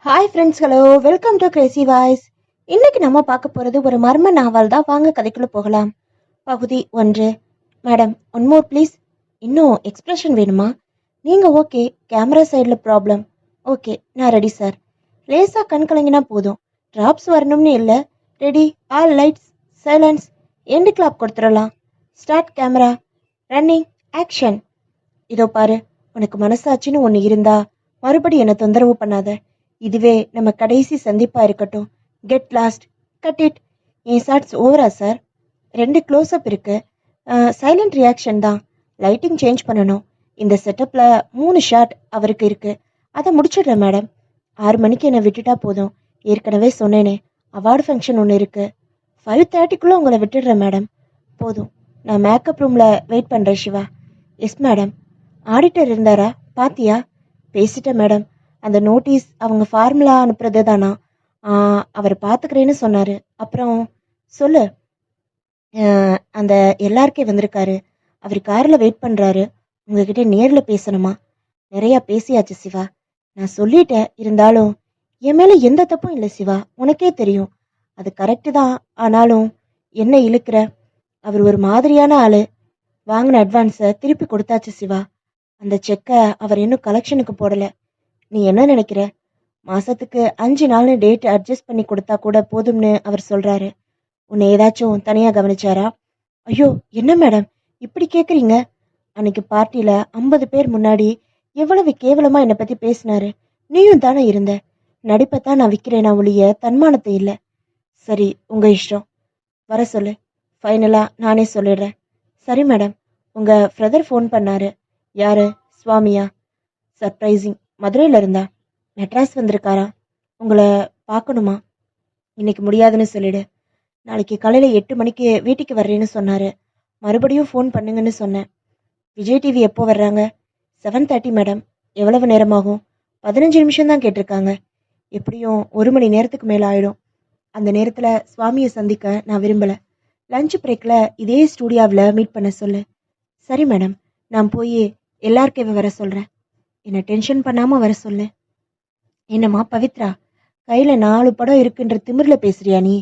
Hi friends, hello, welcome to Crazy voice. இன்னைக்கு நம்ம பார்க்க போகிறது ஒரு மர்ம நாவல் தான். வாங்க கதைக்குள்ள போகலாம். பகுதி 1. Madam, one more please. இன்னும் எக்ஸ்பிரஷன் வேணுமா? நீங்கள் ஓகே, கேமரா சைடில் ப்ராப்ளம். ஓகே, நான் ரெடி சார். லேசாக கண் கலங்கினா போதும், ட்ராப்ஸ் வரணும்னு இல்லை. Ready, all lights, silence, and clap கொடுத்துடலாம். Start camera, running, action. இதோ பாரு, உனக்கு மனசாட்சின்னு ஒன்று இருந்தா மறுபடி என்னை தொந்தரவு பண்ணாத. இதுவே நம்ம கடைசி சந்திப்பா இருக்கட்டும். Get lost, cut it. என் ஷார்ட்ஸ் ஓவரா சார்? 2 க்ளோஸ்அப் இருக்கு. சைலண்ட் ரியாக்ஷன் தான். லைட்டிங் சேஞ்ச் பண்ணணும். இந்த செட்டப்ல 3 ஷாட் அவருக்கு இருக்கு. அதை முடிச்சிடுறேன் மேடம். 6 மணிக்கு என்னை விட்டுட்டா போதும். ஏற்கனவே சொன்னேனே, அவார்டு ஃபங்க்ஷன் ஒன்று இருக்கு. 5:30க்குள்ள உங்களை விட்டுடுறேன் மேடம். போதும், நான் மேக்கப் ரூம்ல வெயிட் பண்றேன் சிவா. Yes madam. ஆடிட்டர் இருந்தாரா? பாத்தியா? பேசிட்டேன் மேடம். அந்த நோட்டீஸ் அவங்க ஃபார்முலா அனுப்புறது தானா? அவர் பார்த்துக்கிறேன்னு சொன்னாரு. அப்புறம் சொல்லு. அந்த எல்லாருக்கே வந்திருக்காரு. அவர் காரில் வெயிட் பண்ணுறாரு. உங்ககிட்ட நேரில் பேசணுமா? நிறையா பேசியாச்சு சிவா. நான் சொல்லிட்டேன். இருந்தாலும் என் மேலே எந்த தப்பும் இல்லை சிவா. உனக்கே தெரியும் அது கரெக்டு தான். ஆனாலும் என்ன இழுக்கிற? அவர் ஒரு மாதிரியான ஆளு. வாங்கின அட்வான்ஸை திருப்பி கொடுத்தாச்சு சிவா. அந்த செக்கை அவர் இன்னும் கலெக்ஷனுக்கு போடலை. நீ என்ன நினைக்கிற? மாசத்துக்கு 5 நாள்னு டேட் அட்ஜஸ்ட் பண்ணி கொடுத்தா கூட போதும்னு அவர் சொல்றாரு. உன்னை ஏதாச்சும் தனியா கவனிச்சாரா? ஐயோ, என்ன மேடம் இப்படி கேக்குறீங்க? அன்னைக்கு பார்ட்டியில 50 பேர் முன்னாடி எவ்வளவு கேவலமா என்னை பத்தி பேசினாரு. நீயும் தானே இருந்த. நடிப்பைத்தான் நான் விற்கிறேனா ஒழிய தன்மானத்தை இல்லை. சரி, உங்க இஷ்டம். வர சொல்லு. ஃபைனலா நானே சொல்லிடுறேன். சரி மேடம். உங்க பிரதர் ஃபோன் பண்ணாரு. யாரு? சுவாமியா? சர்ப்ரைசிங். மதுரையில இருந்தா. மெட்ராஸ் வந்திருக்காரா? உங்களை பார்க்கணுமா? இன்னைக்கு முடியாதுன்னு சொல்லிடு. நாளைக்கு காலையில் 8 மணிக்கு வீட்டுக்கு வர்றேன்னு சொன்னாரு. மறுபடியும் ஃபோன் பண்ணுங்கன்னு சொன்னேன். விஜய் டிவி எப்போ வர்றாங்க? 7:30 மேடம். எவ்வளவு நேரமாகும்? 15 நிமிஷம் தான் கேட்டிருக்காங்க. எப்படியும் 1 மணி நேரத்துக்கு மேலே ஆயிடும். அந்த நேரத்தில் சுவாமியை சந்திக்க நான் விரும்பலை. லஞ்ச் பிரேக்கில் இதே ஸ்டூடியோவில் மீட் பண்ண சொல்லு. சரி மேடம். நான் போய் எல்லாருக்கே வர சொல்கிறேன். என்னை டென்ஷன் பண்ணாமல் வர சொல்லு. என்னம்மா பவித்ரா, கையில 4 படம் இருக்குன்ற திமிர்ல பேசுறியா நீ?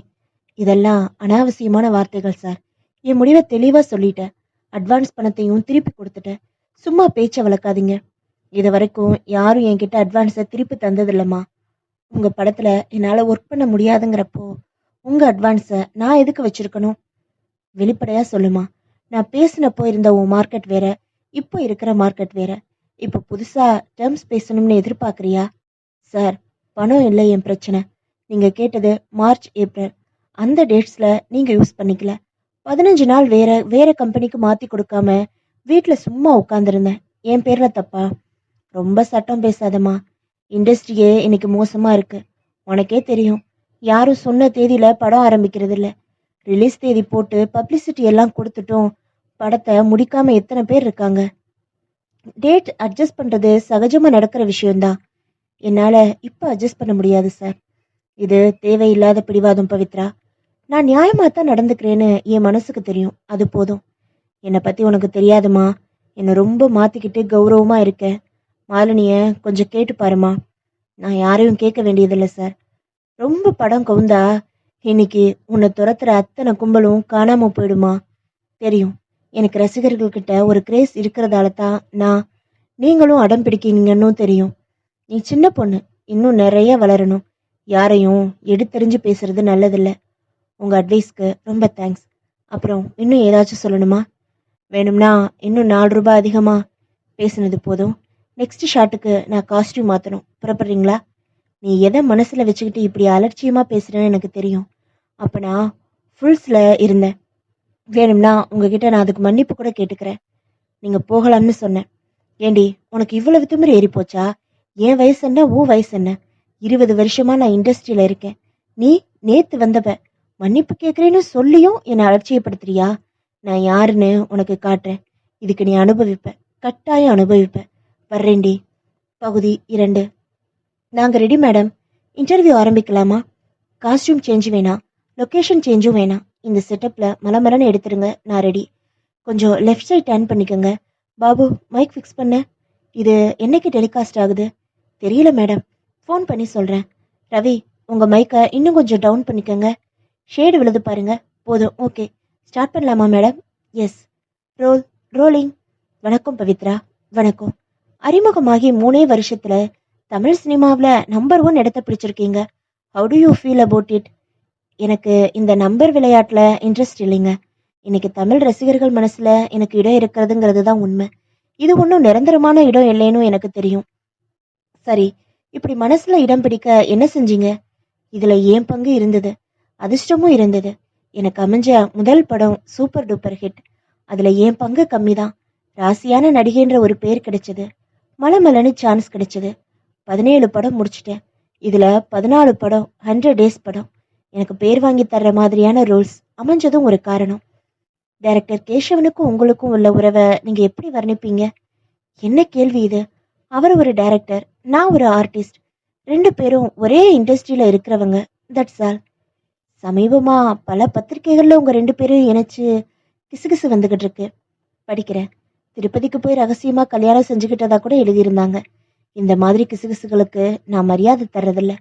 இதெல்லாம் அனாவசியமான வார்த்தைகள் சார். என் முடிவை தெளிவா சொல்லிட்டேன். அட்வான்ஸ் பணத்தையும் திருப்பி கொடுத்துட்டேன். சும்மா பேச்ச வளர்க்காதீங்க. இது வரைக்கும் யாரும் என்கிட்ட அட்வான்ஸை திருப்பி தந்ததில்லம்மா. உங்க படத்துல என்னால ஒர்க் பண்ண முடியாதுங்கிறப்போ உங்க அட்வான்ஸை நான் எதுக்கு வச்சிருக்கணும்? வெளிப்படையா சொல்லுமா. நான் பேசினப்போ இருந்த உன் மார்க்கெட் வேற, இப்போ இருக்கிற மார்க்கெட் வேற. இப்போ புதுசா டேர்ம்ஸ் பேசணும்னு எதிர்பார்க்குறியா? சார், பணம் இல்லை என் பிரச்சனை. நீங்கள் கேட்டது மார்ச் ஏப்ரல். அந்த டேட்ஸில் நீங்கள் யூஸ் பண்ணிக்கல. 15 நாள் வேற வேற கம்பெனிக்கு மாற்றி கொடுக்காம வீட்டில் சும்மா உட்காந்துருந்தேன். என் பேரில் தப்பா? ரொம்ப சட்டம் பேசாதம்மா. இண்டஸ்ட்ரியே இன்னைக்கு மோசமாக இருக்கு. உனக்கே தெரியும். யாரும் சொன்ன தேதியில் படம் ஆரம்பிக்கிறது இல்லை. ரிலீஸ் தேதி போட்டு பப்ளிசிட்டி எல்லாம் கொடுத்துட்டும் படத்தை முடிக்காம எத்தனை பேர் இருக்காங்க? டேட் அட்ஜஸ்ட் பண்ணுறது சகஜமாக நடக்கிற விஷயம்தான். என்னால் இப்போ அட்ஜஸ்ட் பண்ண முடியாது சார். இது தேவையில்லாத பிடிவாதம் பவித்ரா. நான் நியாயமாக தான் நடந்துக்கிறேன்னு என் மனசுக்கு தெரியும். அது போதும். என்னை பற்றி உனக்கு தெரியாதுமா. என்னை ரொம்ப மாற்றிக்கிட்டு கௌரவமாக இருக்கேன். மாலினியை கொஞ்சம் கேட்டு பாருமா. நான் யாரையும் கேட்க வேண்டியதில்லை சார். ரொம்ப படம் கவுந்தா இன்னைக்கு உன்னை துரத்துற அத்தனை கும்பலும் காணாமல் போயிடுமா? தெரியும். எனக்கு ரசிகர்கள்கிட்ட ஒரு கிரேஸ் இருக்கிறதால தான் நீங்களும் அடம் பிடிக்கிறீங்கன்னு தெரியும். நீ சின்ன பொண்ணு, இன்னும் நிறைய வளரணும். யாரையும் எடுத்தறிஞ்சு பேசுறது நல்லதில்லை. உங்கள் அட்வைஸ்க்கு ரொம்ப தேங்க்ஸ். அப்புறம் இன்னும் ஏதாச்சும் சொல்லணுமா? வேணும்னா இன்னும் 4 ரூபாய் அதிகமாக. பேசுனது போதும். நெக்ஸ்ட் ஷாட்டுக்கு நான் காஸ்டியூம் மாற்றணும். புறப்படுறீங்களா? நீ எதை மனசில் வச்சுக்கிட்டு இப்படி அலட்சியமாக பேசுகிறேன்னு எனக்கு தெரியும். அப்போ நான் ஃபுல்ஸில் இருந்தேன். வேணும்னா உங்ககிட்ட நான் அதுக்கு மன்னிப்பு கூட கேட்டுக்கிறேன். நீங்கள் போகலாம்னு சொன்னேன். ஏண்டி, உனக்கு இவ்வளவு திமிரு ஏறி போச்சா? என் வயசு என்ன, உன் வயசு என்ன? 20 வருஷமா நான் இண்டஸ்ட்ரியில இருக்கேன். நீ நேத்து வந்தவ. மன்னிப்பு கேட்குறேன்னு சொல்லியும் என்னை அலட்சியப்படுத்துறியா? நான் யாருன்னு உனக்கு காட்டுறேன். இதுக்கு நீ அனுபவிப்ப. கட்டாயம் அனுபவிப்ப. வர்றேன்டி. பகுதி 2. நாங்கள் ரெடி மேடம். இன்டர்வியூ ஆரம்பிக்கலாமா? காஸ்டியூம் சேஞ்ச் வேணாம், லொக்கேஷன் சேஞ்சும் வேணாம். இந்த செட்டப்பில் மலமலன்னு எடுத்துருங்க. நான் ரெடி. கொஞ்சம் லெஃப்ட் சைட் டர்ன் பண்ணிக்கோங்க. பாபு, மைக் ஃபிக்ஸ் பண்ண. இது என்னைக்கு டெலிகாஸ்ட் ஆகுது? தெரியல மேடம். ஃபோன் பண்ணி சொல்கிறேன். ரவி, உங்கள் மைக்கை இன்னும் கொஞ்சம் டவுன் பண்ணிக்கோங்க. ஷேடு விழுது பாருங்க. போதும், ஓகே. ஸ்டார்ட் பண்ணலாமா மேடம்? எஸ். ரோல். ரோலிங். வணக்கம் பவித்ரா. வணக்கம். அறிமுகமாகி 3 வருஷத்துல தமிழ் சினிமாவில் நம்பர் 1 இடத்த பிடிச்சிருக்கீங்க. How do you feel about it? எனக்கு இந்த நம்பர் விளையாட்டில் இன்ட்ரெஸ்ட் இல்லைங்க. இன்னைக்கு தமிழ் ரசிகர்கள் மனசில் எனக்கு இடம் இருக்கிறதுங்கிறது தான் உண்மை. இது ஒன்றும் நிரந்தரமான இடம் இல்லைன்னு எனக்கு தெரியும். சரி, இப்படி மனசில் இடம் பிடிக்க என்ன செஞ்சீங்க? இதில் ஏன் பங்கு இருந்தது, அதிர்ஷ்டமும் இருந்தது. எனக்கு அமைஞ்ச முதல் படம் சூப்பர் டூப்பர் ஹிட். அதில் ஏன் பங்கு கம்மி தான். ராசியான நடிகைன்ற ஒரு பேர் கிடைச்சது. மலமலன்னு சான்ஸ் கிடைச்சது. 17 படம் முடிச்சிட்டேன். இதில் 14 படம் 100 டேஸ் படம். எனக்கு பேர் வாங்கி தர்ற மாதிரியான ரோல்ஸ் அமைஞ்சதும் ஒரு காரணம். டைரக்டர் கேசவனுக்கும் உங்களுக்கும் உள்ள உறவை நீங்கள் எப்படி வர்ணிப்பீங்க? என்ன கேள்வி இது? அவர் ஒரு டைரக்டர், நான் ஒரு ஆர்டிஸ்ட். 2 பேரும் ஒரே இண்டஸ்ட்ரியில் இருக்கிறவங்க. That's all. சமீபமாக பல பத்திரிகைகளில் உங்கள் 2 பேரும் இணைச்சு கிசுகிசு வந்துக்கிட்டு இருக்கு. படிக்கிறேன். திருப்பதிக்கு போய் ரகசியமாக கல்யாணம் செஞ்சுக்கிட்டதா கூட எழுதியிருந்தாங்க. இந்த மாதிரி கிசுகிசுகளுக்கு நான் மரியாதை தர்றதில்ல.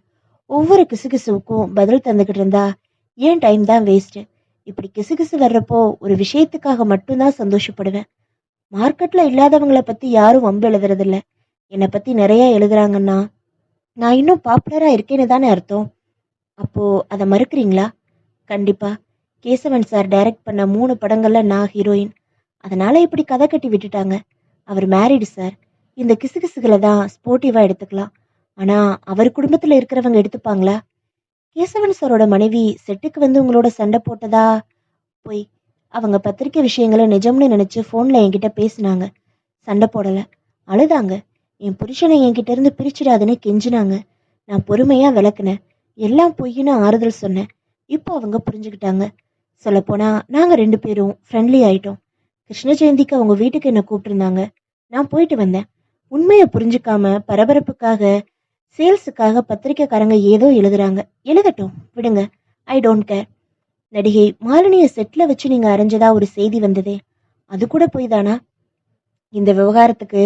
ஒவ்வொரு கிசுகிசுவுக்கும் பதில் தந்துக்கிட்டு இருந்தா ஏன் டைம் தான் வேஸ்ட்டு. இப்படி கிசுகிசு வர்றப்போ ஒரு விஷயத்துக்காக மட்டும்தான் சந்தோஷப்படுவேன். மார்க்கெட்டில் இல்லாதவங்களை பற்றி யாரும் வம்பு எழுதுறதில்ல. என்னை பற்றி நிறைய எழுதுறாங்கன்னா நான் இன்னும் பாப்புலராக இருக்கேன்னு தானே அர்த்தம். அப்போது அதை மறுக்கிறீங்களா? கண்டிப்பாக. கேசவன் சார் டைரக்ட் பண்ண 3 படங்களில் நான் ஹீரோயின். அதனால் இப்படி கதை கட்டி விட்டுட்டாங்க. அவர் மேரிடு சார். இந்த கிசுகிசுகளை தான் ஸ்போர்ட்டிவாக எடுத்துக்கலாம். ஆனால் அவர் குடும்பத்தில் இருக்கிறவங்க எடுத்துப்பாங்களா? கேசவன் சாரோட மனைவி செட்டுக்கு வந்து உங்களோட சண்டை போட்டதா? போய். அவங்க பத்திரிக்கை விஷயங்களை நிஜம்னு நினச்சி ஃபோனில் என்கிட்ட பேசினாங்க. சண்டை போடலை, அழுதாங்க. என் புருஷனை என்கிட்ட இருந்து பிரிச்சிடாதுன்னு கெஞ்சினாங்க. நான் பொறுமையாக விளக்குனேன். எல்லாம் பொய்ன்னு ஆறுதல் சொன்னேன். இப்போ அவங்க புரிஞ்சுக்கிட்டாங்க. சொல்லப்போனால் நாங்கள் 2 பேரும் ஃப்ரெண்ட்லி ஆயிட்டோம். கிருஷ்ண ஜெயந்திக்கு அவங்க வீட்டுக்கு என்னை கூப்பிட்டுருந்தாங்க. நான் போயிட்டு வந்தேன். உண்மையை புரிஞ்சுக்காம பரபரப்புக்காக, சேல்ஸுக்காக பத்திரிக்கைக்காரங்க ஏதோ எழுதுறாங்க. எழுதட்டும், விடுங்க. I don't care. நடிகை மாலினியை செட்டில் வச்சு நீங்கள் அரைஞ்சதா ஒரு செய்தி வந்ததே, அது கூட போய் தானா? இந்த விவகாரத்துக்கு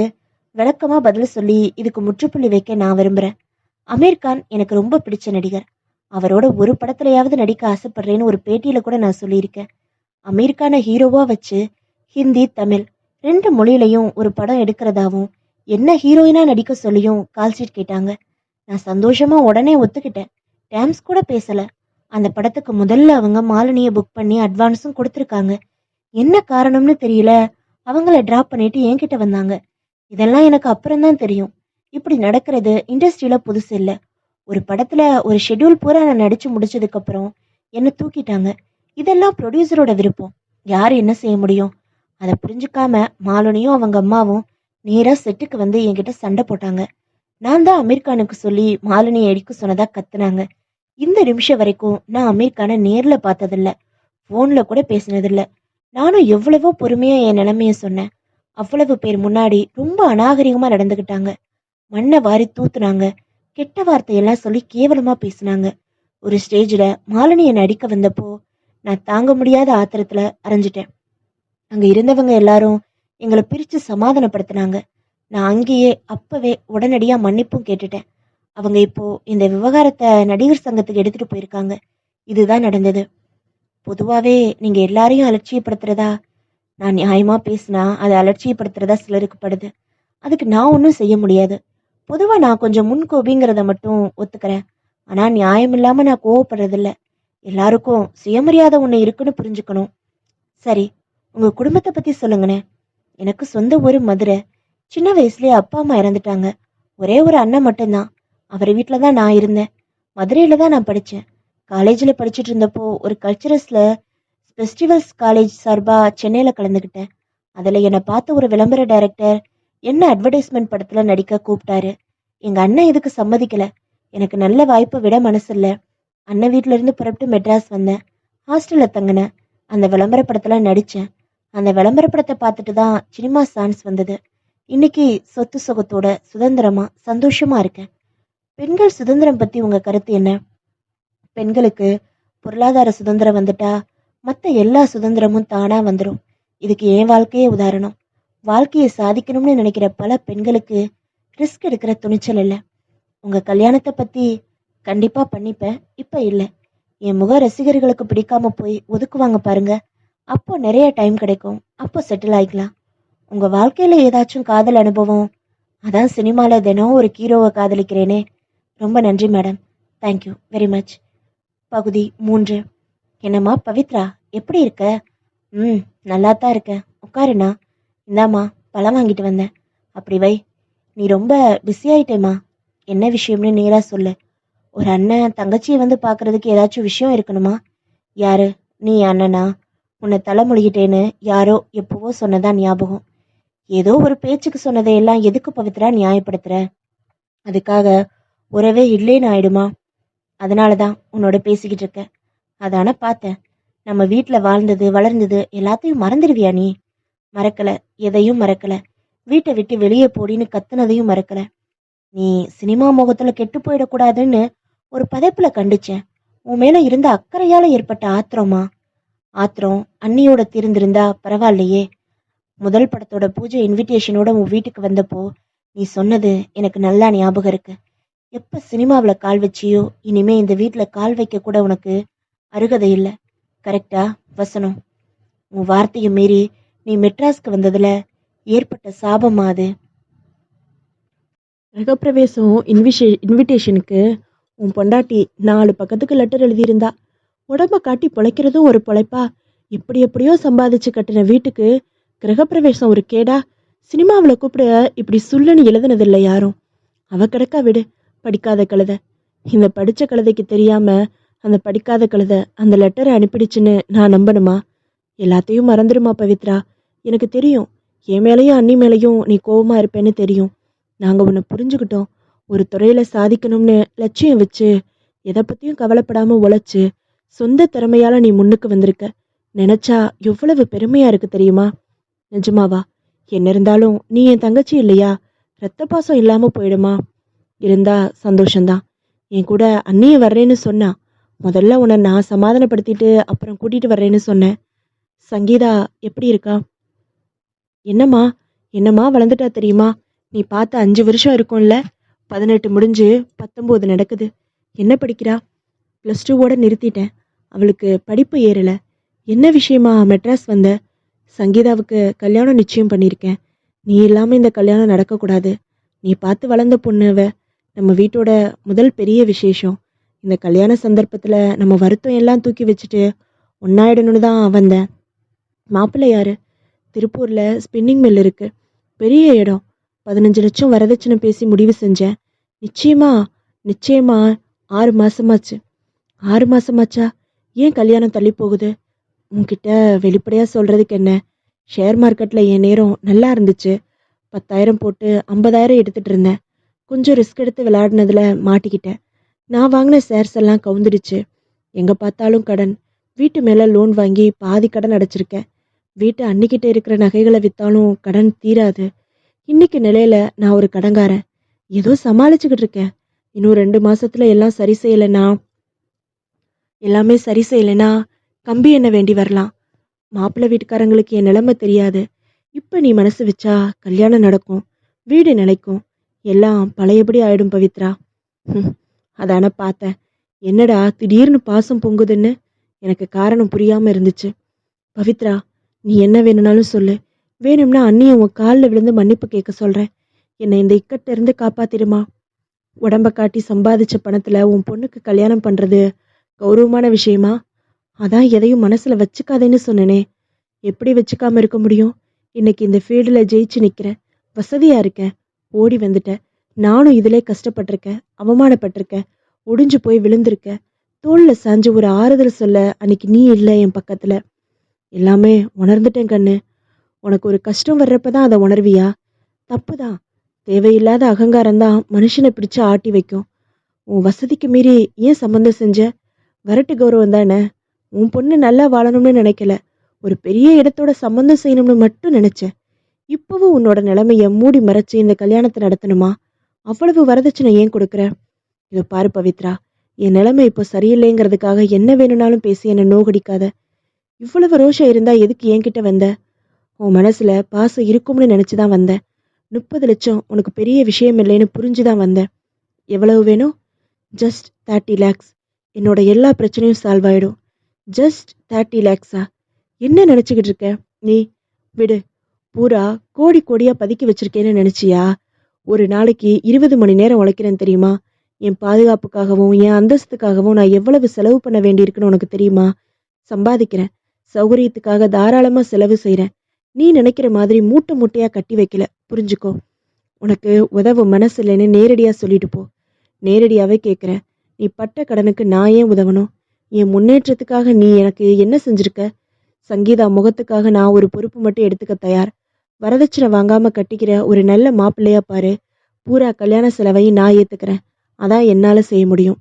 விளக்கமாக பதில் சொல்லி இதுக்கு முற்றுப்புள்ளி வைக்க நான் விரும்புகிறேன். அமீர் கான் எனக்கு ரொம்ப பிடிச்ச நடிகர். அவரோட ஒரு படத்துலையாவது நடிக்க ஆசைப்படுறேன்னு ஒரு பேட்டியில் கூட நான் சொல்லியிருக்கேன். அமீர் கானை ஹீரோவாக வச்சு ஹிந்தி, தமிழ் 2 மொழியிலையும் ஒரு படம் எடுக்கிறதாவும் என்ன ஹீரோயினாக நடிக்க சொல்லியும் கால்ஷீட் கேட்டாங்க. நான் சந்தோஷமாக உடனே ஒத்துக்கிட்டேன். டேம்ஸ் கூட பேசலை. அந்த படத்துக்கு முதல்ல அவங்க மாலினியை புக் பண்ணி அட்வான்ஸும் கொடுத்துருக்காங்க. என்ன காரணம்னு தெரியல, அவங்கள ட்ராப் பண்ணிட்டு என்கிட்ட வந்தாங்க. இதெல்லாம் எனக்கு அப்புறம்தான் தெரியும். இப்படி நடக்கிறது இண்டஸ்ட்ரியில் புதுசு இல்லை. ஒரு படத்தில் ஒரு ஷெட்யூல் பூரா நான் நடித்து முடிச்சதுக்கப்புறம் என்னை தூக்கிட்டாங்க. இதெல்லாம் ப்ரொடியூசரோட விருப்பம். யார் என்ன செய்ய முடியும்? அதை புரிஞ்சுக்காம மாலினியும் அவங்க அம்மாவும் நேராக செட்டுக்கு வந்து என்கிட்ட சண்டை போட்டாங்க. நான் தான் அமீர் கானுக்கு சொல்லி மாலினியை எடுக்க சொன்னதா கத்துனாங்க. இந்த நிமிஷம் வரைக்கும் நான் அமீர் கானை நேரில் பார்த்ததில்ல, ஃபோனில் கூட பேசினதில்ல. நானும் எவ்வளவோ பொறுமையாக என் நிலைமைய சொன்னேன். அவ்வளவு பேர் முன்னாடி ரொம்ப அநாகரிகமாக நடந்துக்கிட்டாங்க. மண்ணை வாரி தூத்துனாங்க. கெட்ட வார்த்தையெல்லாம் சொல்லி கேவலமாக பேசினாங்க. ஒரு ஸ்டேஜில் மாலினியை நடிக்க வந்தப்போ நான் தாங்க முடியாத ஆத்திரத்தில் அரைஞ்சிட்டேன். அங்கே இருந்தவங்க எல்லாரும் எங்களை பிரித்து சமாதானப்படுத்தினாங்க. நான் அங்கேயே அப்பவே உடனடியாக மன்னிப்பும் கேட்டுட்டேன். அவங்க இப்போ இந்த விவகாரத்தை நடிகர் சங்கத்துக்கு எடுத்துட்டு போயிருக்காங்க. இதுதான் நடந்தது. பொதுவாகவே நீங்கள் எல்லாரையும் அலட்சியப்படுத்துறதா? நான் நியாயமாக பேசினா அதை அலட்சியப்படுத்துறதா சிலருக்கு படுது. அதுக்கு நான் ஒன்றும் செய்ய முடியாது. பொதுவாக நான் கொஞ்சம் முன்கோபிங்கிறத மட்டும் ஒத்துக்கிறேன். ஆனால் நியாயம் இல்லாமல் நான் கோவப்படுறதில்ல. எல்லாருக்கும் சுயமரியாதை ஒன்று இருக்குன்னு புரிஞ்சுக்கணும். சரி, உங்கள் குடும்பத்தை பற்றி சொல்லுங்கண்ணே. எனக்கு சொந்த ஊர் மதுரை. சின்ன வயசுலேயே அப்பா அம்மா இறந்துட்டாங்க. ஒரே ஒரு அண்ணன் மட்டும்தான். அவர் வீட்டில் தான் நான் இருந்தேன். மதுரையில் தான் நான் படித்தேன். காலேஜில் படிச்சுட்டு இருந்தப்போ ஒரு கல்ச்சரல்ஸில் ஃபெஸ்டிவல்ஸ் காலேஜ் சார்பாக சென்னையில் கலந்துக்கிட்டேன். அதில் என்னை பார்த்து ஒரு விளம்பர டைரக்டர் என்ன அட்வர்டைஸ்மெண்ட் படத்தில் நடிக்க கூப்பிட்டாரு. எங்கள் அண்ணன் இதுக்கு சம்மதிக்கலை. எனக்கு நல்ல வாய்ப்பை விட மனசு இல்லை. அண்ணன் வீட்டிலேருந்து புறப்பட்டு மெட்ராஸ் வந்தேன். ஹாஸ்டலில் தங்கினேன். அந்த விளம்பர படத்தில் நடித்தேன். அந்த விளம்பர படத்தை பார்த்துட்டு தான் சினிமா சான்ஸ் வந்தது. இன்னைக்கு சொத்து சுகத்தோட சுதந்திரமா சந்தோஷமா இருக்கேன். பெண்கள் சுதந்திரம் பற்றி உங்கள் கருத்து என்ன? பெண்களுக்கு பொருளாதார சுதந்திரம் வந்துட்டா மற்ற எல்லா சுதந்திரமும் தானாக வந்துடும். இதுக்கு என் வாழ்க்கையே உதாரணம். வாழ்க்கையை சாதிக்கணும்னு நினைக்கிற பல பெண்களுக்கு ரிஸ்க் எடுக்கிற துணிச்சல் இல்லை. உங்க கல்யாணத்தை பத்தி கண்டிப்பா பண்ணிப்பேன். இப்ப இல்ல. என் முக ரசிகர்களுக்கு பிடிக்காம போய் ஒதுக்குவாங்க பாருங்க. அப்போ நிறைய டைம் கிடைக்கும். அப்போ செட்டில் ஆயிக்கலாம். உங்க வாழ்க்கையில ஏதாச்சும் காதல் அனுபவம்? அதான் சினிமால தினம் ஒரு ஹீரோவை காதலிக்கிறேனே. ரொம்ப நன்றி மேடம். Thank you very much. பகுதி 3. என்னம்மா பவித்ரா, எப்படி இருக்க? ம், நல்லா தான் இருக்கேன். உட்காருண்ணா. இந்தாம்மா, பழம் வாங்கிட்டு வந்தேன். அப்படி வை. நீ ரொம்ப பிஸி ஆயிட்டேம்மா. என்ன விஷயம்னு நேரா சொல்லு. ஒரு அண்ணன் தங்கச்சியை வந்து பார்க்கறதுக்கு ஏதாச்சும் விஷயம் இருக்கணுமா? யாரு? நீ அண்ணனா? உன்னை தலைமொழிகிட்டேன்னு யாரோ எப்பவோ சொன்னதா ஞாபகம். ஏதோ ஒரு பேச்சுக்கு சொன்னதையெல்லாம் எதுக்கு பவித்ரா நியாயப்படுத்துற? அதுக்காக உறவே இல்லைன்னு ஆயிடுமா? அதனால தான் உன்னோட பேசிக்கிட்டு இருக்கேன். அதான பார்த்தேன். நம்ம வீட்டில் வாழ்ந்தது வளர்ந்தது எல்லாத்தையும் மறந்துடுவியா நீ? மறக்கல. எதையும் மறக்கல. வீட்டை விட்டு வெளியே போடின்னு கத்துனதையும் மறக்கல. நீ சினிமா முகத்துல கெட்டு போயிடக்கூடாதுன்னு ஒரு பதைப்புல கண்டிச்சேன். உன் மேல இருந்த அக்கறையால ஏற்பட்ட ஆத்திரமா? ஆத்திரம் அண்ணியோட தீர்ந்திருந்தா பரவாயில்லையே. முதல் படத்தோட பூஜை இன்விடேஷனோட உன் வீட்டுக்கு வந்தப்போ நீ சொன்னது எனக்கு நல்லா ஞாபகம் இருக்கு. எப்ப சினிமாவில் கால் வச்சியோ இனிமே இந்த வீட்டில் கால் வைக்க கூட உனக்கு அருகதை இல்லை. கரெக்டா வசனம்? உன் வார்த்தையை மீறி நீ மெட்ராஸ்க்கு வந்ததுல ஏற்பட்ட சாபமா அது? கிரகப்பிரவேசம் இன்விடேஷனுக்கு உன் பொண்டாட்டி 4 பக்கத்துக்கு லெட்டர் எழுதியிருந்தா. உடம்ப காட்டி பொழைக்கிறதும் ஒரு பொழைப்பா? எப்படி எப்படியோ சம்பாதிச்சு கட்டின வீட்டுக்கு கிரகப்பிரவேசம் ஒரு கேடா? சினிமாவில் கூப்பிட இப்படி சுள்ளுன்னு எழுதுனதில்லை யாரும். அவ கிடக்கா விடு, படிக்காத கழுதை. இந்த படிச்ச கழுதைக்கு தெரியாம அந்த படிக்காத கழுதை அந்த லெட்டரை அனுப்பிடுச்சுன்னு நான் நம்பணுமா? எல்லாத்தையும் மறந்துடுமா பவித்ரா? எனக்கு தெரியும், என் மேலையும் அண்ணி மேலையும் நீ கோவமா இருப்பேன்னு தெரியும். நாங்க உன்னை புரிஞ்சுக்கிட்டோம். ஒரு துறையில சாதிக்கணும்னு லட்சியம் வச்சு எதை பத்தியும் கவலைப்படாம உழைச்சு சொந்த திறமையால நீ முன்னுக்கு வந்திருக்க. நினைச்சா எவ்வளவு பெருமையா இருக்கு தெரியுமா? நிஜமாவா? என்ன இருந்தாலும் நீ என் தங்கச்சி இல்லையா? ரத்த பாசம் இல்லாம போயிடுமா? இருந்தா சந்தோஷம்தான். என் கூட அண்ணிய வர்றேன்னு சொன்னா. முதல்ல உன்னை நான் சமாதானப்படுத்திட்டு அப்புறம் கூட்டிட்டு வர்றேன்னு சொன்னேன். சங்கீதா எப்படி இருக்கா? என்னம்மா, என்னம்மா வளர்ந்துட்டா தெரியுமா? நீ பார்த்த 5 வருஷம் இருக்கும்ல. 18 முடிஞ்சு 19 நடக்குது. என்ன படிக்கிறா? +2வோட நிறுத்திட்டேன். அவளுக்கு படிப்பு ஏறல. என்ன விஷயமா மெட்ராஸ் வந்த? சங்கீதாவுக்கு கல்யாணம் நிச்சயம் பண்ணியிருக்கேன். நீ இல்லாம இந்த கல்யாணம் நடக்கக்கூடாது. நீ பார்த்து வளர்ந்த பொண்ணு அவ. நம்ம வீட்டோட முதல் பெரிய விசேஷம். இந்த கல்யாண சந்தர்ப்பத்துல நம்ம வருத்தம் எல்லாம் தூக்கி வச்சுட்டு ஒன்னாயிடணும்னு தான் வந்தேன். மாப்பிள்ளை யாரு? திருப்பூர்ல ஸ்பின்னிங் மில் இருக்கு. பெரிய இடம். 15 லட்சம் வரதட்சணை பேசி முடிவு செஞ்சேன். நிச்சயமா? நிச்சயமா 6 மாசமாச்சு. 6 மாசமாச்சா? ஏன் கல்யாணம் தள்ளி போகுது? உன்கிட்ட வெளிப்படையா சொல்றதுக்கு என்ன? ஷேர் மார்க்கெட்ல என் நேரம் நல்லா இருந்துச்சு. 10,000 போட்டு 50,000 எடுத்துட்டு இருந்தேன். கொஞ்சம் ரிஸ்க் எடுத்து விளையாடினதுல மாட்டிக்கிட்டேன். நான் வாங்கின ஷேர்ஸ் எல்லாம் கவுந்துடுச்சு. எங்க பார்த்தாலும் கடன். வீட்டு மேல லோன் வாங்கி பாதி கடன் அடைச்சிருக்கேன். வீட்டு அன்னிக்கிட்ட இருக்கிற நகைகளை வித்தாலும் கடன் தீராது. இன்னைக்கு நிலையில நான் ஒரு கடங்காரன். ஏதோ சமாளிச்சுக்கிட்டு இருக்கேன். இன்னும் 2 மாசத்துல எல்லாமே சரி செய்யலைன்னா கம்பி எண்ண வேண்டி வரலாம். மாப்பிள்ளை வீட்டுக்காரங்களுக்கு என் நிலைமை தெரியாது. இப்ப நீ மனசு வச்சா கல்யாணம் நடக்கும். வீடு நிலைக்கும். எல்லாம் பழையபடி ஆயிடும் பவித்ரா. ஹம், அதான பார்த்தேன். என்னடா திடீர்னு பாசம் பொங்குதுன்னு? எனக்கு காரணம் புரியாம இருந்துச்சு. பவித்ரா, நீ என்ன வேணும்னாலும் சொல்லு. வேணும்னா அண்ணியை உன் காலில் விழுந்து மன்னிப்பு கேட்க சொல்றேன். என்னை இந்த இக்கட்ட இருந்து காப்பாத்திடுமா? உடம்ப காட்டி சம்பாதிச்ச பணத்துல உன் பொண்ணுக்கு கல்யாணம் பண்றது கௌரவமான விஷயமா? அதான் எதையும் மனசுல வச்சுக்காதேன்னு சொன்னனே. எப்படி வச்சுக்காம இருக்க முடியும்? இன்னைக்கு இந்த ஃபீல்டுல ஜெயிச்சு நிக்கிறேன். வசதியா இருக்கேன். ஓடி வந்துட்டேன். நானும் இதிலே கஷ்டப்பட்டிருக்கேன். அவமானப்பட்டிருக்கேன். ஒடிஞ்சு போய் விழுந்திருக்கேன். தோல்ல சாஞ்சு ஒரு ஆறுதல் சொல்ல அன்னைக்கு நீ இல்லை என் பக்கத்துல. எல்லாமே உணர்ந்துட்டேன் கண்ணு. உனக்கு ஒரு கஷ்டம் வர்றப்பதான் அதை உணர்வியா? தப்புதான். தேவையில்லாத அகங்காரம்தான் மனுஷனை பிடிச்சு ஆட்டி வைக்கும். உன் வசதிக்கு மீறி ஏன் சம்மந்தம் செஞ்ச? வரட்டு கௌரவம் தானே. உன் பொண்ணு நல்லா வாழணும்னு நினைக்கல. ஒரு பெரிய இடத்தோட சம்மந்தம் செய்யணும்னு மட்டும் நினைச்சேன். இப்பவும் உன்னோட நிலைமைய மூடி மறைச்சு இந்த கல்யாணத்தை நடத்தணுமா? அவ்வளவு வரதட்சணை ஏன் கொடுக்குற? இதோ பாரு பவித்ரா, என் நிலைமை இப்போ சரியில்லைங்கிறதுக்காக என்ன வேணும்னாலும் பேசி என்னை நோகடிக்காத. இவ்வளவு ரோஷம் இருந்தா எதுக்கு என்கிட்ட வந்த? உன் மனசுல பாசம் இருக்கும்னு நினைச்சுதான் வந்தேன். 30 லட்சம் உனக்கு பெரிய விஷயம் இல்லைன்னு புரிஞ்சுதான் வந்தேன். எவ்வளவு வேணும்? ஜஸ்ட் 30 லேக்ஸ். என்னோட எல்லா பிரச்சனையும் சால்வ் ஆயிடும். ஜஸ்ட் 30 லேக்ஸா? என்ன நினைச்சுக்கிட்டு இருக்க நீ? விடு. பூரா கோடி கோடியா பதுக்கி வச்சிருக்கேன்னு நினைச்சியா? ஒரு நாளைக்கு 20 மணி நேரம் உழைக்கிறேன் தெரியுமா? என் பாதுகாப்புக்காகவும் என் அந்தஸ்துக்காகவும் நான் எவ்வளவு செலவு பண்ண வேண்டியிருக்குன்னு உனக்கு தெரியுமா? சம்பாதிக்கிறேன், சௌகரியத்துக்காக தாராளமா செலவு செய்றேன். நீ நினைக்கிற மாதிரி மூட்டை மூட்டையா கட்டி வைக்கல, புரிஞ்சுக்கோ. உனக்கு உதவும் மனசு இல்லைன்னு நேரடியா சொல்லிட்டு போ. நேரடியாவே கேட்குறேன், நீ பட்ட கடனுக்கு நான் ஏன் உதவணும்? என் முன்னேற்றத்துக்காக நீ எனக்கு என்ன செஞ்சிருக்க? சங்கீதா முகத்துக்காக நான் ஒரு பொறுப்பு மட்டும் எடுத்துக்க தயார். வரதட்சணை வாங்காம கட்டிக்கிற ஒரு நல்ல மாப்பிள்ளையா பாரு. பூரா கல்யாண செலவையும் நான் ஏத்துக்கிறேன். அதான் என்னால செய்ய முடியும்.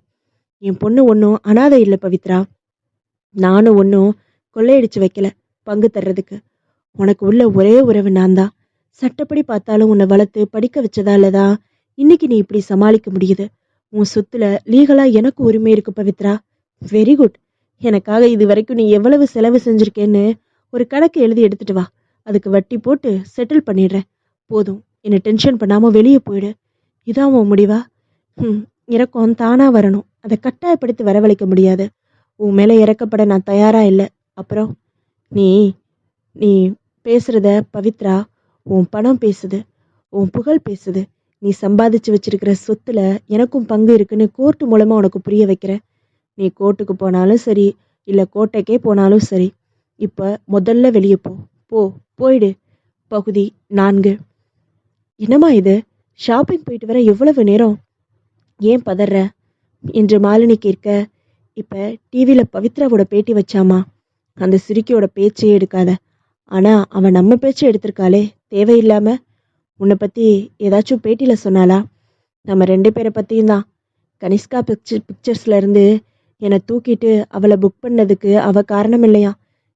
என் பொண்ணு ஒன்றும் அனாதை இல்லை பவித்ரா. நானும் ஒன்றும் கொள்ளையடிச்சு வைக்கல பங்கு தர்றதுக்கு. உனக்கு உள்ள ஒரே உறவு நான் தான். சட்டப்படி பார்த்தாலும் உன்னை வளர்த்து படிக்க வச்சதால தான் இன்னைக்கு நீ இப்படி சமாளிக்க முடியுது. உன் சொத்துல லீகலா எனக்கு உரிமை இருக்கு பவித்ரா. Very good. எனக்காக இது வரைக்கும் நீ எவ்வளவு செலவு செஞ்சிருக்கேன்னு ஒரு கணக்கு எழுதி எடுத்துட்டு வா. அதுக்கு வட்டி போட்டு செட்டில் பண்ணிடுறேன். போதும், என்னை டென்ஷன் பண்ணாம வெளியே போயிடு. இதான் உன் முடிவா? இறக்கம் தானா வரணும், அதை கட்டாயப்படுத்தி வரவழைக்க முடியாது. உன் மேல இறக்கப்பட நான் தயாரா இல்லை. அப்புறம் நீ நீ பேசுறத பவித்ரா, உன் பணம் பேசுது, உன் புகழ் பேசுது. நீ சம்பாதிச்சு வச்சிருக்கிற சொத்துல எனக்கும் பங்கு இருக்குன்னு கோர்ட்டு மூலமா உனக்கு புரிய வைக்கிறேன். நீ கோர்ட்டுக்கு போனாலும் சரி, இல்ல கோட்டைக்கே போனாலும் சரி, இப்ப முதல்ல வெளியே போ. போ, போயிடு. பகுதி 4. என்னம்மா இது? ஷாப்பிங் போயிட்டு வர எவ்வளவு நேரம்? ஏன் பதற என்று மாலினி கேட்க, இப்ப டிவியில பவித்ராவோட பேட்டி வச்சாமா. அந்த சிரிக்கியோட பேச்சே எடுக்காத. ஆனா அவன் நம்ம பேச்சை எடுத்திருக்காளே தேவையில்லாம. உன்னை பத்தி ஏதாச்சும் பேட்டியில சொன்னாளா? நம்ம 2 பேரை பத்தியும் தான். கனிஷ்கா பிக்சர்ஸ்ல இருந்து என்னை தூக்கிட்டு அவளை புக் பண்ணதுக்கு அவ காரணம் இல்லையா?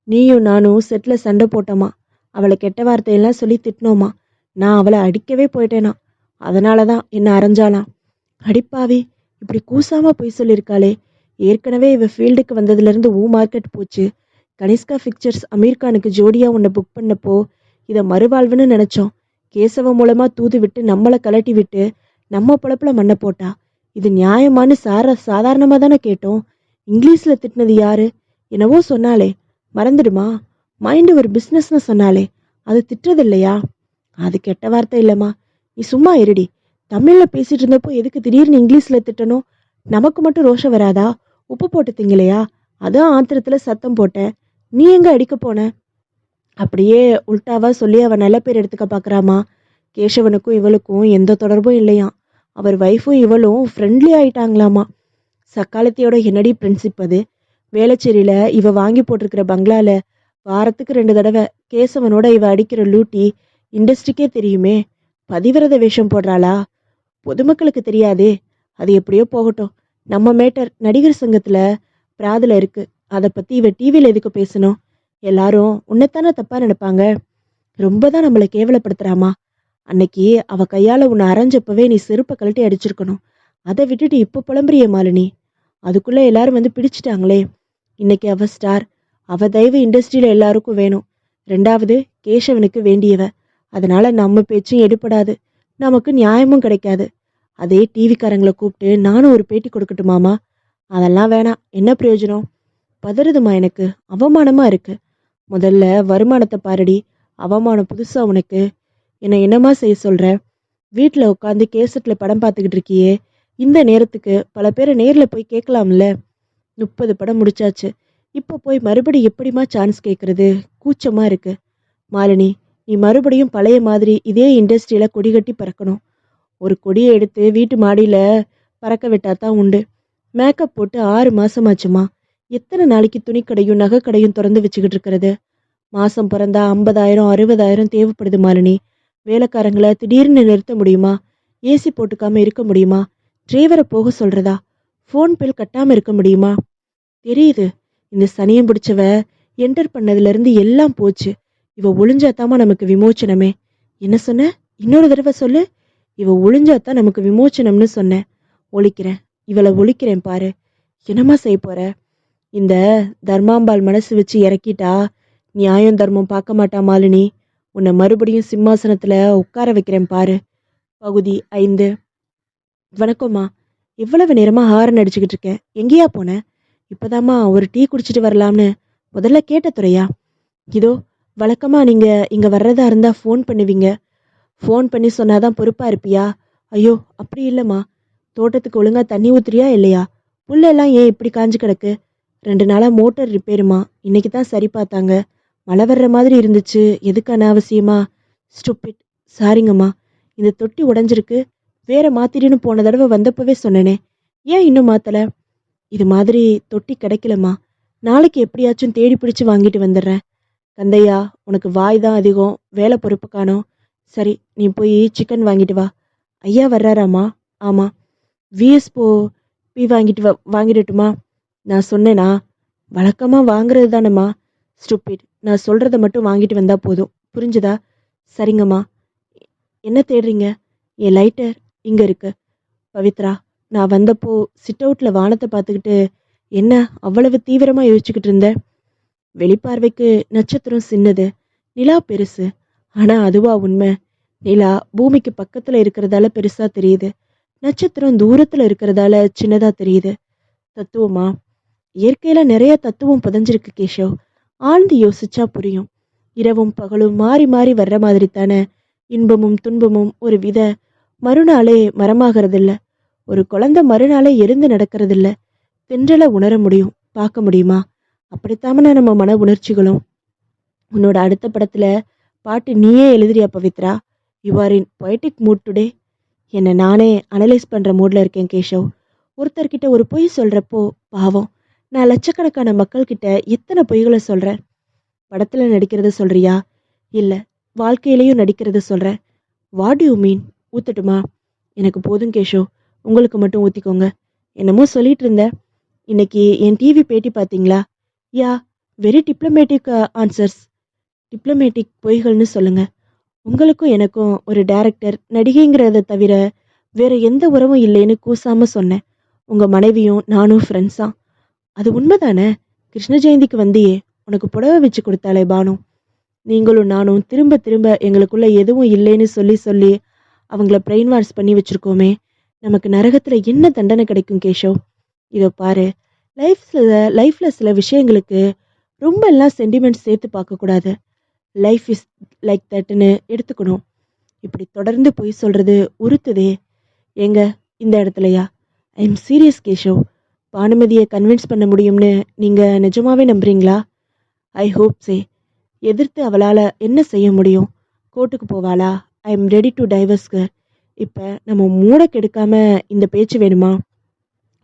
நீயும் நானும் செட்ல சண்டை போட்டோமா, அவளை கெட்ட வார்த்தையெல்லாம் சொல்லி திட்டினோமா. நான் அவளை அடிக்கவே போயிட்டேனா, அதனாலதான் என்ன அரைஞ்சாலாம். அடிப்பாவி, இப்படி கூசாம போய் சொல்லியிருக்காளே. ஏற்கனவே இவ ஃபீல்டுக்கு வந்ததுல இருந்து மார்க்கெட் போச்சு. கனிஷ்கா பிக்சர்ஸ் அமீர்கானுக்கு ஜோடியா உன்னை புக் பண்ணப்போ இதை மறுவாழ்வுன்னு நினைச்சோம். கேசவ மூலமா தூது விட்டு நம்மளை கலட்டி விட்டு நம்ம பொழப்புல மண்ணை போட்டா. இது நியாயமானு சாதாரணமா தானே கேட்டோம். இங்கிலீஷ்ல திட்டினது யாரு? என்னவோ சொன்னாலே, மறந்துடுமா? மைண்டு ஒரு பிஸ்னஸ்னு சொன்னாலே, அது திட்டுறது இல்லையா? அது கெட்ட வார்த்தை இல்லைம்மா. நீ சும்மா இருடி. தமிழ்ல பேசிட்டு இருந்தப்போ எதுக்கு திடீர்னு இங்கிலீஷ்ல திட்டணும்? நமக்கு மட்டும் ரோஷம் வராதா? உப்பு போட்டு திங்கலையா? அதான் ஆத்திரத்துல சத்தம் போட்டேன். நீ எங்க அடிக்க போன? அப்படியே உல்டாவா சொல்லி அவ நல்ல பேர் எடுத்துக்க பாக்குறாமா. கேசவனுக்கும் இவளுக்கும் எந்த தொடர்பும் இல்லையாம். அவர் வைஃபும் இவளும் ஃப்ரெண்ட்லி ஆயிட்டாங்களாமா. சக்காலத்தியோட என்னடி பிரின்சிப் அது? வேளச்சேரியில இவ வாங்கி போட்டிருக்கிற பங்களால வாரத்துக்கு 2 தடவை கேசவனோட இவ அடிக்கிற லூட்டி இண்டஸ்ட்ரிக்கே தெரியுமே. பதிவிரத வேஷம் போடுறாளா? பொதுமக்களுக்கு தெரியாதே. அது எப்படியோ போகட்டும். நம்ம மேட்டர் நடிகர் சங்கத்துல பிராதுல இருக்கு. அதை பத்தி இவ டிவியில எதுக்கு பேசணும்? எல்லாரும் உன்னைத்தானே தப்பா நினைப்பாங்க. ரொம்பதான் நம்மளை கேவலப்படுத்துறாமா. அன்னைக்கு அவ கையால உன்னை அரைஞ்சப்பவே நீ செருப்பை கழட்டி அடிச்சிருக்கணும். அதை விட்டுட்டு இப்ப புலம்புறிய மாலினி. அதுக்குள்ள எல்லாரும் வந்து பிடிச்சிட்டாங்களே. இன்னைக்கு அவ ஸ்டார். அவ தயவு இண்டஸ்ட்ரியில எல்லாருக்கும் வேணும். 2வது கேசவனுக்கு வேண்டியவ. அதனால நம்ம பேச்சும் எடுபடாது, நமக்கு நியாயமும் கிடைக்காது. அதே டிவிக்காரங்களை கூப்பிட்டு நானும் ஒரு பேட்டி கொடுக்கட்டுமாமா? அதெல்லாம் வேணாம். என்ன பிரயோஜனம்? பதறுதுமா, எனக்கு அவமானமா இருக்கு. முதல்ல வருமானத்தை பாருடி. அவமானம் புதுசா உனக்கு? என்னமா செய்ய சொல்ற? வீட்டுல உட்காந்து கேசட்ல படம் பார்த்துக்கிட்டு இருக்கியே. இந்த நேரத்துக்கு பல பேரை நேர்ல போய் கேட்கலாம்ல. 30 படம் முடிச்சாச்சு. இப்ப போய் மறுபடி எப்படிமா சான்ஸ் கேட்கறது? கூச்சமா இருக்கு. மாலினி, நீ மறுபடியும் பழைய மாதிரி இதே இண்டஸ்ட்ரியில கொடி கட்டி பறக்கணும். ஒரு கொடியை எடுத்து வீட்டு மாடியில பறக்க விட்டாதான் உண்டு. மேக்கப் போட்டு 6 மாசமாச்சுமா. எத்தனை நாளைக்கு துணிக்கடையும் நகைக்கடையும் திறந்து வச்சுக்கிட்டு இருக்கிறது? மாசம் பிறந்தா 50,000 60,000 தேவைப்படுது மாலினி. வேலைக்காரங்களை திடீர்னு நிறுத்த முடியுமா? ஏசி போட்டுக்காம இருக்க முடியுமா? டிரைவரை போக சொல்றதா? ஃபோன் பில் கட்டாம இருக்க முடியுமா? தெரியுது, இந்த சனியம் பிடிச்சவ என்டர் பண்ணதுல இருந்து எல்லாம் போச்சு. இவ ஒளிஞ்சாத்தாமா நமக்கு விமோச்சனமே. என்ன சொன்ன? இன்னொரு தடவை சொல்லு. இவ ஒளிஞ்சாத்தான் நமக்கு விமோச்சனம்னு சொன்னேன். ஒழிக்கிறேன், இவளை ஒழிக்கிறேன் பாரு. என்னமா செய்ய போற? இந்த தர்மாம்பாள் மனசு வச்சு இறக்கிட்டா நியாயம் தர்மம் பார்க்க மாட்டா மாலினி. உன்னை மறுபடியும் சிம்மாசனத்துல உட்கார வைக்கிறேன் பாரு. பகுதி 5. வணக்கம்மா. இவ்வளவு நேரமா ஹாரன் அடிச்சுக்கிட்டு இருக்கேன், எங்கேயா போன? இப்பதாம்மா ஒரு டீ குடிச்சிட்டு வரலாம்னு முதல்ல கேட்ட துறையா. இதோ வழக்கமா நீங்க இங்க வர்றதா இருந்தா ஃபோன் பண்ணுவீங்க. ஃபோன் பண்ணி சொன்னாதான் பொறுப்பா இருப்பியா? ஐயோ அப்படி இல்லம்மா. தோட்டத்துக்கு ஒழுங்கா தண்ணி ஊத்துறியா இல்லையா? புல்லெல்லாம் ஏன் இப்படி காஞ்சு கிடக்கு? 2 நாளா மோட்டார் ரிப்பேருமா. இன்னைக்கு தான் சரி பார்த்தாங்க. மழை வர்ற மாதிரி இருந்துச்சு. எதுக்கு அனாவசியமா? ஸ்டூபிட். சாரிங்கம்மா. இந்த தொட்டி உடைஞ்சிருக்கு. வேற மாத்திடுன்னு போன தடவை வந்தப்பவே சொன்னனே. ஏன் இன்னும் மாத்தல? இது மாதிரி தொட்டி கிடைக்கலம்மா. நாளைக்கு எப்படியாச்சும் தேடி பிடிச்சு வாங்கிட்டு வந்துடுறேன். கந்தையா, உனக்கு வாய் தான் அதிகம், வேலை பொறுப்பு காணோம். சரி, நீ போய் சிக்கன் வாங்கிட்டு வா. ஐயா வர்றாராம்மா? ஆமா. விஎஸ் பி வாங்கிடட்டுமா? நான் சொன்னேனா? வழக்கமா வாங்குறது தானேம்மா. ஸ்டூபிட். நான் சொல்றத மட்டும் வாங்கிட்டு வந்தா போதும். புரிஞ்சுதா? சரிங்கம்மா. என்ன தேடுறீங்க? என் லைட்டர் இங்க இருக்கு. பவித்ரா, நான் வந்தப்போ சிட் அவுட்ல வானத்தை பார்த்துக்கிட்டு என்ன அவ்வளவு தீவிரமா யோசிச்சுக்கிட்டு இருந்த? வெளிப்பார்வைக்கு நட்சத்திரம் சின்னது, நிலா பெருசு. ஆனா அதுவா உண்மை? நிலா பூமிக்கு பக்கத்துல இருக்கிறதால பெருசா தெரியுது, நட்சத்திரம் தூரத்துல இருக்கிறதால சின்னதா தெரியுது. தத்துவமா? இயற்கையில நிறைய தத்துவம் புதைஞ்சிருக்கு கேஷவ். ஆழ்ந்து யோசிச்சா புரியும். இரவும் பகலும் மாறி மாறி வர்ற மாதிரி தானே இன்பமும் துன்பமும். ஒரு வித மறுநாளே மரமாகறதில்ல. ஒரு குழந்தை மறுநாளே எழுந்து நடக்கிறதில்ல. தென்றலை உணர முடியும், பார்க்க முடியுமா? அப்படித்தாமனா நம்ம மன உணர்ச்சிகளும். உன்னோட அடுத்த படத்துல பாட்டு நீயே எழுதுறியா Pavithra? You are in poetic mood today. என்னை நானே அனலைஸ் பண்ற மூட்ல இருக்கேன் கேஷவ். ஒருத்தர்கிட்ட ஒரு பொய் சொல்றப்போ பாவம், நான் லட்சக்கணக்கான மக்கள் கிட்ட எத்தனை பொய்களை சொல்றேன். படத்துல நடிக்கிறத சொல்றியா? இல்ல, வாழ்க்கையிலையும் நடிக்கிறத சொல்றேன். What you mean? ஊத்தட்டுமா? எனக்கு போதும் கேஷவ், உங்களுக்கு மட்டும் ஊத்திக்கோங்க. என்னமோ சொல்லிட்டு இருந்த. இன்னைக்கு என் டிவி பேட்டி பார்த்தீங்களா? யா, வெரி டிப்ளமேட்டிக் ஆன்சர்ஸ். டிப்ளமேட்டிக் பொய்கள்னு சொல்லுங்க. உங்களுக்கும் எனக்கும் ஒரு டைரக்டர் நடிகைங்கிறத தவிர வேற எந்த உறவும் இல்லைன்னு கூசாம சொன்னேன். உங்க மனைவியும் நானும் ஃப்ரெண்ட்ஸா. அது உண்மைதானே? கிருஷ்ண ஜெயந்திக்கு வந்தியே, உனக்கு புடவை வச்சு கொடுத்தாலே பானு. நீங்களும் நானும் திரும்ப திரும்ப எங்களுக்குள்ள எதுவும் இல்லைன்னு சொல்லி சொல்லி அவங்கள பிரெயின் வாஷ் பண்ணி வச்சிருக்கோமே. நமக்கு நரகத்துல என்ன தண்டனை கிடைக்கும் கேஷவ்? இதோ பாரு, லைஃப்ல சில விஷயங்களுக்கு ரொம்ப எல்லாம் சென்டிமெண்ட்ஸ் சேர்த்து பார்க்கக்கூடாது. லைஃப் இஸ் லைக் தட்னு எடுத்துக்கணும். இப்படி தொடர்ந்து பொய் சொல்றது உறுத்துதே. ஏங்க, இந்த இடத்துலயா? I am serious Keshav. பானுமதியை கன்வின்ஸ் பண்ண முடியும்னு நீங்க நிஜமாவே நம்புறீங்களா? I hope so. எதிர்த்து அவளால என்ன செய்ய முடியும்? கோர்ட்டுக்கு போவாளா? ஐ எம் ரெடி டு டைவர்ஸ்க்கு. இப்போ நம்ம மூட கெடுக்காம இந்த பேச்சு வேணுமா?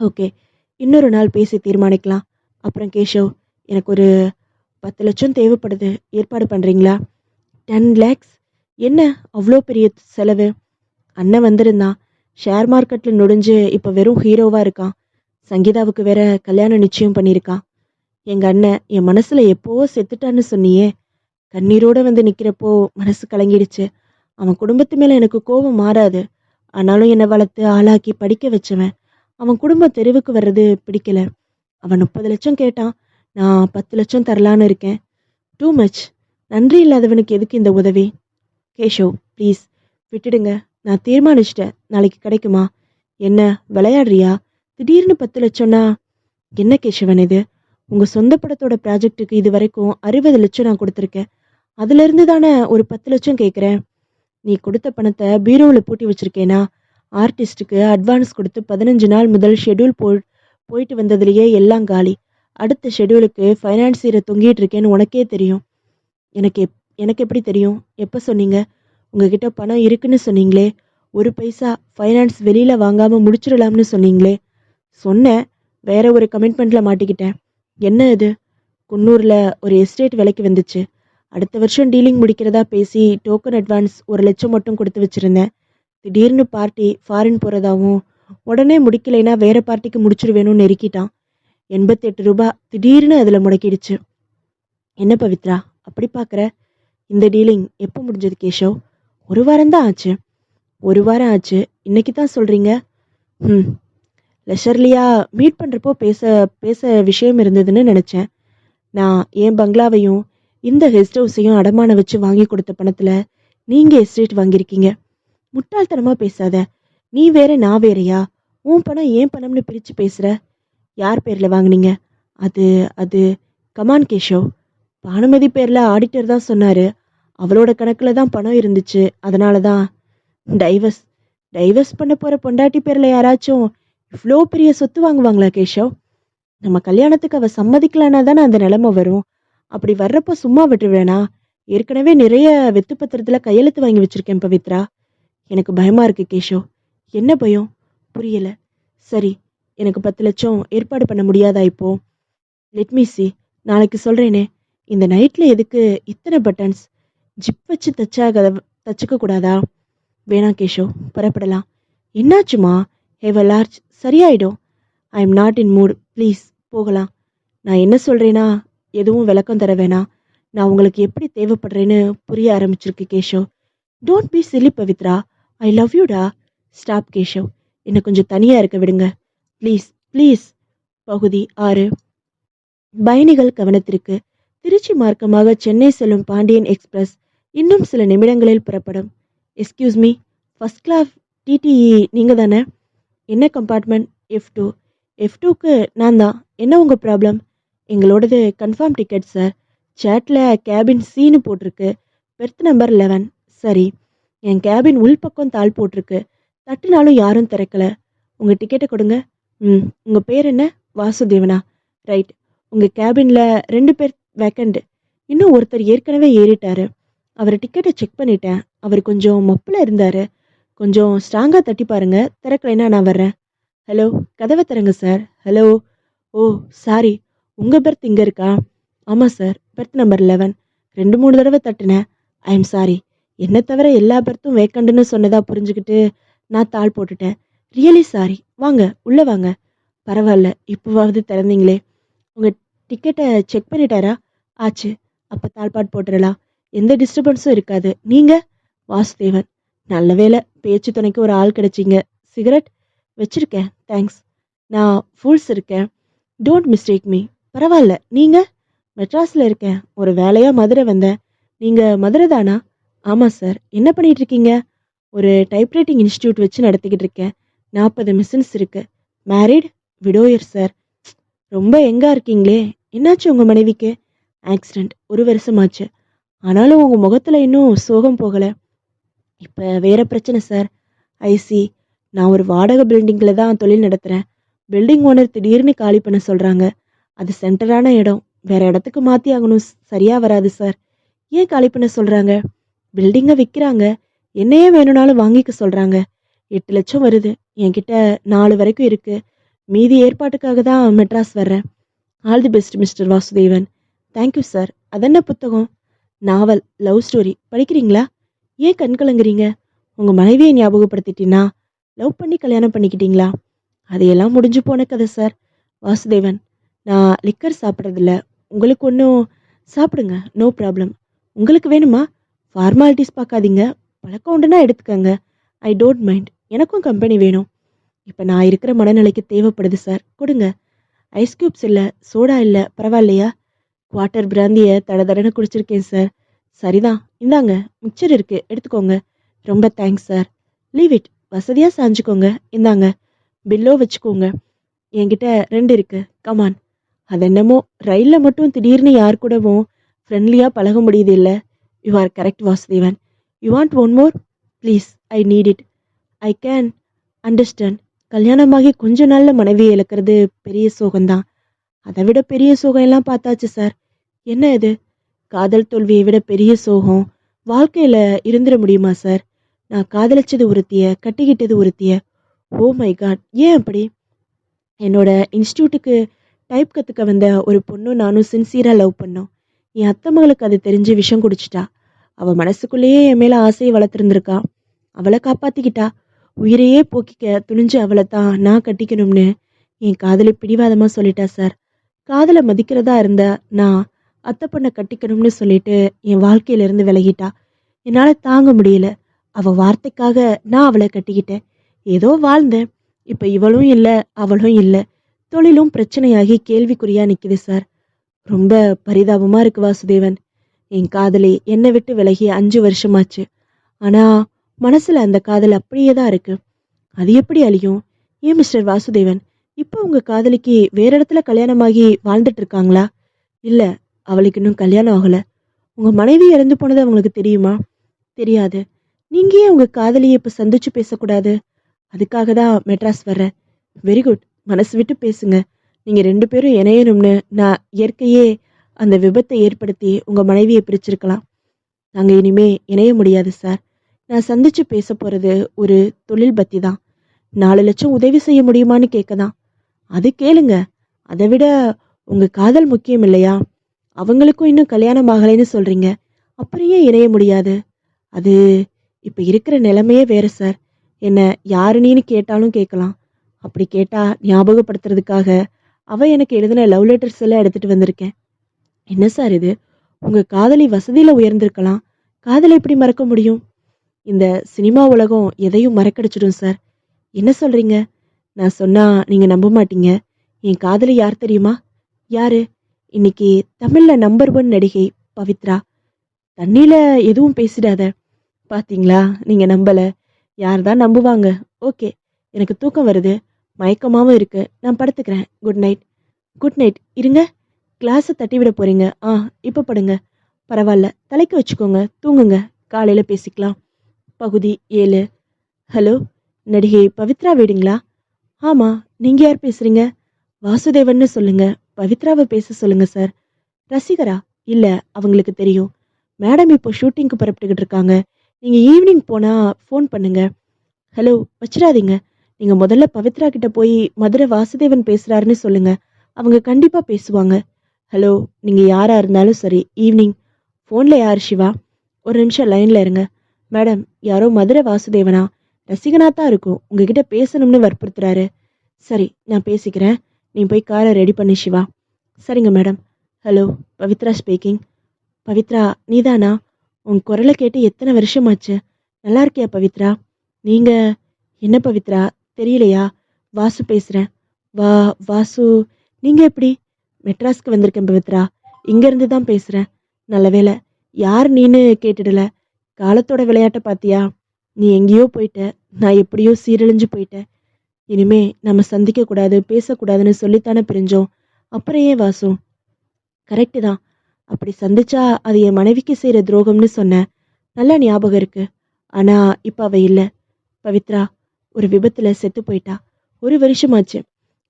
ஓகே, இன்னொரு நாள் பேசி தீர்மானிக்கலாம். அப்புறம் கேஷவ், எனக்கு ஒரு 10 லட்சம் தேவைப்படுது. ஏற்பாடு பண்ணுறீங்களா? 10 lakhs? என்ன அவ்வளோ பெரிய செலவு? அண்ணன் வந்திருந்தான். ஷேர் மார்க்கெட்டில் நுழைஞ்சு இப்போ வெறும் ஹீரோவாக இருக்கான். சங்கீதாவுக்கு வேற கல்யாணம் நிச்சயம் பண்ணியிருக்கான். எங்கள் அண்ணன் என் மனசில் எப்போவோ செத்துட்டான்னு சொன்னியே. கண்ணீரோடு வந்து நிற்கிறப்போ மனசு கலங்கிடுச்சு. அவன் குடும்பத்து மேலே எனக்கு கோபம் மாறாது. ஆனாலும் என்னை வளர்த்து ஆளாக்கி படிக்க வச்சவன். அவன் குடும்பம் தெருவுக்கு வர்றது பிடிக்கல. அவன் 30 லட்சம் கேட்டான். நான் 10 லட்சம் தரலான்னு இருக்கேன். Too much. நன்றி இல்லாதவனுக்கு எதுக்கு இந்த உதவி? கேஷவ் ப்ளீஸ் விட்டுடுங்க. நான் தீர்மானிச்சிட்டேன். நாளைக்கு கிடைக்குமா? என்ன விளையாடுறியா? திடீர்னு 10 லட்சம்னா என்ன கேஷவன் இது? உங்கள் சொந்த படத்தோட ப்ராஜெக்டுக்கு இது வரைக்கும் 60 லட்சம் நான் கொடுத்துருக்கேன். அதுலேருந்து தானே ஒரு 10 லட்சம் கேட்குறேன். நீ கொடுத்த பணத்தை பீரோவில் பூட்டி வச்சிருக்கேனா? ஆர்டிஸ்ட்டுக்கு அட்வான்ஸ் கொடுத்து 15 நாள் முதல் ஷெட்யூல் போயிட்டு வந்ததுலேயே எல்லாம் காலி. அடுத்த ஷெட்யூலுக்கு ஃபைனான்சியரை தொங்கிட்டு இருக்கேன்னு உனக்கே தெரியும். எனக்கு எப்படி தெரியும்? எப்போ சொன்னீங்க? உங்ககிட்ட பணம் இருக்குன்னு சொன்னீங்களே. ஒரு பைசா ஃபைனான்ஸ் வெளியில் வாங்காமல் முடிச்சிடலாம்னு சொன்னீங்களே. சொன்னேன். வேற ஒரு கமிட்மெண்ட்டில் மாட்டிக்கிட்டேன். என்ன இது? குன்னூரில் ஒரு எஸ்டேட் விலைக்கு வந்துச்சு. அடுத்த வருஷம் டீலிங் முடிக்கிறதா பேசி டோக்கன் அட்வான்ஸ் 1 லட்சம் மட்டும் கொடுத்து வச்சுருந்தேன். திடீர்னு பார்ட்டி ஃபாரின் போகிறதாவும் உடனே முடிக்கலைன்னா வேற பார்ட்டிக்கு முடிச்சிருவேணும்னு நெருக்கிட்டான். 88 ரூபாய் திடீர்னு அதில் முடக்கிடுச்சு. என்ன பவித்ரா அப்படி பார்க்குற? இந்த டீலிங் எப்போ முடிஞ்சது கேஷவ்? 1 வாரம் தான் ஆச்சு. 1 வாரம் ஆச்சு, இன்னைக்கு தான் சொல்கிறீங்க? லெஷர்லியா மீட் பண்ணுறப்போ பேச விஷயம் இருந்ததுன்னு நினச்சேன். நான் என் பங்களாவையும் இந்த கெஸ்ட் ஹவுஸையும் அடமான வச்சு வாங்கி கொடுத்த பணத்தில் நீங்கள் எஸ்டேட் வாங்கியிருக்கீங்க. முட்டாள்தனமாக பேசாத. நீ வேற நான் வேறையா? உன் பணம் ஏன் பணம்னு பிரித்து பேசுகிற? யார் பேரில் வாங்குனீங்க? அது அது கமான் கேஷவ். பானுமதி பேரில் ஆடிட்டர் தான் சொன்னார். அவளோட கணக்கில் தான் பணம் இருந்துச்சு. அதனால தான். டைவர்ஸ் டைவர்ஸ் பண்ண போகிற பொண்டாட்டி பேரில் யாராச்சும் இவ்வளோ பெரிய சொத்து வாங்குவாங்களா கேஷவ்? நம்ம கல்யாணத்துக்கு அவள் சம்மதிக்கலன்னா தானே அந்த நிலைமை வரும். அப்படி வர்றப்போ சும்மா விட்டுருவேனா? ஏற்கனவே நிறைய வெத்து பத்திரத்தில் கையெழுத்து வாங்கி வச்சிருக்கேன் பவித்ரா. எனக்கு பயமா இருக்கு கேஷவ். என்ன பயம்? புரியல. சரி, எனக்கு 10 லட்சம் ஏற்பாடு பண்ண முடியாதா இப்போ? Let me see. நாளைக்கு சொல்றேனே. இந்த நைட்ல எதுக்கு இத்தனை பட்டன்ஸ்? ஜிப் வச்சு தச்சுக்க கூடாதா? வேணாம் கேஷவ், புறப்படலாம். என்னாச்சுமா? Have a large. சரியாயிடும். I am not in mood. Please போகலாம். நான் என்ன சொல்றேனா எதுவும் விளக்கம் தர வேணாம். நான் உங்களுக்கு எப்படி தேவைப்படுறேன்னு புரிய ஆரம்பிச்சிருக்கு Keshav. Don't be silly Pavithra. I love யூடா. ஸ்டாப் கேஷவ். என்னை கொஞ்சம் தனியா இருக்க விடுங்க. Please please. பகுதி 6. பயணிகள் கவனத்திற்கு. திருச்சி மார்க்கமாக சென்னை செல்லும் பாண்டியன் எக்ஸ்பிரஸ் இன்னும் சில நிமிடங்களில் புறப்படும். Excuse me, first class TTE நீங்க தானே? என்ன கம்பார்ட்மெண்ட்? F2. F2க்கு நான் தான். என்ன உங்கள் ப்ராப்ளம்? எங்களோடது கன்ஃபார்ம் டிக்கெட் சார். சேட்டில் கேபின் சீனு போட்டிருக்கு. Berth number 11. சரி, என் கேபின் உள்பக்கம் தாள் போட்டிருக்கு. தட்டுனாலும் யாரும் திறக்கல. உங்கள் டிக்கெட்டை கொடுங்க. உங்கள் பேர் என்ன? வாசுதேவனா? ரைட். உங்கள் கேபினில் 2 பேர் வேக்கண்ட். இன்னும் ஒருத்தர் ஏற்கனவே ஏறிட்டாரு. அவர் டிக்கெட்டை செக் பண்ணிட்டேன். அவர் கொஞ்சம் மொப்பில் இருந்தார். கொஞ்சம் ஸ்ட்ராங்காக தட்டி பாருங்க. திறக்கலைன்னா நான் வர்றேன். ஹலோ, கதவை திறங்க சார். ஹலோ. ஓ சாரி, உங்கள் பெர்த் இங்கே இருக்கா? ஆமாம் சார், பெர்த் நம்பர் 11. 2-3 தடவை தட்டினேன். I am sorry. என்னை தவிர எல்லா பெர்த்தும் வேக்கண்டுன்னு சொன்னதா புரிஞ்சுக்கிட்டு நான் தாள் போட்டுட்டேன். Really sorry. வாங்க, உள்ளே வாங்க. பரவாயில்ல, இப்போவாவது திறந்தீங்களே. உங்கள் டிக்கெட்டை செக் பண்ணிட்டாரா? ஆச்சு. அப்போ தாழ்பாட் போட்டுடலாம். எந்த டிஸ்டர்பன்ஸும் இருக்காது. நீங்கள்? வாசுதேவன். நல்ல வேலை, பேச்சு துணைக்கு ஒரு ஆள் கிடைச்சிங்க. சிகரெட்? வச்சிருக்கேன், தேங்க்ஸ். நான் ஃபுல்ஸ் இருக்கேன். Don't mistake me. பரவாயில்ல. நீங்கள்? மெட்ராஸில் இருக்கேன். ஒரு வேலையாக மதுரை வந்தேன். நீங்கள் மதுரை தானா? ஆமாம் சார். என்ன பண்ணிட்டு இருக்கீங்க? ஒரு டைப்ரைட்டிங் இன்ஸ்டியூட் வச்சு நடத்திக்கிட்டு இருக்கேன். 40 மிஷின்ஸ் இருக்கு. மேரிட்? Widower sir. ரொம்ப எங்கா இருக்கீங்களே. என்னாச்சு உங்கள் மனைவிக்கு? ஆக்சிடெண்ட். 1 வருஷமாச்சு. ஆனாலும் உங்கள் முகத்தில் இன்னும் சோகம் போகலை. இப்போ வேற பிரச்சனை சார். ஐசி. நான் ஒரு வாடகை பில்டிங்கில் தான் தொழில் நடத்துகிறேன். பில்டிங் ஓனர் திடீர்னு காலி பண்ண சொல்கிறாங்க. அது சென்டரான இடம். வேற இடத்துக்கு மாற்றி ஆகணும். சரியாக வராது சார். ஏன் காலி பண்ண சொல்கிறாங்க? பில்டிங்கை விற்கிறாங்க. என்னையே வேணும்னாலும் வாங்கிக்க சொல்கிறாங்க. 8 லட்சம் வருது. என்கிட்ட 4 வரைக்கும் இருக்கு. மீதி ஏற்பாட்டுக்காக தான் மெட்ராஸ் வர்றேன். All the best mister Vasudevan. Thank you sir. அதென்ன புத்தகம்? நாவல், லவ் ஸ்டோரி படிக்கிறீங்களா? ஏன் கண் கலங்குறீங்க? உங்கள் மனைவியை ஞாபகப்படுத்திட்டீங்கன்னா லவ் பண்ணி கல்யாணம் பண்ணிக்கிட்டீங்களா? அதையெல்லாம் முடிஞ்சு போன கதை சார். வாசுதேவன், நான் லிக்கர் சாப்பிட்றதில்ல. உங்களுக்கு ஒன்றும் சாப்பிடுங்க, நோ ப்ராப்ளம். உங்களுக்கு வேணுமா? ஃபார்மாலிட்டிஸ் பார்க்காதீங்க. பழக்கம் உண்டுன்னா எடுத்துக்கங்க. I don't mind. எனக்கும் கம்பெனி வேணும். இப்போ நான் இருக்கிற மனநிலைக்கு தேவைப்படுது சார். கொடுங்க. ஐஸ் க்யூப்ஸ் இல்லை, சோடா இல்லை, பரவாயில்லையா? குவார்ட்டர் பிராந்தியை தடன்னு குடிச்சிருக்கேன் சார். சரிதான், இந்தாங்க மிக்சர் இருக்கு, எடுத்துக்கோங்க. ரொம்ப தேங்க்ஸ் சார். Leave it. வசதியாக சாஞ்சுக்கோங்க. இந்தாங்க பில்லோ வச்சுக்கோங்க. என்கிட்ட 2 இருக்கு. கமான். அது என்னமோ ரயிலில் மட்டும் திடீர்னு யார் கூடவும் ஃப்ரெண்ட்லியாக பழக முடியுது இல்லை? You are correct Vasudevan. You want one more? Please, I need it. I can understand. கல்யாணமாகி கொஞ்ச நாளில் மனைவியை இழக்கிறது பெரிய சோகம்தான். அதை விட பெரிய சோகம் எல்லாம் பார்த்தாச்சு சார். என்ன இது? காதல் தோல்வியை விட பெரிய சோகம் வாழ்க்கையில் இருந்துட முடியுமா சார்? நான் காதலிச்சது ஒருத்திய, கட்டிக்கிட்டது ஒருத்திய. ஓ மை காட், ஏன் அப்படி? என்னோட இன்ஸ்டியூட்டுக்கு டைப் கற்றுக்க வந்த ஒரு பொண்ணும் நானும் சின்சியராக லவ் பண்ணோம். என் அத்தை மகளுக்கு அது தெரிஞ்சு விஷம் குடிச்சிட்டா. அவள் மனசுக்குள்ளேயே என் மேலே ஆசையை வளர்த்துருந்துருக்கா. அவளை காப்பாற்றிக்கிட்டா. உயிரையே போக்கிக்க துணிஞ்சு அவளை தான் நான் கட்டிக்கணும்னு என் காதலை பிடிவாதமாக சொல்லிட்டா சார். காதலை மதிக்கிறதா இருந்த நான் அத்தை பொண்ணை கட்டிக்கணும்னு சொல்லிட்டு என் வாழ்க்கையிலேருந்து விலகிட்டா. என்னால் தாங்க முடியல. அவள் வார்த்தைக்காக நான் அவளை கட்டிக்கிட்டேன். ஏதோ வாழ்ந்தேன். இப்போ இவளும் இல்லை, அவளும் இல்லை. தொழிலும் பிரச்சனையாகி கேள்விக்குறியா நிற்குது சார். ரொம்ப பரிதாபமாக இருக்கு வாசுதேவன். என் காதலி என்னை விட்டு விலகி 5 வருஷமாச்சு. ஆனால் மனசில் அந்த காதல் அப்படியே தான் இருக்கு. அது எப்படி அழியும்? ஏன் மிஸ்டர் வாசுதேவன், இப்போ உங்க காதலிக்கு வேற இடத்துல கல்யாணமாகி வாழ்ந்துட்டு இருக்காங்களா? இல்ல, அவளுக்கு இன்னும் கல்யாணம் ஆகல. உங்க மனைவி இறந்து போனது அவங்களுக்கு தெரியுமா? தெரியாது. நீங்க ஏன் உங்க காதலியை இப்ப சந்திச்சு பேசக்கூடாது? அதுக்காக தான் மெட்ராஸ் வர்றேன். Very good. மனசு விட்டு பேசுங்க. நீங்க 2 பேரும் இணையணும்னு நான் இயற்கையே அந்த விபத்தை ஏற்படுத்தி உங்க மனைவியை பிரிச்சிருக்கலாம். நாங்க இனிமே இணைய முடியாது சார். நான் சந்திச்சு பேச போறது ஒரு தொழில் பத்தி தான். 4 லட்சம் உதவி செய்ய முடியுமான்னு கேட்கதான். அது கேளுங்க. அதை விட உங்க காதல் முக்கியம் இல்லையா? அவங்களுக்கும் இன்னும் கல்யாணம் ஆகலைன்னு சொல்றீங்க. அப்புறம் ஏன் இணைய முடியாது? அது இப்ப இருக்கிற நிலைமையே வேற சார். என்ன யாரு நீன்னு கேட்டாலும் கேட்கலாம். அப்படி கேட்டா ஞாபகப்படுத்துறதுக்காக அவ எனக்கு எழுதின லவ் லெட்டர்ஸ் எல்லாம் எடுத்துட்டு வந்திருக்கேன். என்ன சார் இது? உங்க காதலி வசதியில உயர்ந்திருக்கலாம். காதலை எப்படி மறக்க முடியும்? இந்த சினிமா உலகம் எதையும் மறக்கடிச்சிடும் சார். என்ன சொல்றீங்க? நான் சொன்னா நீங்க நம்ப மாட்டீங்க. என் காதலி யார் தெரியுமா? யாரு? இன்னைக்கு தமிழ்ல நம்பர் 1 நடிகை பவித்ரா. தண்ணியில எதுவும் பேசிடாத. பாத்தீங்களா? நீங்க நம்பல. யார் தான் நம்புவாங்க? ஓகே. எனக்கு தூக்கம் வருது. மயக்கமாவும் இருக்கு. நான் படுத்துக்கிறேன். Good night. Good night. இருங்க. கிளாஸை தட்டி விட போறீங்க. இப்ப படுங்க. பரவாயில்ல. தலைக்கு வச்சுக்கோங்க. தூங்குங்க. காலையில பேசிக்கலாம். பகுதி 7. ஹலோ, நடிகை பவித்ரா வீடுங்களா? ஆமா. நீங்க யார் பேசுறீங்க? வாசுதேவன்னு சொல்லுங்க. பவித்ராவை பேச சொல்லுங்க சார். ரசிகரா? இல்ல, அவங்களுக்கு தெரியும். மேடம் இப்போ ஷூட்டிங்க்கு புறப்பட்டுக்கிட்டு இருக்காங்க. நீங்க ஈவினிங் போனா ஃபோன் பண்ணுங்க. ஹலோ, வச்சிடாதீங்க. நீங்க முதல்ல பவித்ரா கிட்ட போய் மதுரை வாசுதேவன் பேசுறாருன்னு சொல்லுங்க. அவங்க கண்டிப்பா பேசுவாங்க. ஹலோ, நீங்க யாரா இருந்தாலும் சரி, ஈவினிங். ஃபோன்ல யார் சிவா? ஒரு நிமிஷம் லைன்ல இருங்க. மேடம், யாரோ மதுரை வாசுதேவனா? ரசிகனா தான் இருக்கும். உங்ககிட்ட பேசணும்னு வற்புறுத்துறாரு. சரி, நான் பேசிக்கிறேன். நீ போய் காரை ரெடி பண்ணி சிவா. சரிங்க madam. Hello, Pavithra speaking. Pavithra, நீதானா? உன் குரலை கேட்டு எத்தனை வருஷமாச்சு? நல்லா இருக்கியா பவித்ரா? நீங்க என்ன பவித்ரா, தெரியலையா? வாசு பேசுறேன். வா வாசு, நீங்க எப்படி? மெட்ராஸ்க்கு வந்திருக்கேன் பவித்ரா. இங்க இருந்து தான் பேசுறேன். நல்ல வேளை யார் நீன்னு கேட்டுடல. காலத்தோட விளையாட்ட பாத்தியா? நீ எங்கேயோ போயிட்ட. நான் எப்படியோ சீரழிஞ்சு போயிட்டேன். இனிமே நம்ம சந்திக்க கூடாது, பேசக்கூடாதுன்னு சொல்லித்தானே பிரிஞ்சோம். அப்புறம் ஏன் வாசு? கரெக்டு தான். அப்படி சந்திச்சா அது என் மனைவிக்கு செய்யற துரோகம்னு சொன்னேன். நல்லா ஞாபகம் இருக்கு. ஆனா இப்ப அவ இல்ல. பவித்ரா ஒரு விபத்துல செத்து போயிட்டா. 1 வருஷமாச்சு.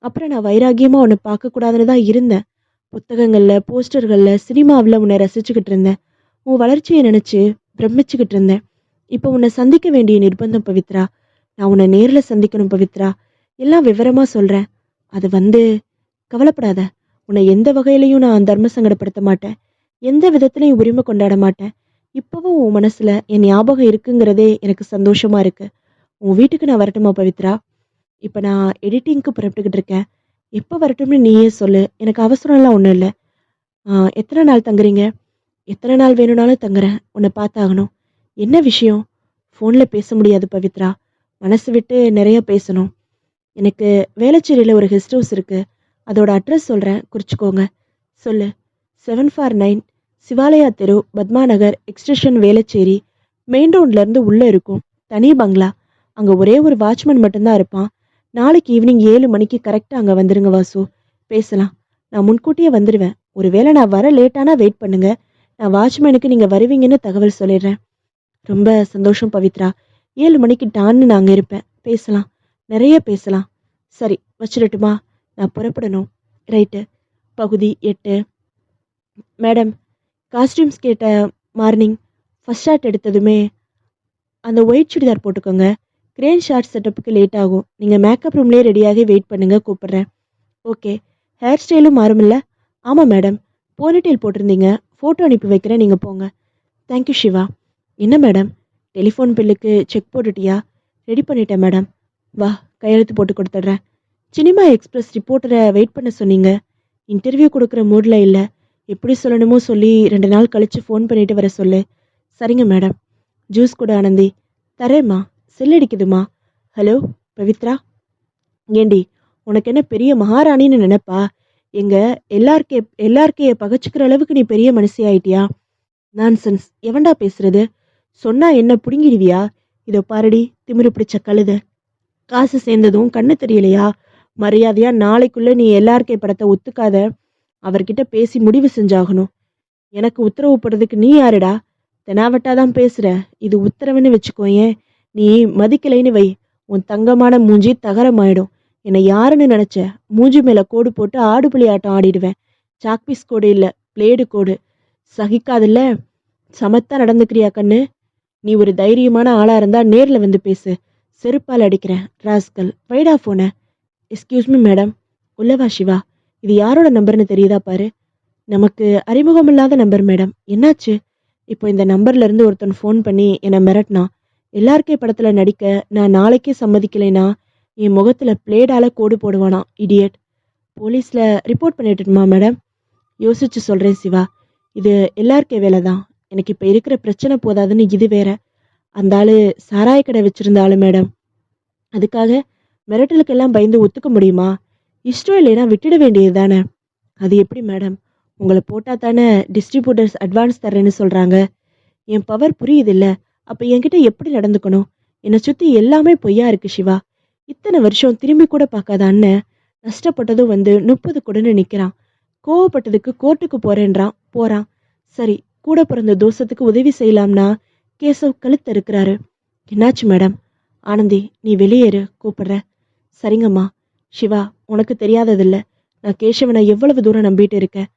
அப்புறம் நான் வைராகியமா உன்னை பார்க்க கூடாதுன்னு தான் இருந்தேன். புத்தகங்கள்ல, போஸ்டர்கள்ல, சினிமாவில் உன்னை ரசிச்சுக்கிட்டு இருந்தேன். உன் வளர்ச்சியை நினைச்சு பிரமிச்சுக்கிட்டு இருந்தேன். இப்போ உன்னை சந்திக்க வேண்டிய நிர்பந்தம் பவித்ரா. நான் உன்னை நேர்ல சந்திக்கணும் பவித்ரா. எல்லாம் விவரமா சொல்றேன். அது கவலைப்படாத. உன்னை எந்த வகையிலையும் நான் தர்ம சங்கடப்படுத்த மாட்டேன். எந்த விதத்திலையும் உரிமை கொண்டாட மாட்டேன். இப்பவும் உன் மனசுல என் ஞாபகம் இருக்குங்கிறதே எனக்கு சந்தோஷமா இருக்கு. உன் வீட்டுக்கு நான் வரட்டுமா பவித்ரா? இப்ப நான் எடிட்டிங்க்கு புறப்பட்டுக்கிட்டு இருக்கேன். எப்போ வரட்டும்னு நீயே சொல்லு. எனக்கு அவசரம்லாம் ஒன்றும் இல்லை. எத்தனை நாள் தங்குறீங்க? எத்தனை நாள் வேணும்னாலும் தங்குறேன். உன்னை பார்த்தாகணும். என்ன விஷயம்? ஃபோன்ல பேச முடியாது பவித்ரா. மனசு விட்டு நிறைய பேசணும். எனக்கு வேளச்சேரியில் ஒரு கெஸ்ட் ஹவுஸ் இருக்கு. அதோட அட்ரஸ் சொல்றேன், குறிச்சுக்கோங்க. சொல்லு. 749 சிவாலயா தெரு, பத்மா நகர் எக்ஸ்டென்ஷன், வேளச்சேரி. மெயின் ரோட்ல இருந்து உள்ள இருக்கும். தனி பங்களா. அங்க ஒரே ஒரு வாட்ச்மேன் மட்டும்தான் இருப்பான். நாளைக்கு ஈவினிங் 7 மணிக்கு கரெக்டா அங்க வந்துருங்க வாசு. பேசலாம். நான் முன்கூட்டியே வந்துடுவேன். ஒருவேளை நான் வர லேட்டானா வெயிட் பண்ணுங்க. நான் வாட்ச்மேனுக்கு நீங்க வருவீங்கன்னு தகவல் சொல்லிடுறேன். ரொம்ப சந்தோஷம் பவித்ரா. 7 மணிக்கு டான்னு நாங்க இருப்பேன். பேசலாம். நிறைய பேசலாம். சரி, வச்சிடட்டுமா? நான் புறப்படணும். ரைட்டு. பகுதி 8. மேடம், காஸ்டியூம்ஸ் கேட்ட மார்னிங் ஃபர்ஸ்ட் ஷாட் எடுத்ததுமே அந்த ஒயிட் சுடிதார் போட்டுக்கோங்க. கிரேன் ஷார்ட் செட்டப்புக்கு லேட் ஆகும். நீங்கள் மேக்கப் ரூம்லேயே ரெடியாகி வெயிட் பண்ணுங்க. கூப்பிட்றேன். ஓகே. ஹேர் ஸ்டைலும் மாறுமில்ல? ஆமாம் மேடம். போனிடெயில் போட்டிருந்தீங்க. ஃபோட்டோ அனுப்பி வைக்கிறேன், நீங்கள் போங்க. தேங்க்யூ சிவா. என்ன மேடம், டெலிஃபோன் பில்லுக்கு செக் போட்டுட்டியா? ரெடி பண்ணிட்டேன் மேடம். வா, கையெழுத்து போட்டு கொடுத்துட்றேன். சினிமா எக்ஸ்பிரஸ் ரிப்போர்ட்டரை வெயிட் பண்ண சொன்னீங்க. இன்டர்வியூ கொடுக்குற மூடில் இல்லை. எப்படி சொல்லணுமோ சொல்லி 2 நாள் கழித்து ஃபோன் பண்ணிட்டு வர சொல்லு. சரிங்க மேடம். ஜூஸ் கூட ஆனந்தி. தரேம்மா. செல் அடிக்குதுமா. ஹலோ பவித்ரா. ஏண்டி, உனக்கு என்ன பெரிய மகாராணின்னு நினைப்பா? எங்க எல்லாருக்கே பகச்சுக்கிற அளவுக்கு நீ பெரிய மனுஷி ஆயிட்டியா? நான்சென்ஸ். எவன்டா பேசுறது? சொன்னா என்ன புடுங்கிடுவியா? இதோ பாருடி, திமிரு பிடிச்ச கழுத. காசு சேர்ந்ததும் கண்ணு தெரியலையா? மரியாதையா நாளைக்குள்ள நீ எல்லாருக்கே படத்தை ஒத்துக்காத. அவர்கிட்ட பேசி முடிவு செஞ்சாகணும். எனக்கு உத்தரவு போடுறதுக்கு நீ யாருடா? தெனாவட்டாதான் பேசுற. இது உத்தரவுன்னு வச்சுக்கோயேன். நீ மதிக்கலைன்னு வை, உன் தங்கமான மூஞ்சி தகரமாயிடும். என்னை யாருன்னு நினைச்ச? மூஞ்சி மேல கோடு போட்டு ஆடுபுலி ஆட்டம் ஆடிடுவேன். சாக்பீஸ் கோடு இல்ல, பிளேடு கோடு. சகிக்காதுல்ல? சமத்தா நடந்துக்கிறியா கண்ணு? நீ ஒரு தைரியமான ஆளா இருந்தா நேர்ல வந்து பேசு. செருப்பால் அடிக்கிறேன் ராஸ்கல். வைடா போன. Excuse me madam. உள்ளவா சிவா. இது யாரோட நம்பர்னு தெரியுதா பாரு. நமக்கு அறிமுகமில்லாத நம்பர் மேடம். என்னாச்சு? இப்போ இந்த நம்பர்ல இருந்து ஒருத்தன் ஃபோன் பண்ணி என்னை மிரட்டினான். எல்லாருக்கே படத்துல நடிக்க நான் நாளைக்கே சம்மதிக்கலைனா என் முகத்துல பிளேடால கோடு போடுவானா இடியட். போலீஸ்ல ரிப்போர்ட் பண்ணிட்டுமா மேடம்? யோசிச்சு சொல்றேன் சிவா. இது எல்லாருக்கே வேலை தான். எனக்கு இப்ப இருக்கிற பிரச்சனை போதாதுன்னு இது வேற. அந்த ஆளு சாராய கடை வச்சிருந்த ஆளு மேடம். அதுக்காக மிரட்டலுக்கெல்லாம் பயந்து ஒத்துக்க முடியுமா? இஷ்டம் இல்லைன்னா விட்டுட வேண்டியது தானே. அது எப்படி மேடம்? உங்களை போட்டா தானே டிஸ்ட்ரிபியூட்டர்ஸ் அட்வான்ஸ் தர்றேன்னு சொல்றாங்க. என் பவர் புரியுது இல்ல? அப்ப என்கிட்ட எப்படி நடந்துக்கணும்? என்னை சுத்தி எல்லாமே பொய்யா இருக்கு சிவா. இத்தனை வருஷம் திரும்பி கூட பார்க்காத அண்ணன் நஷ்டப்பட்டதும் வந்து 30 கொடுன்னு நிக்கிறான். கோவப்பட்டதுக்கு கோர்ட்டுக்கு போறேன்றான், போறான். சரி, கூட பிறந்த தோஷத்துக்கு உதவி செய்யலாம்னா கேசவ் கழுத்து இருக்கிறாரு. என்னாச்சு மேடம்? ஆனந்தி, நீ வெளியேறு, கூப்பிடுற. சரிங்கம்மா. சிவா, உனக்கு தெரியாததில்ல, நான் கேசவனை எவ்வளவு தூரம் நம்பிட்டு இருக்கேன்.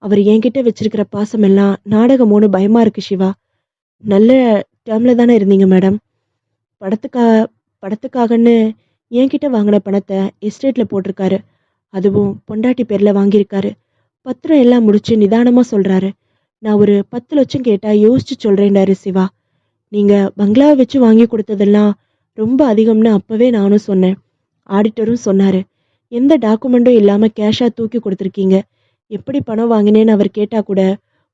அவர் என்கிட்ட வச்சிருக்கிற பாசம் எல்லாம் நாடகமோன்னு பயமா இருக்கு சிவா. நல்ல டேர்ம்ல தானே இருந்தீங்க மேடம். படத்துக்கா படத்துக்காகன்னு என்கிட்ட வாங்கின பணத்தை எஸ்டேட்ல போட்டிருக்காரு. அதுவும் பொண்டாட்டி பேர்ல வாங்கியிருக்காரு. பத்திரம் எல்லாம் முடிச்சு நிதானமா சொல்றாரு. நான் ஒரு 10 லட்சம் கேட்டா யோசிச்சு சொல்றேன்டாரு சிவா. நீங்க பங்களாவை வச்சு வாங்கி கொடுத்ததெல்லாம் ரொம்ப அதிகம்னு அப்பவே நானும் சொன்னேன். ஆடிட்டரும் சொன்னாரு. எந்த டாக்குமெண்ட்டும் இல்லாம கேஷா தூக்கி கொடுத்துருக்கீங்க. எப்படி பணம் வாங்கினேன்னு அவர் கேட்டா கூட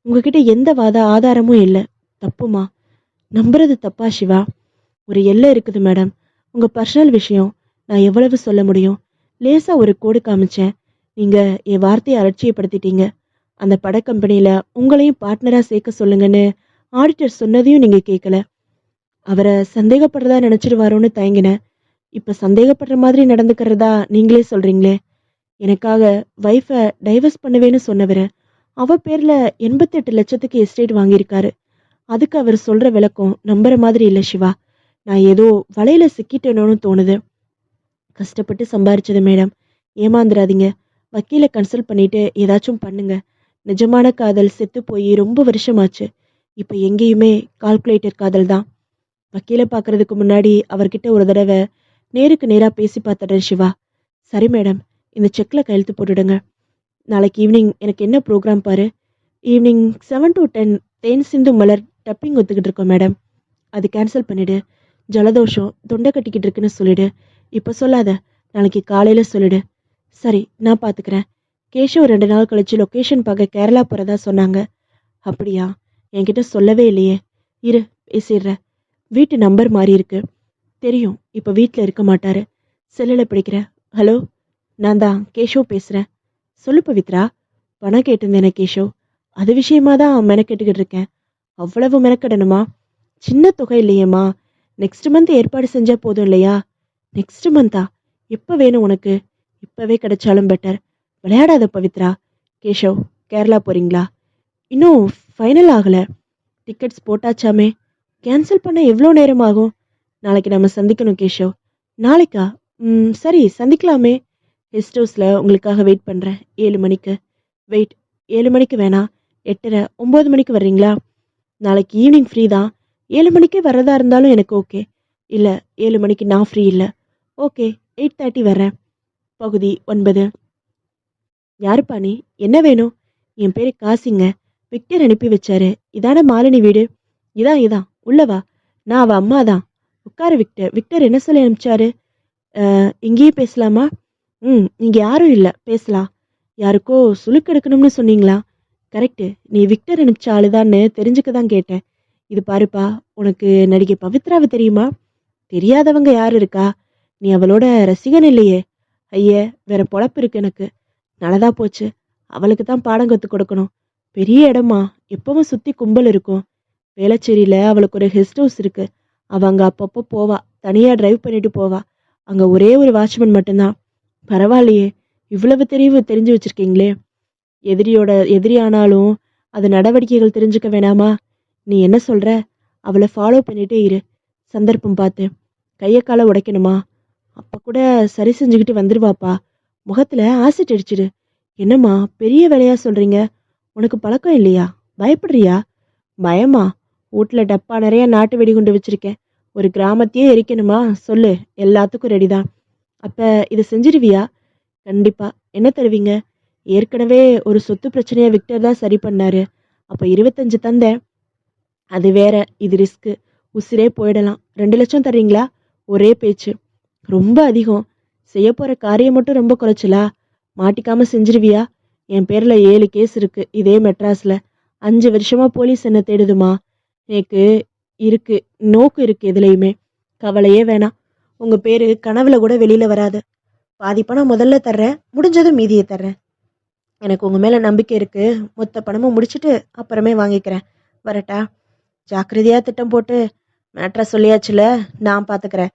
உங்ககிட்ட எந்த ஆதாரமும் இல்லை. தப்புமா? நம்புறது தப்பா சிவா? ஒரு எல்லை இருக்குது மேடம். உங்க பர்சனல் விஷயம். நான் எவ்வளவு சொல்ல முடியும்? லேசா ஒரு கோடு காமிச்சேன். நீங்க என் வார்த்தையை அலட்சியப்படுத்திட்டீங்க. அந்த பட கம்பெனியில உங்களையும் பார்ட்னரா சேர்க்க சொல்லுங்கன்னு ஆடிட்டர் சொன்னதையும் நீங்க கேட்கல. அவரை சந்தேகப்படுறதா நினைச்சிருவாரோன்னு தயங்கினேன். இப்ப சந்தேகப்படுற மாதிரி நடந்துக்கிறதா நீங்களே சொல்றீங்களே. எனக்காக வைஃபை டைவர்ஸ் பண்ணுவேன்னு சொன்னவரு அவ பேர்ல 88 லட்சத்துக்கு எஸ்டேட் வாங்கியிருக்காரு. அதுக்கு அவர் சொல்ற விளக்கம் நம்புற மாதிரி இல்ல சிவா. நான் ஏதோ வலையில சிக்கிட்டேனோன்னு தோணுது. கஷ்டப்பட்டு சம்பாரிச்சது மேடம். ஏமாந்துடாதீங்க. வக்கீலை கன்சல்ட் பண்ணிட்டு ஏதாச்சும் பண்ணுங்க. நிஜமான காதல் செத்து போய் ரொம்ப வருஷமாச்சு. இப்ப எங்கேயுமே கால்குலேட்டர் காதல் தான். வக்கீலை பார்க்கறதுக்கு முன்னாடி அவர்கிட்ட ஒரு தடவை நேருக்கு நேரா பேசி பார்த்துடுறேன் சிவா. சரி மேடம், இந்த செக்ல கையெழுத்து போட்டுடுங்க. நாளைக்கு ஈவினிங் எனக்கு என்ன ப்ரோக்ராம் பாரு. Evening 7 to 10 than Sindhu Malar dubbing ஒத்துக்கிட்டு இருக்கோம் மேடம். அது கேன்சல் பண்ணிடு. ஜலதோஷம் தொண்டை கட்டிக்கிட்டு இருக்குன்னு சொல்லிடு. இப்போ சொல்லாத, நாளைக்கு காலையில சொல்லிடு. சரி, நான் பார்த்துக்கிறேன். கேஷவ் 2 நாள் கழிச்சு லொக்கேஷன் பார்க்க கேரளா போறதா சொன்னாங்க. அப்படியா? என்கிட்ட சொல்லவே இல்லையே. இரு, பேசிடுறேன். வீட்டு நம்பர் மாறி இருக்கு. தெரியும், இப்போ வீட்டில் இருக்க மாட்டாரு. செல்லில் பிடிக்கிறேன். ஹலோ, நான் தான் கேஷவ் பேசுறேன். சொல்லு பவித்ரா. பணம் கேட்டிருந்தேனே கேஷவ். அது விஷயமா தான் மெனக்கெட்டுக்கிட்டு இருக்கேன். அவ்வளவு மெனக்கெடணுமா? சின்ன தொகை இல்லையேம்மா. நெக்ஸ்ட் மந்த் ஏற்பாடு செஞ்சா போதும் இல்லையா? நெக்ஸ்ட் மந்தா? எப்போ வேணும் உனக்கு? இப்பவே கிடைச்சாலும் பெட்டர். விளையாடாத பவித்ரா. கேஷவ், கேரளா போறீங்களா? இன்னும் ஃபைனல் ஆகல. டிக்கெட்ஸ் போட்டாச்சாமே. கேன்சல் பண்ண எவ்வளோ நேரம் ஆகும்? நாளைக்கு நம்ம சந்திக்கணும் கேஷவ். நாளைக்கா? சரி, சந்திக்கலாமே. கெஸ்ட் ஹவுஸில் உங்களுக்காக வெயிட் பண்ணுறேன் 7 மணிக்கு. வெயிட், 7 மணிக்கு வேணாம். 8:30, 9 மணிக்கு வர்றீங்களா? நாளைக்கு ஈவினிங் ஃப்ரீ தான். 7 மணிக்கே வர்றதா இருந்தாலும் எனக்கு ஓகே. இல்லை, 7 மணிக்கு நான் ஃப்ரீ இல்லை. ஓகே, 8:30 வர்றேன். பகுதி 9. யாருப்பா நீ? என்ன வேணும்? என் பேரு காசிங்க. விக்டர் அனுப்பி வச்சாரு. இதான மாலினி வீடு? இதான் இதான், உள்ளவா. நான் அவ அம்மா தான். உட்காரு விக்டர். விக்டர் என்ன சொல்லி அனுப்பிச்சாரு? இங்கேயே பேசலாமா? இங்கே யாரும் இல்லை, பேசலாம். யாருக்கோ சுளுக்கு எடுக்கணும்னு சொன்னீங்களா? கரெக்டு. நீ விக்டர் அனுப்பிச்ச ஆளுதான்னு தெரிஞ்சுக்க தான் கேட்டேன். இது பாருப்பா, உனக்கு நடிகை பவித்ராவை தெரியுமா? தெரியாதவங்க யார் இருக்கா? நீ அவளோட ரசிகன் இல்லையே. ஐய, வேற பொழப்பு இருக்கு எனக்கு. நல்லதா போச்சு. அவளுக்கு தான் பாடம் கற்றுக் கொடுக்கணும். பெரிய இடமா, எப்பவும் சுத்தி கும்பல் இருக்கும். வேளச்சேரியில அவளுக்கு ஒரு கெஸ்ட் ஹவுஸ் இருக்கு. அவ அங்க அப்பப்போ போவா. தனியா டிரைவ் பண்ணிட்டு போவா. அங்க ஒரே ஒரு வாட்ச்மேன் மட்டும்தான். பரவாயில்லையே, இவ்வளவு தெரிஞ்சு வச்சிருக்கீங்களே. எதிரியானாலும் அது நடவடிக்கைகள் தெரிஞ்சுக்க வேணாமா? நீ என்ன சொல்ற? அவளை ஃபாலோ பண்ணிட்டே இரு. சந்தர்ப்பம் பார்த்து கையை காலை உடைக்கணுமா? அப்ப கூட சரி செஞ்சுக்கிட்டு வந்துருவாப்பா. முகத்துல ஆசிட் அடிச்சிடு. என்னம்மா பெரிய வேலையா சொல்றீங்க? உனக்கு பழக்கம் இல்லையா? பயப்படுறியா? பயமா? வீட்டுல டப்பா நிறைய நாட்டு வெடிகுண்டு வச்சிருக்கேன். ஒரு கிராமத்தையே எரிக்கணுமா? சொல்லு, எல்லாத்துக்கும் ரெடிதான். அப்ப இதை செஞ்சிருவியா? கண்டிப்பா. என்ன தருவீங்க? ஏற்கனவே ஒரு சொத்து பிரச்சனையை விக்டர் தான் சரி பண்ணாரு. அப்ப 25 தந்தேன். அது வேற, இது ரிஸ்க்கு. உசிரே போயிடலாம். 2 லட்சம் தர்றீங்களா? ஒரே பேச்சு. ரொம்ப அதிகம். செய்ய போற காரியம் மட்டும் ரொம்ப குறைச்சலா? மாட்டிக்காம செஞ்சிருவியா? என் பேர்ல 7 கேஸ் இருக்கு இதே மெட்ராஸ்ல. 5 வருஷமா போலீஸ் என்ன தேடுதுமா. எனக்கு இருக்கு, நோக்கு இருக்கு எதுலையுமே. கவலையே வேணாம். உங்க பேரு கனவுல கூட வெளியில வராது. பாதி பணம் முதல்ல தர்றேன், முடிஞ்சதும் மீதியை தர்றேன். எனக்கு உங்க மேல நம்பிக்கை இருக்கு. மொத்த பணமும் முடிச்சிட்டு அப்புறமே வாங்கிக்கிறேன். வரட்டா? ஜாக்கிரதையா திட்டம் போட்டு மேட்ரா சொல்லியாச்சுல, நான் பாத்துக்கிறேன்.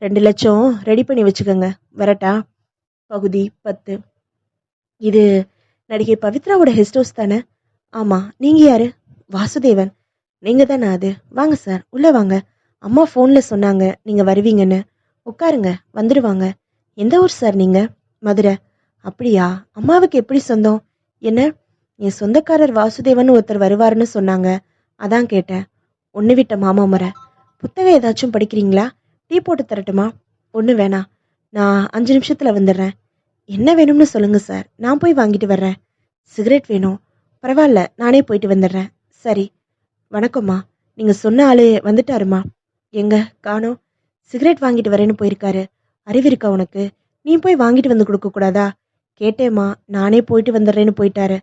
2 லட்சம் ரெடி பண்ணி வச்சுக்கோங்க. வரட்டா? பகுதி 10. இது நடிகை பவித்ராவோட கெஸ்ட் ஹவுஸ் தானே? ஆமா. நீங்க யாரு? வாசுதேவன். நீங்க தானே அது? வாங்க சார், உள்ள வாங்க. அம்மா ஃபோன்ல சொன்னாங்க நீங்க வருவீங்கன்னு. உட்காருங்க, வந்துடுவாங்க. எந்த ஊர் சார் நீங்க? மதுரை. அப்படியா? அம்மாவுக்கு எப்படி சொந்தம்? என்ன? என் சொந்தக்காரர் வாசுதேவன் ஒருத்தர் வருவாருன்னு சொன்னாங்க, அதான் கேட்டேன். ஒன்று விட்ட மாமா முறை. புத்தகம் ஏதாச்சும் படிக்கிறீங்களா? டீ போட்டு தரட்டுமா? ஒன்று வேணாம், நான் 5 நிமிஷத்துல வந்துடுறேன். என்ன வேணும்னு சொல்லுங்க சார், நான் போய் வாங்கிட்டு வர்றேன். சிகரெட் வேணும். பரவாயில்ல, நானே போயிட்டு வந்துடுறேன். சரி. வணக்கம்மா. நீங்க சொன்ன ஆளு வந்துட்டாருமா? எங்க காணோம்? சிகரெட் வாங்கிட்டு வரேன்னு போயிருக்காரு. அறிவு இருக்கா உனக்கு? நீ போய் வாங்கிட்டு வந்து கொடுக்க கூடாதா? கேட்டேம்மா, நானே போயிட்டு வந்துடுறேன்னு போயிட்டாரு.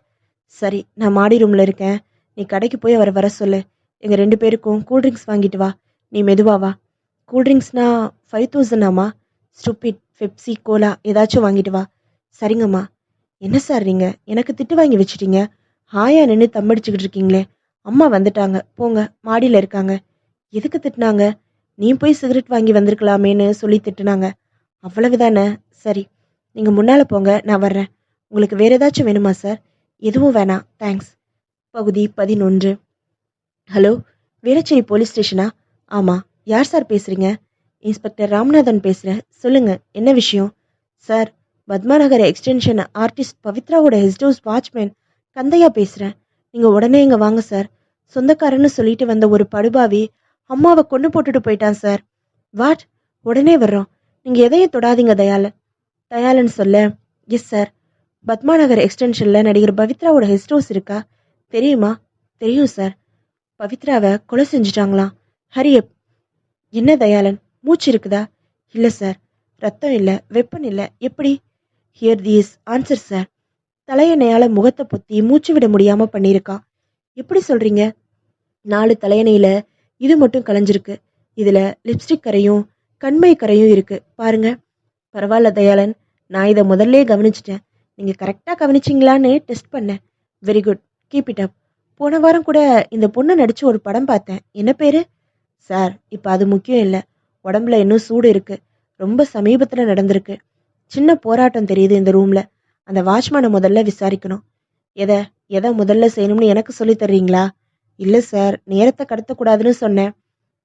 சரி, நான் மாடி ரூம்ல இருக்கேன். நீ கடைக்கு போய் அவரை வர சொல்லு. எங்க 2 பேருக்கும் கூல்ட்ரிங்க்ஸ் வாங்கிட்டு வா. நீ மெதுவா வா. கூல்ட்ரிங்க்ஸ்னா 5000 ஸ்டூபிட். பெப்சி கோலா ஏதாச்சும் வாங்கிட்டு வா. சரிங்கம்மா. என்ன சார் நீங்க எனக்கு திட்டு வாங்கி வச்சிட்டீங்க? ஹாயா நின்று தம்படிச்சுக்கிட்டு இருக்கீங்களே. அம்மா வந்துட்டாங்க, போங்க, மாடியில இருக்காங்க. எதுக்கு திட்டுனாங்க? நீ போய் சிகரெட் வாங்கி வந்திருக்கலாமேன்னு சொல்லி திட்டுனாங்க. அவ்வளவுதானே? சரி, நீங்க முன்னால போங்க, நான் வர்றேன். உங்களுக்கு வேற ஏதாச்சும் வேணுமா சார்? எதுவும் வேணாம், தேங்க்ஸ். பகுதி 11. ஹலோ, வேளச்சேரி போலீஸ் ஸ்டேஷனா? ஆமா. யார் சார் பேசுறீங்க? இன்ஸ்பெக்டர் ராமநாதன் பேசுறேன். சொல்லுங்க, என்ன விஷயம்? சார், பத்மாநகர் எக்ஸ்டென்ஷன் ஆர்டிஸ்ட் பவித்ராவோட கெஸ்ட் ஹவுஸ் வாட்ச்மேன் கந்தையா பேசுறேன். நீங்க உடனே இங்க வாங்க சார். சொந்தக்காரன்னு சொல்லிட்டு வந்த ஒரு படுபாவி அம்மாவை கொண்டு போட்டுட்டு போயிட்டான் சார். வாட்? உடனே வர்றோம். நீங்க எதையும் தொடாதீங்க தயாளன். தயாளன் சொல்ல, எஸ் சார். பத்மாநகர் எக்ஸ்டென்ஷன்ல நடிகர் பவித்ராவோட கெஸ்ட் ஹவுஸ் இருக்கா? தெரியுமா? தெரியும் சார். பவித்ராவை கொலை செஞ்சுட்டாங்களாம். ஹரியப். என்ன தயாளன், மூச்சு இருக்குதா? இல்ல சார். ரத்தம் இல்ல, வெப்பன் இல்ல, எப்படி? Here these answer sir. தலையணையால முகத்தை பொத்தி மூச்சு விட முடியாம பண்ணியிருக்கான். எப்படி சொல்றீங்க? 4 தலையணையில இது மட்டும் கலைஞ்சிருக்கு. இதுல லிப்ஸ்டிக் கரையும் கண்மை கரையும் இருக்கு பாருங்க. பரவாயில்ல தயாளன், நான் இதை முதல்ல கவனிச்சிட்டேன். நீங்க கரெக்டா கவனிச்சிங்களான்னு டெஸ்ட் பண்ணேன். Very good, keep it up. போன வாரம் கூட இந்த பொண்ணு நடிச்சு ஒரு படம் பார்த்தேன். என்ன பேரு? சார், இப்ப அது முக்கியம் இல்லை. உடம்புல இன்னும் சூடு இருக்கு. ரொம்ப சமீபத்துல நடந்திருக்கு. சின்ன போராட்டம் தெரியுது இந்த ரூம்ல. அந்த வாட்ச்மேனை முதல்ல விசாரிக்கணும். எதை எதை முதல்ல செய்யணும்னு எனக்கு சொல்லி தர்றீங்களா? இல்ல சார், நேரத்தை கடத்தக்கூடாதுன்னு சொன்னேன்.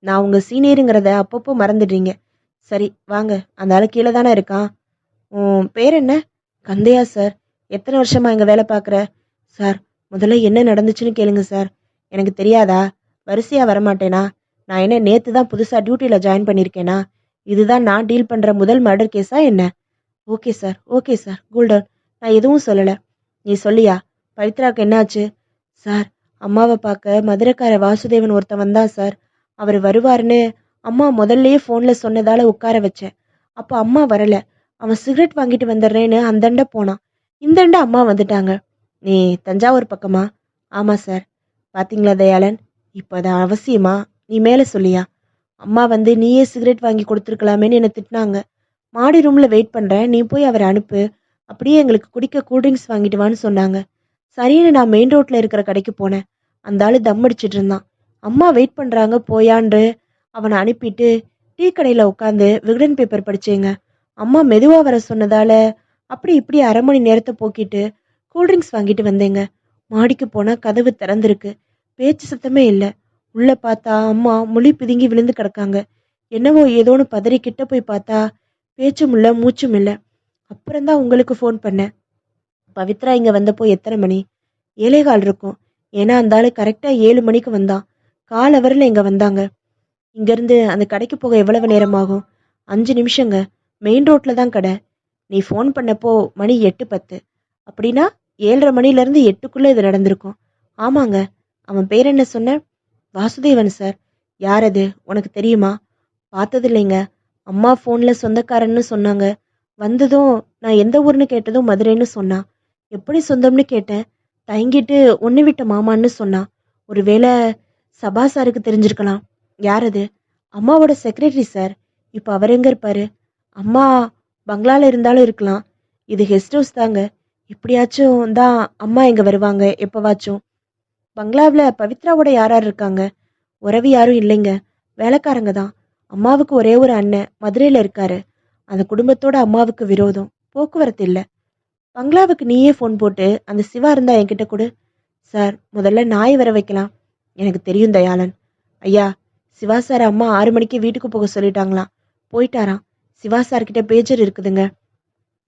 நான் உங்க சீனியருங்கிறத அப்பப்போ மறந்துடுறீங்க. சரி வாங்க, அந்த ஆளு கீழே தானே இருக்கான். உன் பேர் என்ன? கந்தையா சார். எத்தனை வருஷமா இங்க வேலை பார்க்குற? சார், முதல்ல என்ன நடந்துச்சுன்னு கேளுங்க சார். எனக்கு தெரியாதா? வரிசையா வரமாட்டேனா? நான் என்ன நேத்து தான் புதுசா டியூட்டியில ஜாயின் பண்ணியிருக்கேனா? இதுதான் நான் டீல் பண்ற முதல் மர்டர் கேஸா என்ன? Okay sir, okay sir, cool down. நான் எதுவும் சொல்லல. நீ சொல்லியா? பவித்ராக்கு என்னாச்சு? சார், அம்மாவை பார்க்க மதுரைக்கார வாசுதேவன் ஒருத்தன் வந்தான் சார். அவர் வருவாருன்னு அம்மா முதல்லயே ஃபோன்ல சொன்னதால உட்கார வச்சேன். அப்போ அம்மா வரல. அவன் சிகரெட் வாங்கிட்டு வந்துடுறேன்னு அந்தண்ட போனான். இந்தண்ட அம்மா வந்துட்டாங்க. நீ தஞ்சாவூர் பக்கமா? ஆமா சார். பாத்தீங்களா தயாளன், இப்போ அது அவசியமா? நீ மேல சொல்லியா? அம்மா வந்து நீயே சிகரெட் வாங்கி கொடுத்துருக்கலாமேன்னு என்னை திட்டினாங்க. மாடி ரூம்ல வெயிட் பண்றேன், நீ போய் அவரை அனுப்பு. அப்படியே எங்களுக்கு குடிக்க கூல்ட்ரிங்க்ஸ் வாங்கிட்டு வான்னு சொன்னாங்க. சரின்னு நான் மெயின் ரோட்ல இருக்கிற கடைக்கு போனேன். அந்த ஆளு தம் அடிச்சிட்டு இருந்தான். அம்மா வெயிட் பண்றாங்க போயான்னு அவனை அனுப்பிட்டு டீ கடையில உட்காந்து விகடன் பேப்பர் படிச்சேங்க. அம்மா மெதுவா வர சொன்னதால அப்படி இப்படி அரை மணி நேரத்தை போக்கிட்டு கூல்ட்ரிங்க்ஸ் வாங்கிட்டு வந்தேங்க. மாடிக்கு போனா கதவு திறந்திருக்கு. பேச்சு சத்தமே இல்லை. உள்ள பார்த்தா அம்மா மொழி பிதுங்கி விழுந்து கிடக்காங்க. என்னவோ ஏதோன்னு பதறி கிட்ட போய் பார்த்தா பேச்சும் இல்லை மூச்சும் இல்லை. அப்புறம்தான் உங்களுக்கு ஃபோன் பண்ணேன். பவித்ரா இங்க வந்தப்போ எத்தனை மணி? 7:15 இருக்கும். ஏன்னா அந்த ஆளு கரெக்டா 7 மணிக்கு வந்தான். கால் அவரில் இங்க வந்தாங்க. இங்கேருந்து அந்த கடைக்கு போக எவ்வளவு நேரம் ஆகும்? 5 நிமிஷங்க. மெயின் ரோட்ல தான் கடை. நீ ஃபோன் பண்ணப்போ மணி 8:10. அப்படின்னா 7:30 மணிலேருந்து 8க்குள்ளே இது நடந்திருக்கும். ஆமாங்க. அவன் பேர் என்ன சொன்ன? வாசுதேவன் சார். யார் அது? உனக்கு தெரியுமா? பார்த்தது இல்லைங்க. அம்மா ஃபோனில் சொந்தக்காரன்னு சொன்னாங்க. வந்ததும் நான் எந்த ஊர்னு கேட்டதும் மதுரைன்னு சொன்னான். எப்படி சொந்தம்னு கேட்டேன். தயங்கிட்டு ஒன்று விட்ட மாமான்னு சொன்னான். ஒருவேளை சபா சாருக்கு தெரிஞ்சிருக்கலாம். யார் அது? அம்மாவோட செக்ரட்டரி சார். இப்போ அவர் எங்க இருப்பாரு? அம்மா பங்களால இருந்தாலும் இருக்கலாம். இது கெஸ்ட் ஹவுஸ் தாங்க. எப்படியாச்சும் தான் அம்மா இங்க வருவாங்க எப்பவாச்சும். பங்களாவில் பவித்ராவோட யார் யார் இருக்காங்க? உறவு யாரும் இல்லைங்க. வேலைக்காரங்க தான். அம்மாவுக்கு ஒரே ஒரு அண்ணன் மதுரையில் இருக்காரு. அந்த குடும்பத்தோட அம்மாவுக்கு விரோதம். போக்குவரத்து இல்லை. பங்களாவுக்கு நீயே ஃபோன் போட்டு அந்த சிவா இருந்தா என்கிட்ட கொடு. சார் முதல்ல நாய் வர வைக்கலாம். எனக்கு தெரியும் தயாளன். ஐயா, சிவா சார் அம்மா 6 மணிக்கு வீட்டுக்கு போக சொல்லிட்டாங்களாம். போயிட்டாராம். சிவா சார் கிட்ட பேஜர் இருக்குதுங்க.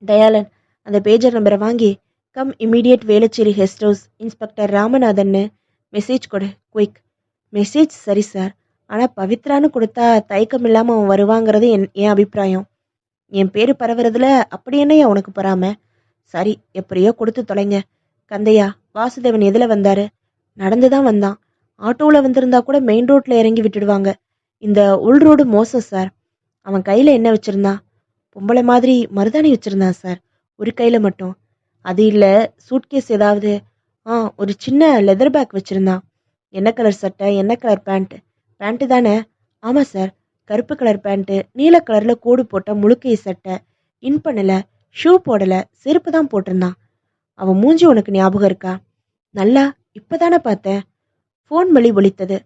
தயாளன் அந்த பேஜர் நம்பரை வாங்கி come immediate Velachery guest house inspector ராமநாதன்னு மெசேஜ் கொடு. குயிக். மெசேஜ் சரி சார். ஆனால் பவித்ரான்னு கொடுத்தா தயக்கம் இல்லாமல் அவன் வருவாங்கிறது என் அபிப்பிராயம். என் பேர் பரவுறதுல அப்படி என்னையா உனக்கு பொறாம? சரி, எப்படியோ கொடுத்து தொலைங்க. கந்தையா, வாசுதேவன் எதில் வந்தாரு? நடந்து தான் வந்தான். ஆட்டோவில் வந்திருந்தா கூட மெயின் ரோட்டில் இறங்கி விட்டுடுவாங்க. இந்த உள் ரோடு மோசம் சார். அவன் கையில் என்ன வச்சுருந்தான்? பொம்பளை மாதிரி மருதாணி வச்சுருந்தான் சார். ஒரு கையில் மட்டும். அது இல்லை, சூட்கேஸ் ஏதாவது? ஒரு சின்ன லெதர் பேக் வச்சுருந்தான். என்ன கலர் சட்டை, என்ன கலர் பேண்ட்டு? பேண்ட்டு தானே? ஆமாம் சார். கருப்பு கலர் பேண்ட்டு, நீல கலரில் கோடு போட்ட முழுக்கை சட்டை. இன் பண்ணலை, ஷூ போடலை, செருப்பு தான் போட்டிருந்தான். அவன் மூஞ்சி உனக்கு ஞாபகம் இருக்கா? நல்லா இப்போதானே பார்த்தேன். ஃபோன் வழி ஒலித்தது.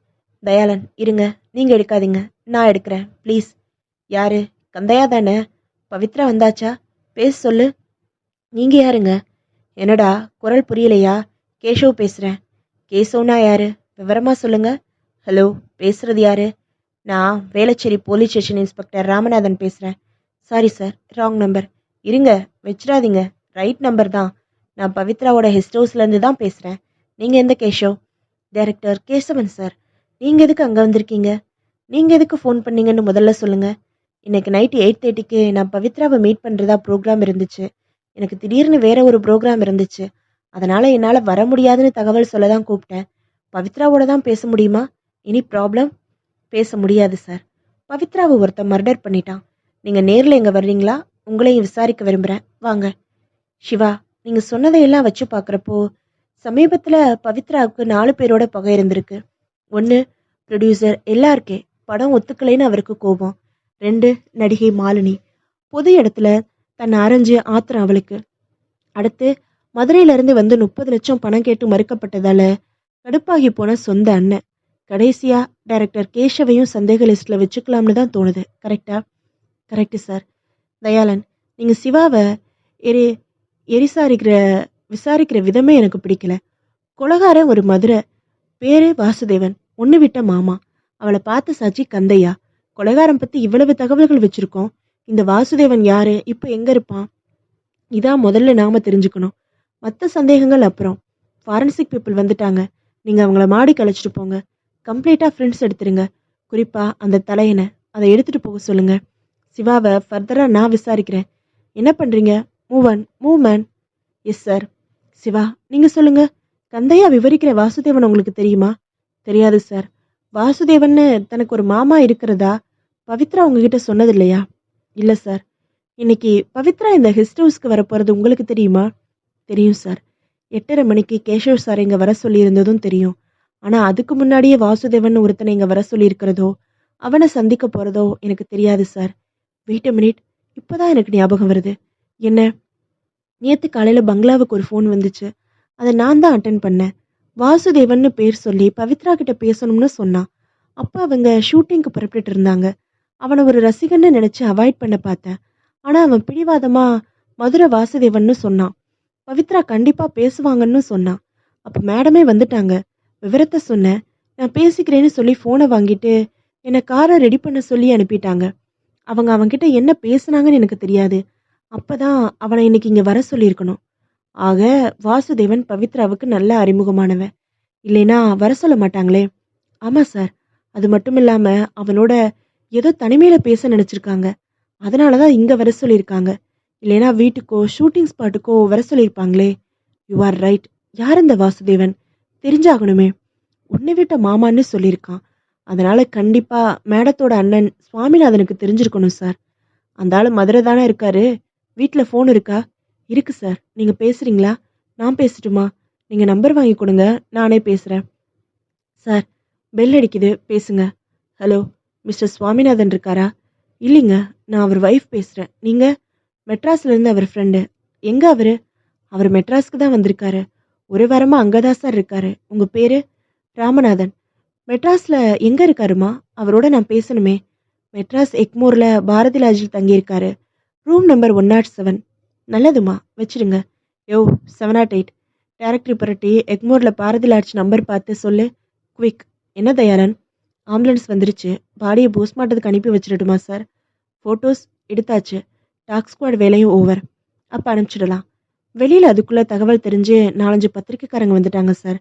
தயாளன், இருங்க, நீங்கள் எடுக்காதீங்க, நான் எடுக்கிறேன் ப்ளீஸ். யாரு? கந்தையா தானே? பவித்ரா வந்தாச்சா? பேச சொல்லு. நீங்கள் யாருங்க? என்னடா குரல் புரியலையா? கேஷவ் பேசுகிறேன். கேசவ்னா யாரு? விவரமாக சொல்லுங்க. ஹலோ, பேசுறது யாரு? நான் Velachery police station inspector Ramanathan பேசுகிறேன். Sorry sir, wrong number. இருங்க, வச்சிடாதீங்க, ரைட் நம்பர் தான். நான் பவித்ராவோட கெஸ்ட் ஹவுஸ்லேருந்து தான் பேசுகிறேன். நீங்கள் எந்த கேஷவ்? Director Kesavan sir. நீங்கள் எதுக்கு அங்கே வந்திருக்கீங்க? நீங்கள் எதுக்கு ஃபோன் பண்ணீங்கன்னு முதல்ல சொல்லுங்கள். இன்னைக்கு நைட்டு 8:30க்கு நான் பவித்ராவை மீட் பண்ணுறதா ப்ரோக்ராம் இருந்துச்சு. எனக்கு திடீர்னு வேற ஒரு ப்ரோக்ராம் இருந்துச்சு. அதனால் என்னால் வர முடியாதுன்னு தகவல் சொல்ல தான் கூப்பிட்டேன். பவித்ராவோட தான் பேச முடியுமா? Any problem? பேச முடியாது சார். பவித்ராவை ஒருத்தன் மர்டர் பண்ணிட்டான். நீங்கள் நேரில் எங்கே வர்றீங்களா? உங்களையும் விசாரிக்க விரும்புகிறேன், வாங்க. சிவா, நீங்கள் சொன்னதையெல்லாம் வச்சு பார்க்குறப்போ சமீபத்தில் பவித்ராவுக்கு 4 பேரோட பகை இருந்திருக்கு. 1, ப்ரொடியூசர் எல்லாருக்கே படம் ஒத்துக்கலைன்னு அவருக்கு கோபம். 2, நடிகை மாலினி. பொது இடத்துல தன்னை அரைஞ்சு ஆத்திரம் அவளுக்கு. அடுத்து மதுரையிலேருந்து வந்து 30 லட்சம் பணம் கேட்டு மறுக்கப்பட்டதால கடுப்பாகி போன சொந்த அண்ணன். கடைசியா டைரக்டர் கேஷவையும் சந்தேக லிஸ்ட்ல வச்சுக்கலாம்னு தான் தோணுது. கரெக்டா? Correct sir. தயாளன், நீங்கள் சிவாவை எரி எரிசாரிக்கிற விசாரிக்கிற விதமே எனக்கு பிடிக்கல. கொலகாரன் ஒரு மதுரை, பேரு வாசுதேவன், ஒன்று விட்ட மாமா. அவளை பார்த்த சாட்சி கந்தையா. கொலகாரம் பற்றி இவ்வளவு தகவல்கள் வச்சுருக்கோம். இந்த வாசுதேவன் யாரு, இப்போ எங்கே இருப்பான்? இதான் முதல்ல நாம தெரிஞ்சுக்கணும். மற்ற சந்தேகங்கள் அப்புறம். ஃபாரன்சிக் பீப்புள் வந்துட்டாங்க. நீங்கள் அவங்கள மாடி கழிச்சிட்டு போங்க. கம்ப்ளீட்டாக ஃப்ரெண்ட்ஸ் எடுத்துருங்க. குறிப்பாக அந்த தலையனை அதை எடுத்துகிட்டு போக சொல்லுங்கள். சிவாவை ஃபர்தராக நான் விசாரிக்கிறேன். என்ன பண்ணுறீங்க? Move man. Yes sir. Siva, நீங்கள் சொல்லுங்கள். கந்தையா விவரிக்கிற வாசுதேவன் உங்களுக்கு தெரியுமா? தெரியாது சார். வாசுதேவன்னு தனக்கு ஒரு மாமா இருக்கிறதா பவித்ரா உங்ககிட்ட சொன்னது இல்லையா? இல்லை சார். இன்னைக்கு பவித்ரா இந்த கெஸ்ட் ஹவுஸ்க்கு வரப்போகிறது உங்களுக்கு தெரியுமா? தெரியும் சார். 8:30 மணிக்கு கேஷவ் சார் இங்கே வர சொல்லியிருந்ததும் தெரியும். ஆனால் அதுக்கு முன்னாடியே வாசுதேவன் ஒருத்தனை இங்கே வர சொல்லியிருக்கிறதோ அவனை சந்திக்க போகிறதோ எனக்கு தெரியாது சார். வெயிட் அ மினிட், இப்போதான் எனக்கு ஞாபகம் வருது. என்ன? நேற்று காலையில் பங்களாவுக்கு ஒரு ஃபோன் வந்துச்சு. அதை நான் தான் அட்டன் பண்ணேன். வாசுதேவன்னு பேர் சொல்லி பவித்ரா கிட்ட பேசணும்னு சொன்னான். அப்போ அவங்க ஷூட்டிங்க்கு புறப்பட்டு இருந்தாங்க. அவனை ஒரு ரசிகன்னு நினச்சி அவாய்ட் பண்ண பார்த்தேன். ஆனா அவன் பிடிவாதமா மதுரை வாசுதேவன்னு சொன்னான். பவித்ரா கண்டிப்பா பேசுவாங்கன்னு சொன்னான். அப்ப மேடமே வந்துட்டாங்க. விவரத்த சொன்னேன். நான் பேசிக்கிறேன்னு சொல்லி ஃபோனை வாங்கிட்டு என்னை காரை ரெடி பண்ண சொல்லி அனுப்பிட்டாங்க. அவங்க அவன்கிட்ட என்ன பேசுனாங்கன்னு எனக்கு தெரியாது. அப்பதான் அவனை இன்னைக்கு இங்க வர சொல்லியிருக்கணும். ஆக வாசுதேவன் பவித்ராவுக்கு நல்ல அறிமுகமானவன். இல்லைனா வர சொல்ல மாட்டாங்களே. ஆமா சார். அது மட்டும் இல்லாம அவனோட ஏதோ தனிமையில பேச நினைச்சிருக்காங்க. அதனாலதான் இங்க வர சொல்லியிருக்காங்க. இல்லைனா வீட்டுக்கோ ஷூட்டிங் ஸ்பாட்டுக்கோ வர சொல்லியிருப்பாங்களே. You are right. யார் இந்த வாசுதேவன்? தெரிஞ்சாகணுமே. உன்னை விட்ட மாமான்னு சொல்லியிருக்கான். அதனால கண்டிப்பா மேடத்தோட அண்ணன் சுவாமிநாதனுக்கு தெரிஞ்சிருக்கணும் சார். அந்த ஆளு மதுரை தானே இருக்காரு. வீட்ல ஃபோன் இருக்கா? இருக்கு சார். நீங்க பேசுறீங்களா? நான் பேசட்டுமா? நீங்க நம்பர் வாங்கி கொடுங்க. நானே பேசுறேன். சார், பெல் அடிக்குது. பேசுங்க. ஹலோ, மிஸ்டர் சுவாமிநாதன் இருக்காரா? இல்லைங்க, நான் அவர் ஒய்ஃப் பேசுறேன். நீங்க? மெட்ராஸ்ல இருந்து அவர் ஃப்ரெண்டு. எங்க அவரு? அவர் மெட்ராஸ்க்கு தான் வந்திருக்காரு. ஒரு வாரமா அங்கதான் சார் இருக்காரு. உங்க பேரு? ராமநாதன். மெட்ராஸ்ல எங்க இருக்காருமா? அவரோட நான் பேசணுமே. மெட்ராஸ் எக்மோர்ல பாரதி லாட்ஜில் தங்கியிருக்காரு. Room number 107. நல்லதுமா, வச்சிடுங்க. யோ, 708. டைரக்டரி புரட்டி எக்மோர்ல பாரதி லாட்ஜ் நம்பர் பார்த்து சொல்லு. குவிக். என்ன தயாளன்? ஆம்புலன்ஸ் வந்துருச்சு. பாடியை போஸ்ட்மார்ட்டத்துக்கு அனுப்பி வச்சிடட்டுமா சார்? ஃபோட்டோஸ் எடுத்தாச்சு. டாக் ஸ்குவாட் வேலையும் ஓவர். அப்போ அனுப்பிச்சிடலாம். வெளியில் அதுக்குள்ளே தகவல் தெரிஞ்சு 4-5 பத்திரிக்கைக்காரங்க வந்துட்டாங்க சார்.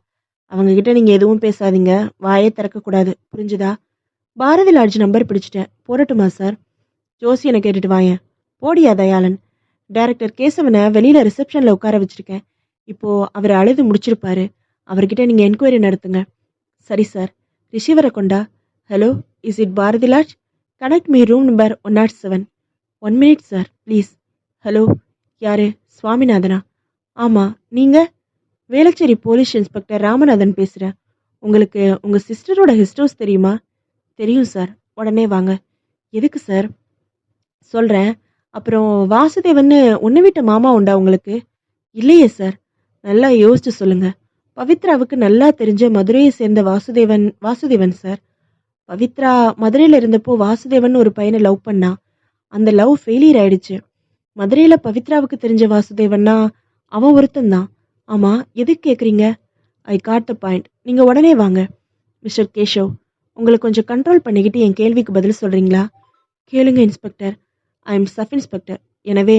அவங்க கிட்ட நீங்கள் எதுவும் பேசாதீங்க. வாயே திறக்கக்கூடாது. புரிஞ்சுதா? பாரதி லாட்ஜ் நம்பர் பிடிச்சிட்டேன். போடட்டுமா சார்? ஜோசியனை கேட்டுட்டு வாயேன். போடியா தயாளன். டைரக்டர் கேசவனை வெளியில ரிசப்ஷன்ல உட்கார வச்சிருக்கேன். இப்போ அவர் அழுது முடிச்சிருப்பாரு. அவர்கிட்ட நீங்க என்கொயரி நடத்துங்க. சரி சார். ரிசீவரை கொண்டா. Hello, is it Bharathi lodge? Connect me room number 107. 1 minute sir, please. Hello, யாரு? சுவாமிநாதனா? ஆமா, நீங்க? வேளச்சேரி போலீஸ் இன்ஸ்பெக்டர் ராமநாதன் பேசுறேன். உங்களுக்கு உங்க சிஸ்டரோட ஹிஸ்டோஸ் தெரியுமா? தெரியும் சார். உடனே வாங்க. எதுக்கு சார்? சொல்றேன். அப்புறம் வாசுதேவன்னு உன்னை விட்ட மாமா உண்டா உங்களுக்கு? இல்லையே சார். நல்லா யோசிச்சு சொல்லுங்க. பவித்ராவுக்கு நல்லா தெரிஞ்ச மதுரையை சேர்ந்த வாசுதேவன் சார். பவித்ரா மதுரையில இருந்தப்போ வாசுதேவன் ஒரு பையனை லவ் பண்ணா. அந்த லவ் ஃபெயிலியர் ஆயிடுச்சு. மதுரையில பவித்ராவுக்கு தெரிஞ்ச வாசுதேவன்னா அவன் ஒருத்தன்தான். ஆமா, எதுக்கு கேக்குறீங்க? I got the point. நீங்க உடனே வாங்க. மிஸ்டர் கேஷவ், உங்களை கொஞ்சம் கண்ட்ரோல் பண்ணிக்கிட்டு என் கேள்விக்கு பதில் சொல்றீங்களா? கேளுங்க inspector. I am sub inspector. எனவே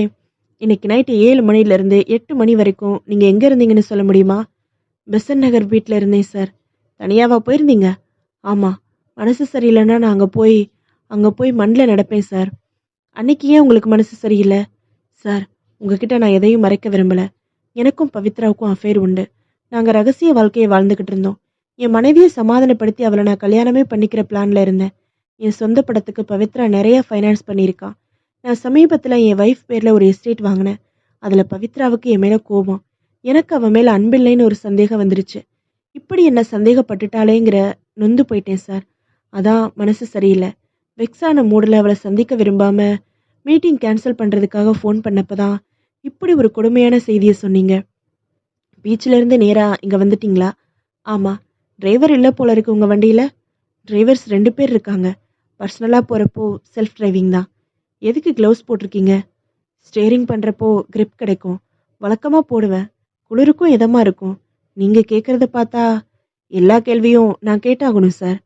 இன்னைக்கு நைட்டு 7 மணிலேருந்து 8 மணி வரைக்கும் நீங்கள் எங்கே இருந்தீங்கன்னு சொல்ல முடியுமா? பெசன் நகர் வீட்டில் இருந்தேன் சார். தனியாவா போயிருந்தீங்க? ஆமாம். மனசு சரியில்லைன்னா நான் அங்கே போய் மண்ணில் நடப்பேன் சார். அன்னைக்கு ஏன் உங்களுக்கு மனசு சரியில்லை? சார், உங்ககிட்ட நான் எதையும் மறைக்க விரும்பலை. எனக்கும் பவித்ராவுக்கும் அஃபேர் உண்டு. நாங்கள் ரகசிய வாழ்க்கையை வாழ்ந்துக்கிட்டு இருந்தோம். என் மனைவியை சமாதானப்படுத்தி அவளை நான் கல்யாணமே பண்ணிக்கிற பிளான்ல இருந்தேன். என் சொந்த படத்துக்கு பவித்ரா நிறைய ஃபைனான்ஸ் பண்ணியிருக்கான். நான் சமீபத்தில் என் ஒய்ஃப் பேரில் ஒரு எஸ்டேட் வாங்கினேன். அதில் பவித்ராவுக்கு என் மேலே கோபம். எனக்கு அவன் மேலே அன்பில்லைன்னு ஒரு சந்தேகம் வந்துருச்சு. இப்படி என்ன சந்தேகப்பட்டுட்டாலேங்கிற நொந்து போயிட்டேன் சார். அதான் மனசு சரியில்லை. வெக்ஸான மூடில் அவளை சந்திக்க விரும்பாம மீட்டிங் கேன்சல் பண்ணுறதுக்காக ஃபோன் பண்ணப்பதான் இப்படி ஒரு கொடுமையான செய்தியை சொன்னீங்க. பீச்சிலேருந்து நேராக இங்கே வந்துட்டீங்களா? ஆமாம். டிரைவர் இல்லை போல இருக்கு உங்கள் வண்டியில். டிரைவர்ஸ் 2 பேர் இருக்காங்க. பர்சனலாக போகிறப்போ செல்ஃப் டிரைவிங் தான். எதுக்கு க்ளவுஸ் போட்டிருக்கீங்க? ஸ்டேரிங் பண்ணுறப்போ கிரிப் கிடைக்கும். வழக்கமாக போடுவேன். குளிருக்கும் இதமாக இருக்கும். நீங்கள் கேட்குறத பார்த்தா எல்லா கேள்வியும் நான் கேட்டாகணும் சார்.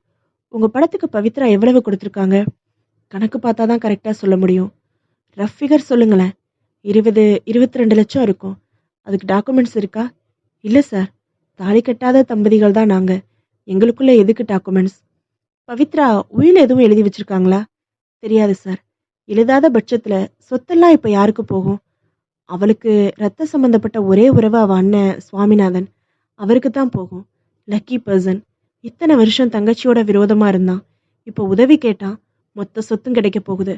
உங்கள் படத்துக்கு பவித்ரா எவ்வளவு கொடுத்துருக்காங்க? கணக்கு பார்த்தா தான் கரெக்டாக சொல்ல முடியும். ரஃப் ஃபிகர் சொல்லுங்களேன். 22 லட்சம் இருக்கும். அதுக்கு டாக்குமெண்ட்ஸ் இருக்கா? இல்லை சார். தாலி கட்டாத தம்பதிகள் தான் நாங்கள். எங்களுக்குள்ள எதுக்கு டாக்குமெண்ட்ஸ்? பவித்ரா உயில் எதுவும் எழுதி வச்சிருக்காங்களா? தெரியாது சார். எழுதாத பட்சத்துல சொத்தெல்லாம் இப்ப யாருக்கு போகும்? அவளுக்கு ரத்த சம்பந்தப்பட்ட ஒரே உறவு அவ அண்ணன் சுவாமிநாதன். அவருக்கு தான் போகும். Lucky person. இத்தனை வருஷம் தங்கச்சியோட விரோதமா இருந்தான். இப்போ உதவி கேட்டான். மொத்த சொத்தும் கிடைக்க போகுது.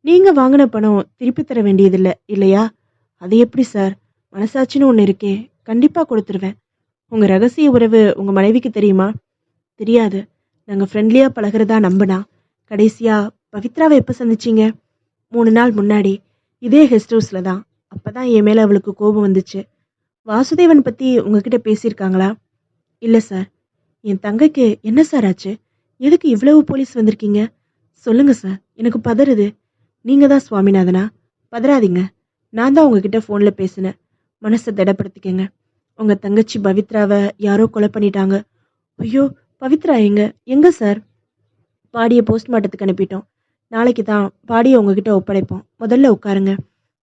நீங்க வாங்கின பணம் திருப்பி தர வேண்டியதில்லை இல்லையா? அது எப்படி சார்? மனசாட்சின்னு ஒன்று இருக்கே. கண்டிப்பா கொடுத்துருவேன். உங்க ரகசிய உறவு உங்க மனைவிக்கு தெரியுமா? தெரியாது. நாங்க ஃப்ரெண்ட்லியா பழகிறதா நம்பினா. கடைசியா பவித்ராவை எப்ப சந்திச்சீங்க? 3 நாள் முன்னாடி. இதே கெஸ்ட் ஹவுஸ்ல தான். அப்பதான் என் மேல அவளுக்கு கோபம் வந்துச்சு. வாசுதேவன் பத்தி உங்ககிட்ட பேசியிருக்காங்களா? இல்ல சார். என் தங்கைக்கு என்ன சார் ஆச்சு? எதுக்கு இவ்வளவு போலீஸ் வந்திருக்கீங்க? சொல்லுங்க சார். எனக்கு பதறுது. நீங்க தான் சுவாமிநாதனா? பதறாதீங்க. நான் தான் உங்ககிட்ட ஃபோனில் பேசினேன். மனசை திடப்படுத்திக்கங்க. உங்கள் தங்கச்சி பவித்ராவை யாரோ கொலை பண்ணிட்டாங்க. ஐயோ, பவித்ரா எங்க எங்க சார்? பாடியை போஸ்ட்மார்ட்டத்துக்கு அனுப்பிட்டோம். நாளைக்கு தான் பாடியை உங்ககிட்ட ஒப்படைப்போம். முதல்ல உட்காருங்க.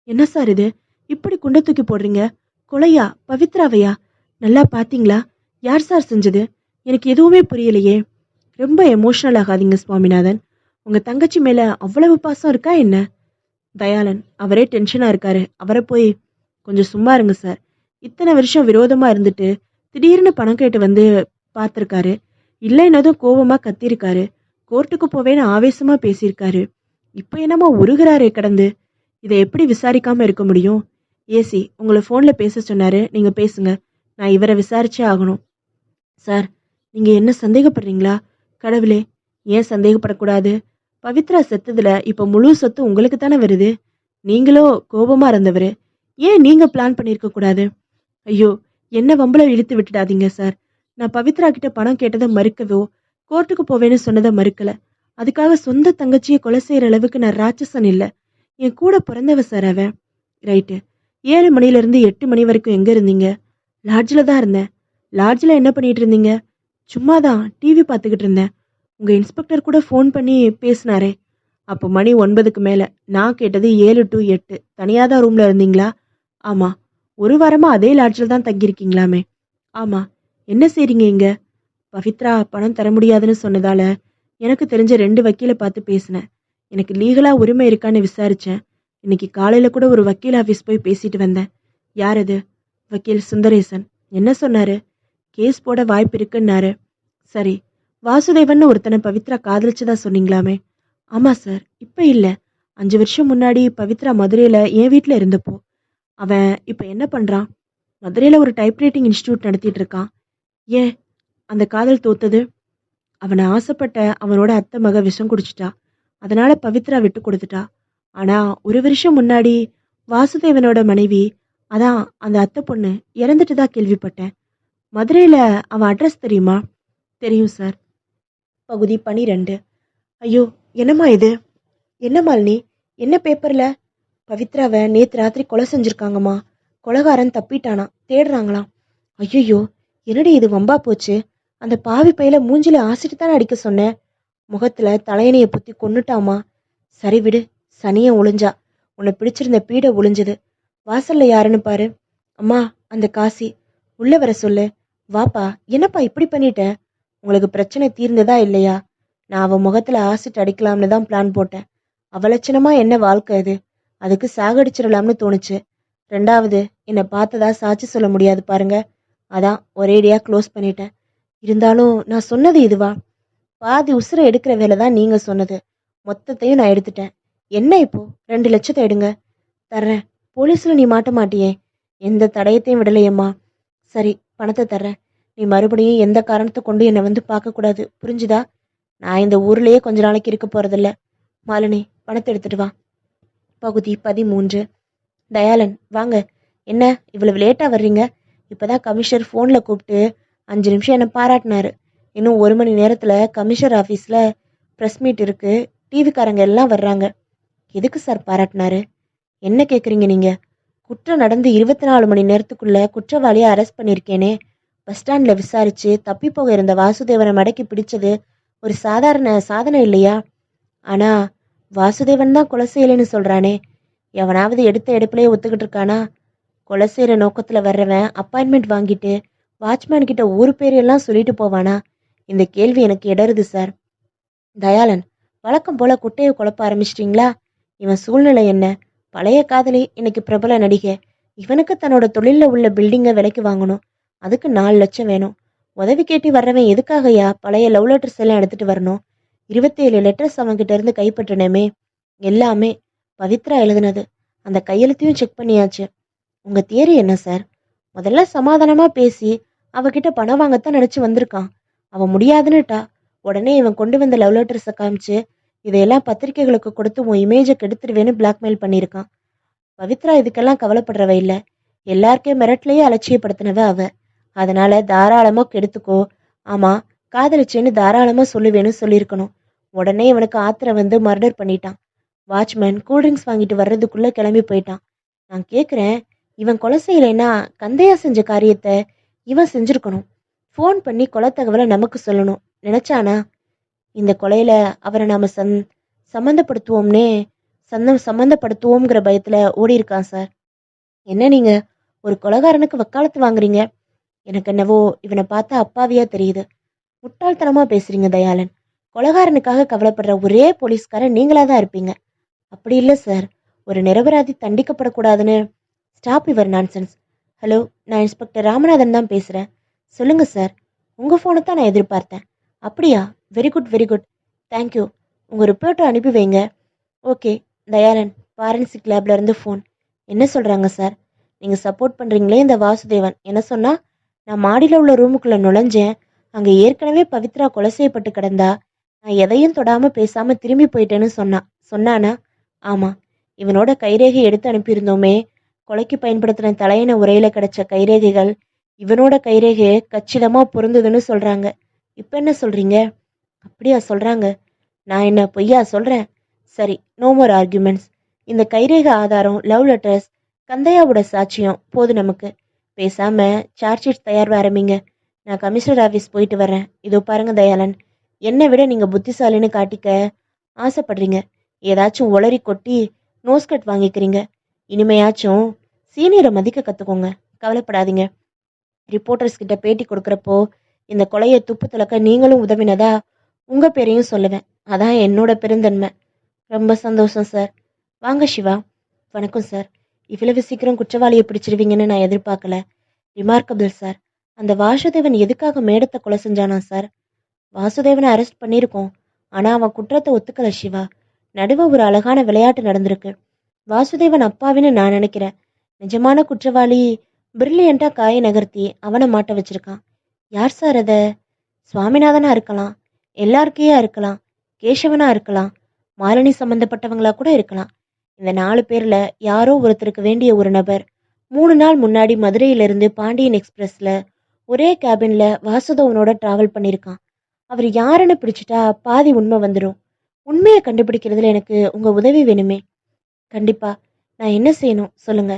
என்ன சார் இது? இப்படி குண்டை தூக்கி போடுறீங்க? கொலையா? பவித்ராவையா? நல்லா பார்த்தீங்களா? யார் சார் செஞ்சது? எனக்கு எதுவுமே புரியலையே. ரொம்ப எமோஷனல் ஆகாதீங்க சுவாமிநாதன். உங்க தங்கச்சி மேல அவ்வளவு பாசம் இருக்கா என்ன? தயாளன் அவரே டென்ஷனா இருக்காரு. அவரை போய் கொஞ்சம் சும்மா இருங்க சார். இத்தனை வருஷம் விரோதமா இருந்துட்டு திடீர்னு பணம் கேட்டு வந்து பார்த்துருக்காரு. இல்லைன்னதும் கோவமா கத்திருக்காரு. கோர்ட்டுக்கு போவேன்னு ஆவேசமா பேசியிருக்காரு. இப்போ என்னமோ உருகிறாரே கடந்து. இதை எப்படி விசாரிக்காம இருக்க முடியும்? ஏசி உங்களை ஃபோன்ல பேச சொன்னாரு. நீங்க பேசுங்க. நான் இவரை விசாரிச்சே ஆகணும். சார், நீங்க என்ன சந்தேகப்படுறீங்களா? கடவுளே, ஏன் சந்தேகப்படக்கூடாது? பவித்ரா செத்ததுல இப்ப முழு சொத்து உங்களுக்கு தானே வருது. நீங்களோ கோபமா இருந்தவரு. ஏன் நீங்க பிளான் பண்ணியிருக்க கூடாது? ஐயோ, என்ன வம்பள இழுத்து விட்டுடாதீங்க சார். நான் பவித்ரா கிட்ட பணம் கேட்டதை மறுக்கவோ கோர்ட்டுக்கு போவேன்னு சொன்னதை மறுக்கல. அதுக்காக சொந்த தங்கச்சியை கொலை செய்யற அளவுக்கு நான் ராட்சசன் இல்ல. என் கூட பிறந்தவ சார் அவ. ரைட்டு. 7 மணில இருந்து 8 மணி வரைக்கும் எங்க இருந்தீங்க? லாட்ஜில் தான் இருந்தேன். லாட்ஜில் என்ன பண்ணிட்டு இருந்தீங்க? சும்மா தான் டிவி பார்த்துக்கிட்டு இருந்தேன். உங்க இன்ஸ்பெக்டர் கூட ஃபோன் பண்ணி பேசினாரே. அப்போ மணி 9க்கு மேல. நான் கேட்டது 7 to 8. தனியா தான் ரூம்ல இருந்தீங்களா? ஆமா. ஒரு வாரமா அதே லாட்ஜில் தான் தங்கியிருக்கீங்களாமே? ஆமா. என்ன செய்றீங்க இங்க? பவித்ரா பணம் தர முடியாதுன்னு சொன்னதால எனக்கு தெரிஞ்ச 2 வக்கீலை பார்த்து பேசினேன். எனக்கு லீகலா உரிமை இருக்கான்னு விசாரிச்சேன். இன்னைக்கு காலையில கூட ஒரு வக்கீல் ஆஃபீஸ் போய் பேசிட்டு வந்தேன். யார் அது? வக்கீல் சுந்தரேசன். என்ன சொன்னாரு? கேஸ் போட வாய்ப்பு இருக்குன்னாரு. சரி, வாசுதேவன் ஒருத்தனை பவித்ரா காதலிச்சுதா சொன்னீங்களாமே? ஆமா சார். இப்ப இல்ல, 5 வருஷம் முன்னாடி பவித்ரா மதுரையில என் வீட்டுல இருந்தப்போ. அவன் இப்ப என்ன பண்றான்? மதுரையில ஒரு டைப்ரைட்டிங் இன்ஸ்டியூட் நடத்திட்டு இருக்கான். ஏன் அந்த காதல் தோத்தது? அவனை ஆசைப்பட்ட அவனோட அத்தை மக விஷம் குடிச்சிட்டா. அதனால பவித்ரா விட்டு கொடுத்துட்டா. ஆனா 1 வருஷம் முன்னாடி வாசுதேவனோட மனைவி, அதான் அந்த அத்தை பொண்ணு இறந்துட்டுதா கேள்விப்பட்டேன். மதுரையில அவன் அட்ரஸ் தெரியுமா? தெரியும் சார். பகுதி 12. ஐயோ, என்னம்மா இது? என்ன மாலினி? என்ன பேப்பர்ல? பவித்ராவை நேத்து ராத்திரி கொலை செஞ்சிருக்காங்கம்மா. கொலைகாரன் தப்பிட்டானா, தேடுறாங்களாம். ஐயோ, என்னடி இது வம்பா போச்சு? அந்த பாவி பையில மூஞ்சில ஆசிட்டு தானே அடிக்க சொன்னேன். முகத்துல தலையணைய புத்தி கொன்னுட்டாமா. சரி விடு, சனிய ஒளிஞ்சா. உன்னை பிடிச்சிருந்த பீடை ஒளிஞ்சது. வாசல்ல யாருன்னு பாரு. அம்மா, அந்த காசி. உள்ள வர சொல்லு. வாப்பா. என்னப்பா இப்படி பண்ணிட்ட? உங்களுக்கு பிரச்சனை தீர்ந்ததா இல்லையா? நான் அவ முகத்துல ஆசிட் அடிக்கலாம்னு தான் பிளான் போட்டேன். அவலட்சணமா என்ன வாழ்க்கை அது? அதுக்கு சாகடிச்சிடலாம்னு தோணுச்சு. 2வது, என்னை பார்த்ததா சாட்சி சொல்ல முடியாது பாருங்க. அதான் ஒரேடியா க்ளோஸ் பண்ணிட்டேன். இருந்தாலும் நான் சொன்னது இதுவா? பாதி உசுரை எடுக்கிற வேலை தான் நீங்க சொன்னது. மொத்தத்தையும் நான் எடுத்துட்டேன். என்ன இப்போ? 2 லட்சத்தை எடுங்க. தர்றேன். போலீஸ்ல நீ மாட்ட மாட்டியே? எந்த தடயத்தையும் விடலையம்மா. சரி, பணத்தை தர்றேன். நீ மறுபடியும் எந்த காரணத்தை கொண்டு என்னை வந்து பார்க்கக்கூடாது, புரிஞ்சுதா? நான் இந்த ஊர்லயே கொஞ்ச நாளைக்கு இருக்க போறதில்ல. மாலினி, பணத்தை எடுத்துட்டு வா. பகுதி 13. தயாளன், வாங்க. என்ன இவ்வளவு லேட்டா வர்றீங்க? இப்பதான் கமிஷனர் ஃபோன்ல கூப்பிட்டு 5 நிமிஷம் என்னை பாராட்டினாரு. இன்னும் 1 மணி நேரத்துல கமிஷனர் ஆஃபீஸ்ல ப்ரெஸ் மீட் இருக்கு. டிவிக்காரங்க எல்லாம் வர்றாங்க. எதுக்கு சார் பாராட்டினாரு? என்ன கேட்குறீங்க நீங்க? குற்றம் நடந்து 24 மணி நேரத்துக்குள்ள குற்றவாளியை அரெஸ்ட் பண்ணியிருக்கேனே. பஸ் ஸ்டாண்ட்ல விசாரிச்சு தப்பி போக இருந்த வாசுதேவனை மடக்கி பிடிச்சது ஒரு சாதாரண சாதனை இல்லையா? ஆனா வாசுதேவன் தான் கொலை செய்யலைன்னு சொல்றானே. எவனாவது எடுத்த எடுப்புலயே ஒத்துக்கிட்டு இருக்கானா? கொலை செய்யற நோக்கத்துல வர்றவன் அப்பாயின்மெண்ட் வாங்கிட்டு வாட்ச்மேன் கிட்ட ஊர் பேரையெல்லாம் சொல்லிட்டு போவானா? இந்த கேள்வி எனக்கு இடருது சார். தயாளன், வழக்கம் போல குட்டையை குழப்ப ஆரம்பிச்சிட்டிங்களா? இவன் சூழ்நிலை என்ன? பழைய காதலி, இன்னைக்கு பிரபல நடிகை. இவனுக்கு தன்னோட தொழில உள்ள பில்டிங்கை விலைக்கு வாங்கணும். அதுக்கு 4 லட்சம் வேணும். உதவி கேட்டி வர்றவன் எதுக்காகயா பழைய லவ் லெட்டர்ஸ் எல்லாம் எடுத்துட்டு வரணும்? 27 லெட்டர்ஸ் அவன்கிட்ட இருந்து கைப்பற்றணுமே. எல்லாமே பவித்ரா எழுதுனது. அந்த கையெழுத்தையும் செக் பண்ணியாச்சு. உங்க தியரி என்ன சார்? முதல்ல சமாதானமா பேசி அவகிட்ட பணம் வாங்கத்தான் நினைச்சு வந்திருக்கான். அவன் முடியாதுன்னுட்டா. உடனே இவன் கொண்டு வந்த லவ் லெட்டர்ஸை காமிச்சு இதையெல்லாம் பத்திரிக்கைகளுக்கு கொடுத்து உன் இமேஜை கெடுத்துருவேன்னு பிளாக்மெயில் பண்ணியிருக்கான். பவித்ரா இதுக்கெல்லாம் கவலைப்படுறவ இல்ல. எல்லாருக்கே மிரட்டிலேயே அலட்சியப்படுத்தினவ அவ. அதனால தாராளமா கெடுத்துக்கோ. ஆமா, காதலிச்சேன்னு தாராளமா சொல்லுவேன்னு சொல்லியிருக்கணும். உடனே இவனுக்கு ஆத்திரம் வந்து மர்டர் பண்ணிட்டான். வாட்ச்மேன் கூல்ட்ரிங்க்ஸ் வாங்கிட்டு வர்றதுக்குள்ள கிளம்பி போயிட்டான். நான் கேட்குறேன், இவன் கொலை செய்யலைன்னா கந்தையா செஞ்ச காரியத்தை இவன் செஞ்சிருக்கணும். ஃபோன் பண்ணி கொலை தகவலை நமக்கு சொல்லணும். நினைச்சானா? இந்த கொலையில அவரை நாம சம்மந்தப்படுத்துவோம்னே சம்மந்தப்படுத்துவோங்கிற பயத்துல ஓடி இருக்கான் சார். என்ன நீங்க ஒரு கொலைகாரனுக்கு வக்காலத்து வாங்குறீங்க? எனக்கு என்னவோ இவனை பார்த்தா அப்பாவியா தெரியுது. முட்டாள்தனமா பேசுறீங்க தயாளன். கொலைகாரனுக்காக கவலைப்படுற ஒரே போலீஸ்காரன் நீங்களா தான் இருப்பீங்க. அப்படி இல்லை சார். ஒரு நிரபராதி தண்டிக்கப்படக்கூடாதுன்னு. Stop your nonsense. ஹலோ, நான் இன்ஸ்பெக்டர் ராமநாதன் தான் பேசுகிறேன். சொல்லுங்க சார். உங்கள் ஃபோனை தான் நான் எதிர்பார்த்தேன். அப்படியா? Very good very good. Thank you. உங்கள் ரிப்போர்ட்டை அனுப்பி வைங்க. ஓகே. தயாளன், ஃபாரன்சிக் லேப்ல இருந்து ஃபோன். என்ன சொல்கிறாங்க சார்? நீங்கள் சப்போர்ட் பண்ணுறீங்களே இந்த வாசுதேவன் என்ன சொன்னா? நான் மாடியில் உள்ள ரூமுக்குள்ளே நுழைஞ்சேன். அங்கே ஏற்கனவே பவித்ரா கொலை செய்யப்பட்டு கிடந்தா. நான் எதையும் தொடாமல் பேசாமல் திரும்பி போயிட்டேன்னு சொன்னானா? ஆமாம். இவனோட கைரேகை எடுத்து அனுப்பியிருந்தோமே. கொலைக்கு பயன்படுத்தின தலையணை உரையில் கிடைச்ச கைரேகைகள் இவனோட கைரேகையை கச்சிதமாக பொருந்துதுன்னு சொல்கிறாங்க. இப்போ என்ன சொல்கிறீங்க? அப்படியா சொல்கிறாங்க? நான் என்ன பொய்யா சொல்கிறேன்? சரி, நோ மோர் ஆர்கியூமெண்ட்ஸ். இந்த கைரேகை ஆதாரம், லவ் லெட்டர்ஸ், கந்தையாவோட சாட்சியம் போதும் நமக்கு. பேசாமல் சார்ஜ் ஷீட் தயார் ஆரம்பிங்க. நான் கமிஷனர் ஆஃபீஸ் போயிட்டு வரேன். இதோ பாருங்க தயாளன், என்னை விட நீங்கள் புத்திசாலின்னு காட்டிக்க ஆசைப்படுறீங்க. ஏதாச்சும் உளறி கொட்டி நோஸ்கட் வாங்கிக்கிறீங்க. இனிமையாச்சும் சீனியரை மதிக்க கற்றுக்கோங்க. கவலைப்படாதீங்க. ரிப்போர்ட்டர்ஸ் கிட்ட பேட்டி கொடுக்குறப்போ இந்த கொலையை துப்பு துளக்க நீங்களும் உதவினதா உங்கள் பேரையும் சொல்லுவேன். அதான் என்னோட பெருந்தன்மை. ரொம்ப சந்தோஷம் சார். வாங்க சிவா. வணக்கம் சார். இவ்வளவு சீக்கிரம் குற்றவாளியை பிடிச்சிருவீங்கன்னு நான் எதிர்பார்க்கல. Remarkable sir. அந்த வாசுதேவன் எதுக்காக மேடத்தை கொலை செஞ்சானா சார்? வாசுதேவனை அரெஸ்ட் பண்ணியிருக்கோம். ஆனால் அவன் குற்றத்தை ஒத்துக்கல சிவா. நடுவே ஒரு அழகான விளையாட்டு நடந்திருக்கு. வாசுதேவன் அப்பாவின்னு நான் நினைக்கிறேன். நிஜமான குற்றவாளி பிரில்லியண்டா காயை நகர்த்தி அவனை மாட்ட வச்சிருக்கான். யார் சார் அதை? சுவாமிநாதனா இருக்கலாம், எல்லாருக்கையா இருக்கலாம், கேசவனா இருக்கலாம், மாலினி சம்பந்தப்பட்டவங்களா கூட இருக்கலாம். இந்த 4 பேர்ல யாரோ ஒருத்தருக்கு வேண்டிய ஒரு நபர் 3 நாள் முன்னாடி மதுரையிலிருந்து பாண்டியன் எக்ஸ்பிரஸ்ல ஒரே கேபின்ல வாசுதேவனோட டிராவல் பண்ணியிருக்கான். அவர் யாருன்னு பிடிச்சிட்டா பாதி உண்மை வந்துடும். உண்மையை கண்டுபிடிக்கிறதுல எனக்கு உங்க உதவி வேணுமே. கண்டிப்பா. நான் என்ன செய்யணும் சொல்லுங்க.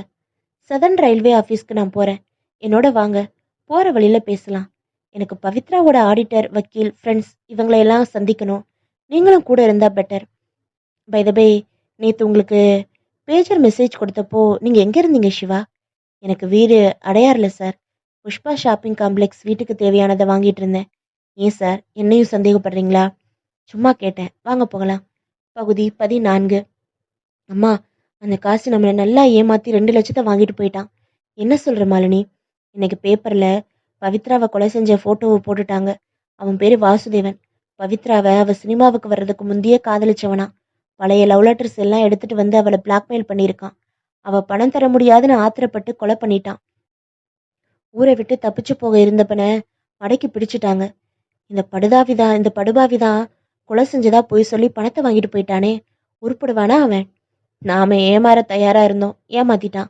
சதர்ன் ரயில்வே ஆஃபீஸ்க்கு நான் போறேன். என்னோட வாங்க. போற வழியில பேசலாம். எனக்கு பவித்ராவோட ஆடிட்டர், வக்கீல், ஃப்ரெண்ட்ஸ் இவங்களையெல்லாம் சந்திக்கணும். நீங்களும் கூட இருந்தா பெட்டர். பை த பை, நேற்று உங்களுக்கு பேஜர் மெசேஜ் கொடுத்தப்போ நீங்க எங்க இருந்தீங்க சிவா? எனக்கு வீடு அடையாறில் சார். புஷ்பா ஷாப்பிங் காம்ப்ளெக்ஸ் வீட்டுக்கு தேவையானதை வாங்கிட்டு இருந்தேன். ஏன் சார், என்னையும் சந்தேகப்படுறீங்களா? சும்மா கேட்டேன். வாங்க போகலாம். பகுதி 14. அம்மா, அந்த காசு நம்மளை நல்லா ஏமாத்தி 2 லட்சத்தை வாங்கிட்டு போயிட்டான். என்ன சொல்ற மாலினி? இன்னைக்கு பேப்பர்ல பவித்ராவை கொலை செஞ்ச போட்டோவை போட்டுட்டாங்க. அவன் பேரு வாசுதேவன். பவித்ராவை அவ சினிமாவுக்கு வர்றதுக்கு முந்தையே காதலிச்சவனா. பழைய லவ் லெட்டர்ஸ் எல்லாம் எடுத்துட்டு வந்து அவளை பிளாக்மெயில் பண்ணியிருக்கான். அவ பணம் தர முடியாதுன்னு ஆத்திரப்பட்டு கொலை பண்ணிட்டான். ஊரை விட்டு தப்பிச்சு போக இருந்தப்பன மடக்கி பிடிச்சிட்டாங்க. இந்த படுபாவிதான் கொலை செஞ்சதா போய் சொல்லி பணத்தை வாங்கிட்டு போயிட்டானே. உருப்படுவானா அவன்? நாம ஏமாற தயாரா இருந்தோம். ஏமாத்திட்டான்.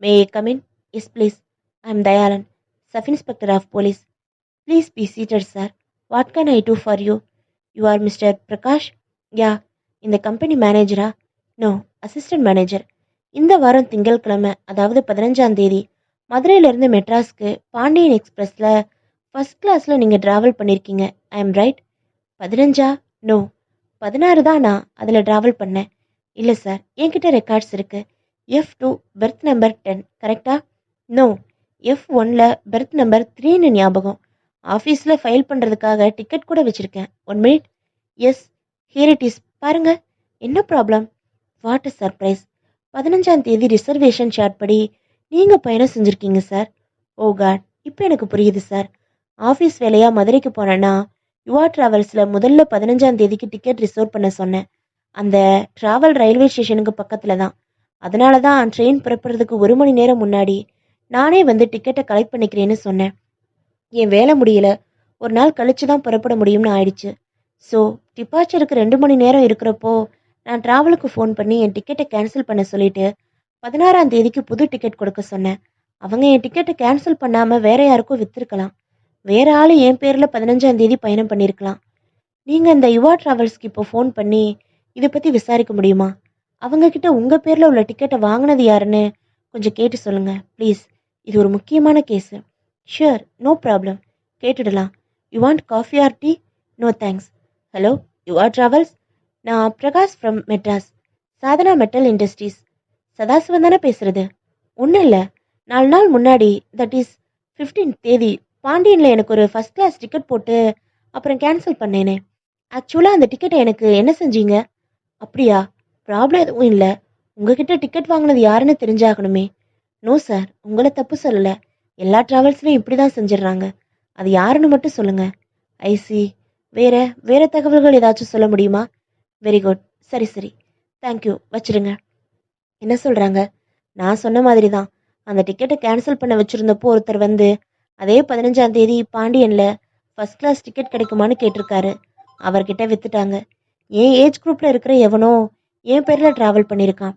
May I come in? Yes please. I am Dhayalan, sub inspector of police. Please be seated sir. What can I do for you? You are mister Prakash? Yeah. இந்த கம்பெனி மேனேஜரா? No, assistant manager. இந்த வாரம் திங்கட்கிழமை, அதாவது 15ஆம் தேதி மதுரையிலேருந்து மெட்ராஸ்க்கு பாண்டியன் எக்ஸ்பிரஸில் ஃபர்ஸ்ட் கிளாஸில் நீங்கள் ட்ராவல் பண்ணியிருக்கீங்க. I am right? 15ஆ? நோ, 16 தான் நான் அதில் ட்ராவல் பண்ணேன். இல்லை சார், என்கிட்ட ரெக்கார்ட்ஸ் இருக்குது. F2 பெர்த் நம்பர் 10 கரெக்டா? நோ, F1ல் பெர்த் நம்பர் 3ன்னு ஞாபகம். ஆஃபீஸில் ஃபைல் பண்ணுறதுக்காக டிக்கெட் கூட வச்சுருக்கேன். 1 minute. Yes, here it is. பாருங்க. என்ன ப்ராப்ளம்? What a surprise. 15ஆம் தேதி ரிசர்வேஷன் ஷார்ட் படி நீங்கள் பயணம் செஞ்சுருக்கீங்க சார். ஓ காட், இப்போ எனக்கு புரியுது சார். ஆஃபீஸ் வேலையாக மதுரைக்கு போனேன்னா யுவா ட்ராவல்ஸில் முதல்ல 15ஆம் தேதிக்கு டிக்கெட் ரிசர்வ் பண்ண சொன்னேன். அந்த ட்ராவல் ரயில்வே ஸ்டேஷனுக்கு பக்கத்தில் தான். அதனால தான் ட்ரெயின் புறப்படுறதுக்கு 1 மணி நேரம் முன்னாடி நானே வந்து டிக்கெட்டை கலெக்ட் பண்ணிக்கிறேன்னு சொன்னேன். என் வேலை முடியல, ஒரு நாள் கழிச்சு தான் புறப்பட முடியும்னு ஆயிடுச்சு. ஸோ டிபார்ச்சருக்கு 2 மணி நேரம் இருக்கிறப்போ நான் ட்ராவலுக்கு ஃபோன் பண்ணி என் டிக்கெட்டை கேன்சல் பண்ண சொல்லிட்டு 16ஆம் தேதிக்கு புது டிக்கெட் கொடுக்க சொன்னேன். அவங்க என் டிக்கெட்டை கேன்சல் பண்ணாமல் வேற யாருக்கும் விற்றுருக்கலாம். வேற ஆள் என் பேரில் 15ஆம் தேதி பயணம் பண்ணியிருக்கலாம். நீங்கள் இந்த யுவா ட்ராவல்ஸ்க்கு இப்போ ஃபோன் பண்ணி இதை பற்றி விசாரிக்க முடியுமா? அவங்க கிட்ட உங்க பேர்ல உள்ள டிக்கெட்டை வாங்கினது யாருன்னு கொஞ்சம் கேட்டு சொல்லுங்க ப்ளீஸ். இது ஒரு முக்கியமான கேஸு. ஷியோர், நோ ப்ராப்ளம், கேட்டுடலாம். You want coffee or tea? No thanks. Hello, your travels? நான் Prakash from Madras, Sadhana metal industries. Sadasivan தானே பேசுறது? ஒன்றும் இல்லை, 4 நாள் முன்னாடி, தட் இஸ் 15 தேதி, பாண்டியனில் எனக்கு ஒரு ஃபர்ஸ்ட் கிளாஸ் டிக்கெட் போட்டு அப்புறம் கேன்சல் பண்ணேனே. ஆக்சுவலாக அந்த டிக்கெட்டை எனக்கு என்ன செஞ்சீங்க? அப்படியா? ப்ராப்ளம் எதுவும் இல்லை. உங்ககிட்ட டிக்கெட் வாங்கினது யாருன்னு தெரிஞ்சாகணுமே. நோ சார், உங்களை தப்பு சொல்லலை. எல்லா ட்ராவல்ஸ்லையும் இப்படி தான் செஞ்சிடுறாங்க. அது யாருன்னு மட்டும் சொல்லுங்க. ஐசி. வேற வேற தகவல்கள் ஏதாச்சும் சொல்ல முடியுமா? Very good. சரி சரி, தேங்க்யூ, வச்சிருங்க. என்ன சொல்கிறாங்க? நான் சொன்ன மாதிரி தான். அந்த டிக்கெட்டை கேன்சல் பண்ண வச்சுருந்தப்போ ஒருத்தர் வந்து அதே 15ஆம் தேதி பாண்டியனில் ஃபர்ஸ்ட் கிளாஸ் டிக்கெட் கிடைக்குமான்னு கேட்டிருக்காரு. அவர்கிட்ட வித்துட்டாங்க. என் ஏஜ் குரூப்பில் இருக்கிற எவனோ என் பேரில் ட்ராவல் பண்ணியிருக்கான்.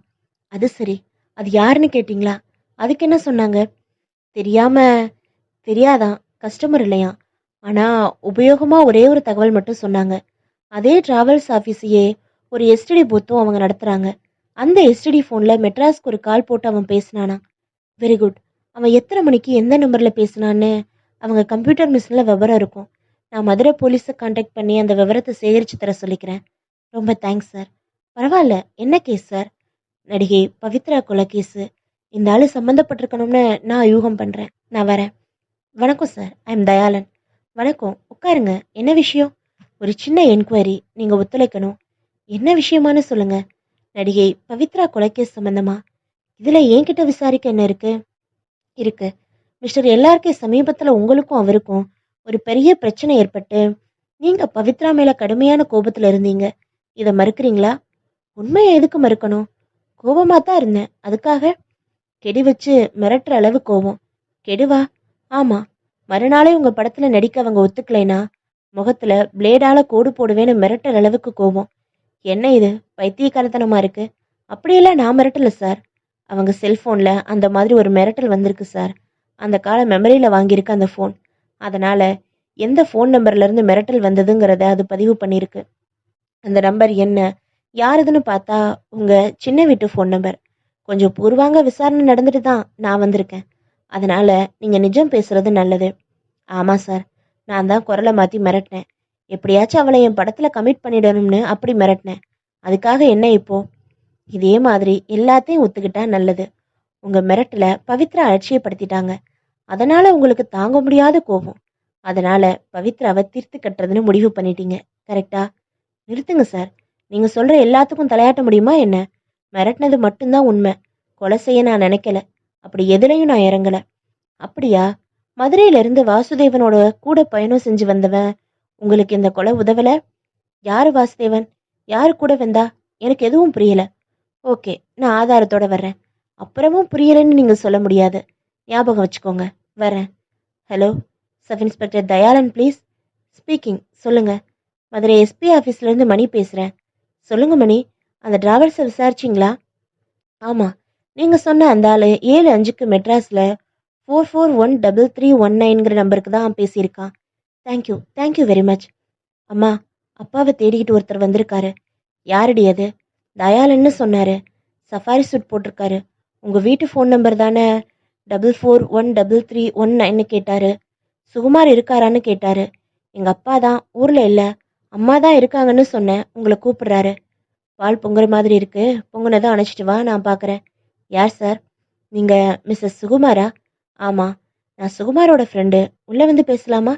அது சரி, அது யாருன்னு கேட்டிங்களா? அதுக்கு என்ன சொன்னாங்க? தெரியாம தெரியாதான், கஸ்டமர் இல்லையா. ஆனால் உபயோகமாக ஒரே ஒரு தகவல் மட்டும் சொன்னாங்க. அதே டிராவல்ஸ் ஆஃபீஸையே ஒரு எஸ்டிடி பூத்தும் அவங்க நடத்துகிறாங்க. அந்த எஸ்டிடி ஃபோனில் மெட்ராஸ்க்கு ஒரு கால் போட்டு அவன் பேசினானா. Very good. அவன் எத்தனை மணிக்கு எந்த நம்பரில் பேசினான்னு அவங்க கம்ப்யூட்டர் மிஷினில் விவரம் இருக்கும். நான் மதுரை போலீஸை காண்டாக்ட் பண்ணி அந்த விவரத்தை சேகரித்து தர சொல்லிக்கிறேன். ரொம்ப தேங்க்ஸ் சார். பரவாயில்ல, என்ன கேஸ் சார்? நடிகை பவித்ரா கொலை கேஸு. இந்த ஆள் சம்மந்தப்பட்டிருக்கணும்னு நான் யூகம் பண்ணுறேன். நான் வரேன். வணக்கம் சார், ஐ எம் தயாளன். வணக்கம், உட்காருங்க. என்ன விஷயம்? ஒரு சின்ன என்கொயரி, நீங்கள் ஒத்துழைக்கணும். என்ன விஷயமானு சொல்லுங்க. நடிகை பவித்ரா கொலைகேஸ் சம்பந்தமா? இதில் என்கிட்ட விசாரிக்க என்ன இருக்கு? இருக்கு மிஸ்டர் எல்லாருக்கே, சமீபத்தில் உங்களுக்கும் அவருக்கும் ஒரு பெரிய பிரச்சனை ஏற்பட்டு நீங்கள் பவித்ரா மேலே கடுமையான கோபத்தில் இருந்தீங்க. இதை மறுக்கிறீங்களா? உண்மையை எதுக்கு மறுக்கணும்? கோபமாக தான் இருந்தேன். அதுக்காக? கெடி வச்சு மிரட்டுற அளவு கோபம். கெடுவா? ஆமாம். மறுநாளே உங்கள் படத்தில் நடிக்க அவங்க ஒத்துக்கலைனா முகத்தில் பிளேடால் கோடு போடுவேன்னு மிரட்டுற அளவுக்கு கோபம். என்ன இது பைத்தியக்காரத்தனமாக இருக்கு? அப்படியெல்லாம் நான் மிரட்டல சார். அவங்க செல்ஃபோனில் அந்த மாதிரி ஒரு மிரட்டல் வந்திருக்கு சார். அந்த கால மெமரியில் வாங்கியிருக்கு அந்த ஃபோன். அதனால் எந்த ஃபோன் நம்பர்லேருந்து மிரட்டல் வந்ததுங்கிறத அது பதிவு பண்ணியிருக்கு. அந்த நம்பர் என்ன, யாருதுன்னு பார்த்தா உங்கள் சின்ன வீட்டு ஃபோன் நம்பர். கொஞ்சம் பூர்வாங்க விசாரணை நடந்துட்டு தான் நான் வந்திருக்கேன். அதனால் நீங்கள் நிஜம் பேசுகிறது நல்லது. ஆமாம் சார், நான் தான் குரலை மாற்றி மிரட்டினேன். எப்படியாச்சும் அவளை என் படத்தில் கமிட் பண்ணிடணும்னு அப்படி மிரட்டினேன். அதுக்காக என்ன இப்போ? இதே மாதிரி எல்லாத்தையும் ஒத்துக்கிட்டா நல்லது. உங்கள் மிரட்டலை பவித்ரா அலட்சியப்படுத்திட்டாங்க. அதனால் உங்களுக்கு தாங்க முடியாத கோபம். அதனால் பவித்ராவை தீர்த்து கட்டுறதுன்னு முடிவு பண்ணிட்டீங்க, கரெக்டா? நிறுத்துங்க சார். நீங்கள் சொல்கிற எல்லாத்துக்கும் தலையாட்ட முடியுமா என்ன? மிரட்டினது மட்டும்தான் உண்மை. கொலை செய்ய நான் நினைக்கல. அப்படி எதுலையும் நான் இறங்கலை. அப்படியா? மதுரையிலிருந்து வாசுதேவனோட கூட பயணம் செஞ்சு வந்தவன் உங்களுக்கு இந்த கொலை உதவலை? யாரு வாசுதேவன்? யாரு கூட வந்தா? எனக்கு எதுவும் புரியல. ஓகே, நான் ஆதாரத்தோட வர்றேன். அப்புறமும் புரியலைன்னு நீங்கள் சொல்ல முடியாது. ஞாபகம் வச்சுக்கோங்க. வரேன். Hello, sub inspector Dayalan please. Speaking. சொல்லுங்க. மதுரை எஸ்பி ஆஃபீஸ்லேருந்து மணி பேசுகிறேன். சொல்லுங்க மணி, அந்த டிராவல்ஸை விசாரிச்சிங்களா? ஆமாம், நீங்கள் சொன்ன அந்த ஆள் 7:05க்கு மெட்ராஸில் 441339ங்கிற நம்பருக்கு தான் பேசியிருக்கான். Thank you, thank you very much. அம்மா, அப்பாவை தேடிக்கிட்டு ஒருத்தர் வந்திருக்காரு. யாரடி அது? தயாளன்னு சொன்னார். சஃபாரி சூட் போட்டிருக்காரு. உங்கள் வீட்டு ஃபோன் நம்பர் தானே 441339ன்னு கேட்டார். சுகுமார் இருக்காரான்னு கேட்டார். எங்கள் அப்பா தான் ஊரில் இல்லை, அம்மா தான் இருக்காங்கன்னு சொன்னேன். உங்களை கூப்பிடுறாரு. பால் பொங்குற மாதிரி இருக்கு, பொங்குனதான் அணைச்சிட்டு வா, நான் பார்க்குறேன். யார் சார்? நீங்கள் மிஸ்ஸஸ் சுகுமாரா? ஆமாம், நான் சுகுமாரோட ஃப்ரெண்டு. உள்ளே வந்து பேசலாமா?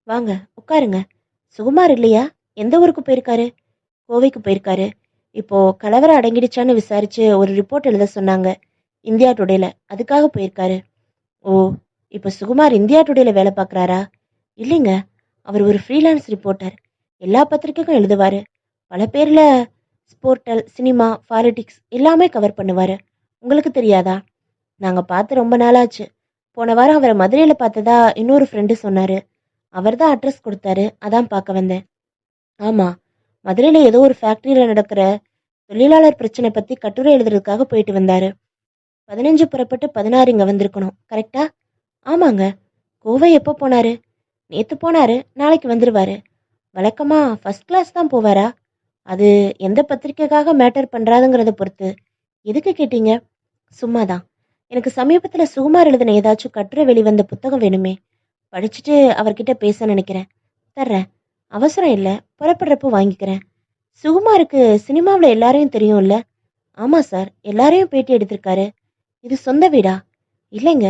வாங்க, உட்காருங்க. சுகுமார் இல்லையா? எந்த ஊருக்கு போயிருக்காரு? கோவைக்கு போயிருக்காரு. இப்போது கலவரம் அடங்கிடுச்சான்னு விசாரித்து ஒரு ரிப்போர்ட் எழுத சொன்னாங்க இந்தியா டுடேல. அதுக்காக போயிருக்காரு. ஓ, இப்போ சுகுமார் இந்தியா டுடேல வேலை பார்க்குறாரா? இல்லைங்க, அவர் ஒரு ஃப்ரீலான்ஸ் ரிப்போர்ட்டர். எல்லா பத்திரிக்கைக்கும் எழுதுவார். பல பேரில் ஸ்போர்ட்டல், சினிமா, பாலிடிக்ஸ் எல்லாமே கவர் பண்ணுவார். உங்களுக்கு தெரியாதா? நாங்கள் பார்த்து ரொம்ப நாளாச்சு. போன வாரம் அவரை மதுரையில் பார்த்ததா இன்னொரு ஃப்ரெண்டு சொன்னார். அவர் தான் அட்ரஸ் கொடுத்தாரு, அதான் பார்க்க வந்தேன். ஆமாம், மதுரையில் ஏதோ ஒரு ஃபேக்ட்ரியில் நடக்கிற தொழிலாளர் பிரச்சனை பற்றி கட்டுரை எழுதுறதுக்காக போயிட்டு வந்தார். 15 புறப்பட்டு 16 இங்கே வந்திருக்கணும், கரெக்டா? ஆமாங்க. கோவை எப்போ போனார்? நேற்று போனார், நாளைக்கு வந்துடுவார். வழக்கமாக ஃபர்ஸ்ட் கிளாஸ் தான் போவாரா? அது எந்த பத்திரிக்கைக்காக மேட்டர் பண்றாதுங்கிறத பொறுத்து. எதுக்கு கேட்டீங்க? சும்மாதான். எனக்கு சமீபத்துல சுகுமார் எழுதின ஏதாச்சும் கட்டுரை வெளிவந்த புத்தகம் வேணுமே. படிச்சுட்டு அவர்கிட்ட பேச நினைக்கிறேன். தர்றேன். அவசரம் இல்ல. புறப்படுறப்போ வாங்கிக்கிறேன். சுகுமாருக்கு சினிமாவுல எல்லாரையும் தெரியும்ல? ஆமா சார். எல்லாரையும் பேட்டி எடுத்திருக்காரு. இது சொந்த வீடா? இல்லைங்க.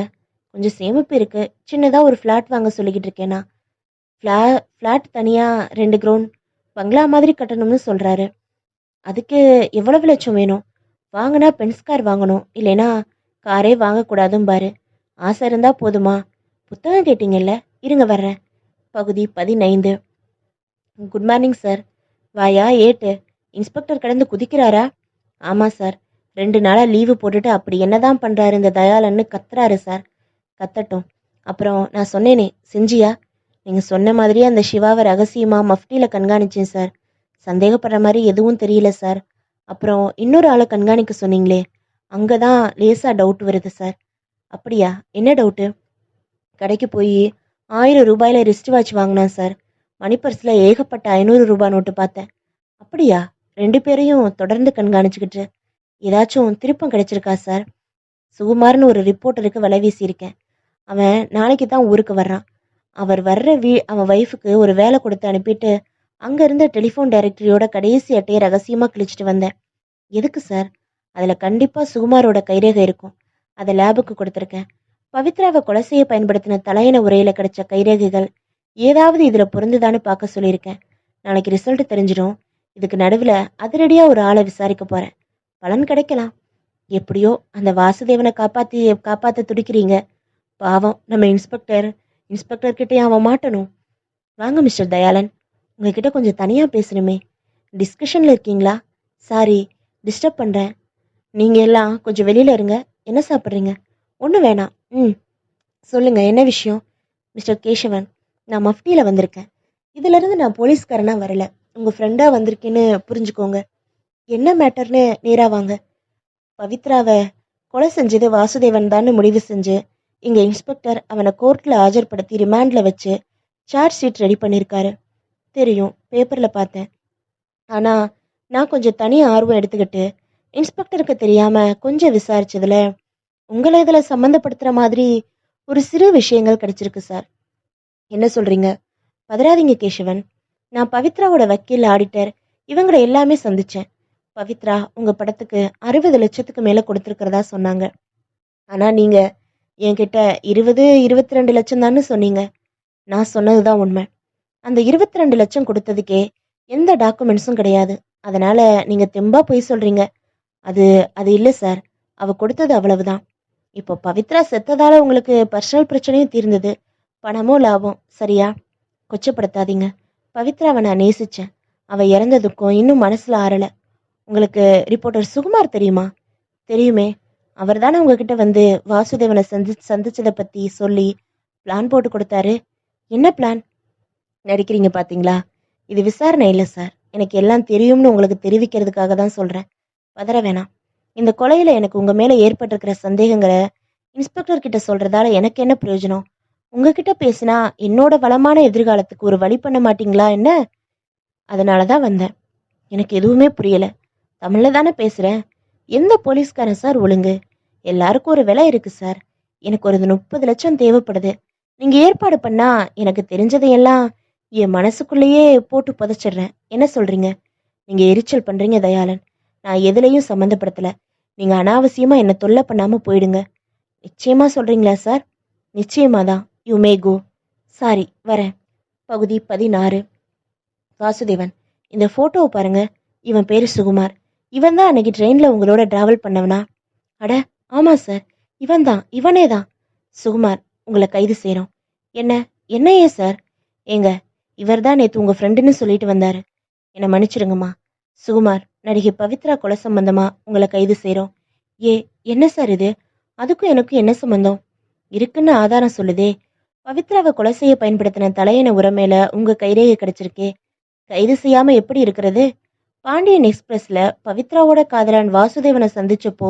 கொஞ்சம் சேமிப்பு இருக்கு. சின்னதா ஒரு ஃப்ளாட் வாங்க சொல்லிக்கிட்டு இருக்கேனா. ஃப்ளாட் தனியா 2 கிரவுண்ட் பங்களா மாதிரி கட்டணும்னு சொல்றாரு. அதுக்கு எவ்வளவு லட்சம் வேணும்? வாங்கினா பென்ஸ் கார் வாங்கணும். இல்லைனா காரே வாங்கக்கூடாதும் பாரு. ஆசை இருந்தா போதுமா? புத்தகம் கேட்டீங்கல்ல? இருங்க வர்றேன். பகுதி 15. Good morning sir. வாயா ஏட்டு. இன்ஸ்பெக்டர் கடந்து குதிக்கிறாரா? ஆமா சார். 2 நாளா லீவு போட்டுட்டு அப்படி என்னதான் பண்றாரு இந்த தயாளன்னு கத்துறாரு சார். கத்தட்டும். அப்புறம் நான் சொன்னேனே செஞ்சியா? நீங்க சொன்ன மாதிரியே அந்த சிவாவை ரகசியமா மஃப்டியில கண்காணிச்சேன் சார். சந்தேகப்படுற மாதிரி எதுவும் தெரியல சார். அப்புறம் இன்னொரு ஆளை கண்காணிக்க சொன்னீங்களே, அங்கதான் லேசா டவுட் வருது சார். அப்படியா? என்ன டவுட்டு? கடைக்கு போய் 1000 ரூபாயில ரிஸ்ட் வாட்ச் வாங்கினான் சார். மணி பர்ஸ்ல ஏகப்பட்ட 500 ரூபாய் நோட்டு பார்த்தேன். அப்படியா? 2 பேரையும் தொடர்ந்து கண்காணிச்சுக்கிட்டு ஏதாச்சும் திருப்பம் கிடைச்சிருக்கா சார்? சுகுமார்னு ஒரு ரிப்போர்ட்டருக்கு வலை வீசியிருக்கேன். அவன் நாளைக்கு தான் ஊருக்கு வர்றான். அவர் வர்ற அவன் ஒய்ஃபுக்கு ஒரு வேலை கொடுத்து அனுப்பிட்டு அங்க இருந்த டெலிஃபோன் டைரக்டரியோட கடைசி அட்டையை ரகசியமா கிழிச்சிட்டு வந்தேன். எதுக்கு சார்? அதுல கண்டிப்பா சுகுமாரோட கைரேகை இருக்கும். அதை லேபுக்கு கொடுத்துருக்கேன். பவித்ராவை கொலை செய்ய பயன்படுத்தின தலையணை உரையில கிடைச்ச கைரேகைகள் ஏதாவது இதுல பொருந்துதான்னு பார்க்க சொல்லியிருக்கேன். நாளைக்கு ரிசல்ட் தெரிஞ்சிடும். இதுக்கு நடுவுல அதிரடியா ஒரு ஆளை விசாரிக்க போறேன். பலன் கிடைக்கலாம். எப்படியோ அந்த வாசுதேவனை காப்பாத்த துடிக்கிறீங்க. பாவம் நம்ம இன்ஸ்பெக்டர் கிட்டே அவன் மாட்டணும். வாங்க மிஸ்டர் தயாளன், உங்ககிட்ட கொஞ்சம் தனியா பேசணுமே. டிஸ்கஷன்ல இருக்கீங்களா? சாரி, டிஸ்டர்ப் பண்றேன். நீங்க எல்லாம் கொஞ்சம் வெளியில இருங்க. என்ன சாப்பிட்றீங்க? ஒன்றும் வேணாம். சொல்லுங்க, என்ன விஷயம்? மிஸ்டர் கேசவன், நான் மஃப்டியில வந்திருக்கேன். இதுல இருந்து நான் போலீஸ்காரனா வரல, உங்க ஃப்ரெண்டா வந்திருக்கேன்னு புரிஞ்சுக்கோங்க. என்ன மேட்டர்னு நேரா வாங்க. பவித்ராவை கொலை செஞ்சது வாசுதேவன் தான் முடிவு செஞ்சு இங்க இன்ஸ்பெக்டர் அவனை கோர்ட்ல ஆஜர்படுத்தி ரிமாண்ட்ல வச்சு சார்ஜ் ஷீட் ரெடி பண்ணியிருக்காரு. தெரியும், பேப்பர்ல பார்த்தேன். ஆனா நான் கொஞ்சம் தனி ஆர்வம் எடுத்துக்கிட்டு இன்ஸ்பெக்டருக்கு தெரியாம கொஞ்சம் விசாரிச்சதுல உங்களை இதுல சம்மந்தப்படுத்துற மாதிரி ஒரு சிறு விஷயங்கள் கிடைச்சிருக்கு சார். என்ன சொல்றீங்க? பதறாதீங்க கேசவன். நான் பவித்ராவோட வக்கீல், ஆடிட்டர் இவங்களை எல்லாமே சந்திச்சேன். பவித்ரா உங்க படத்துக்கு 60 லட்சத்துக்கு மேல கொடுத்துருக்கிறதா சொன்னாங்க. ஆனா நீங்க என்கிட்ட 22 லட்சம் தான்னு சொன்னீங்க. நான் சொன்னதுதான் உண்மை. அந்த 22 லட்சம் கொடுத்ததுக்கே எந்த டாக்குமெண்ட்ஸும் கிடையாது. அதனால நீங்க தெம்பா பொய் சொல்றீங்க. அது அது இல்ல சார். அவ கொடுத்தது அவ்வளவுதான். இப்போ பவித்ரா செத்ததால உங்களுக்கு பர்சனல் பிரச்சனையும் தீர்ந்தது. பணமோ லாபம், சரியா? கொச்சப்படுத்தாதீங்க. பவித்ராவை நான் நேசிச்சேன். அவ இறந்ததுக்கும் இன்னும் மனசுல ஆறல. உங்களுக்கு ரிப்போர்ட்டர் சுகுமார் தெரியுமா? தெரியுமே. அவர் தானே உங்ககிட்ட வந்து வாசுதேவனை சந்திச்சதை பத்தி சொல்லி பிளான் போட்டு கொடுத்தாரு. என்ன பிளான்? நடிக்கிறீங்க பாத்தீங்களா? இது விசாரணை இல்லை சார். எனக்கு எல்லாம் தெரியும்னு உங்களுக்கு தெரிவிக்கிறதுக்காக தான் சொல்றேன். பதற வேணாம். இந்த கொலையில எனக்கு உங்க மேல ஏற்பட்டிருக்கிற சந்தேகங்களை இன்ஸ்பெக்டர் கிட்ட சொல்றதால எனக்கு என்ன பிரயோஜனம்? உங்ககிட்ட பேசினா என்னோட வளமான எதிர்காலத்துக்கு ஒரு வழி பண்ண மாட்டீங்களா என்ன? அதனாலதான் வந்தேன். எனக்கு எதுவுமே புரியல. தமிழ்ல தானே பேசுறேன். எந்த போலீஸ்காரன் சார் ஒழுங்கு? எல்லாருக்கும் ஒரு விலை இருக்கு சார். எனக்கு ஒரு 30 லட்சம் தேவைப்படுது. நீங்க ஏற்பாடு பண்ணா எனக்கு தெரிஞ்சதையெல்லாம் என் மனசுக்குள்ளேயே போட்டு புதைச்சிடுறேன். என்ன சொல்றீங்க? நீங்க எரிச்சல் பண்றீங்க தயாளன். நான் எதுலையும் சம்மந்தப்படுத்தல. நீங்க அனாவசியமா என்ன தொல்லை பண்ணாம போயிடுங்க. நிச்சயமா சொல்றீங்களா சார்? நிச்சயமாதான். You may go. சாரி, வரேன். பகுதி 16. வாசுதேவன், இந்த போட்டோவை பாருங்க. இவன் பேரு சுகுமார். இவன் தான் அன்னைக்கு ட்ரெயின்ல உங்களோட டிராவல் பண்ணவனா? அட ஆமா சார், இவன் தான், இவனே தான். சுகுமார், உங்களை கைது செய்யறோம். என்ன? என்ன ஏன் சார்? ஏங்க, இவர் தான் நேத்து உங்க ஃப்ரெண்டுன்னு சொல்லிட்டு வந்தாரு. என்னை மன்னிச்சிருங்கம்மா. சுகுமார், நடிகை பவித்ரா கொலை சம்பந்தமா உங்களை கைது செய்யறோம். ஏ, என்ன சார் இது? அதுக்கும் எனக்கும் என்ன சம்பந்தம்? இருக்குன்னு ஆதாரம் சொல்லுதே. பவித்ராவை கொலை செய்ய பயன்படுத்தின தலையணை உரமேல உங்க கைரேகை கிடைச்சிருக்கே. கைது செய்யாம எப்படி இருக்கிறது? பாண்டியன் எக்ஸ்பிரஸ்ல பவித்ராவோட காதலன் வாசுதேவனை சந்திச்சப்போ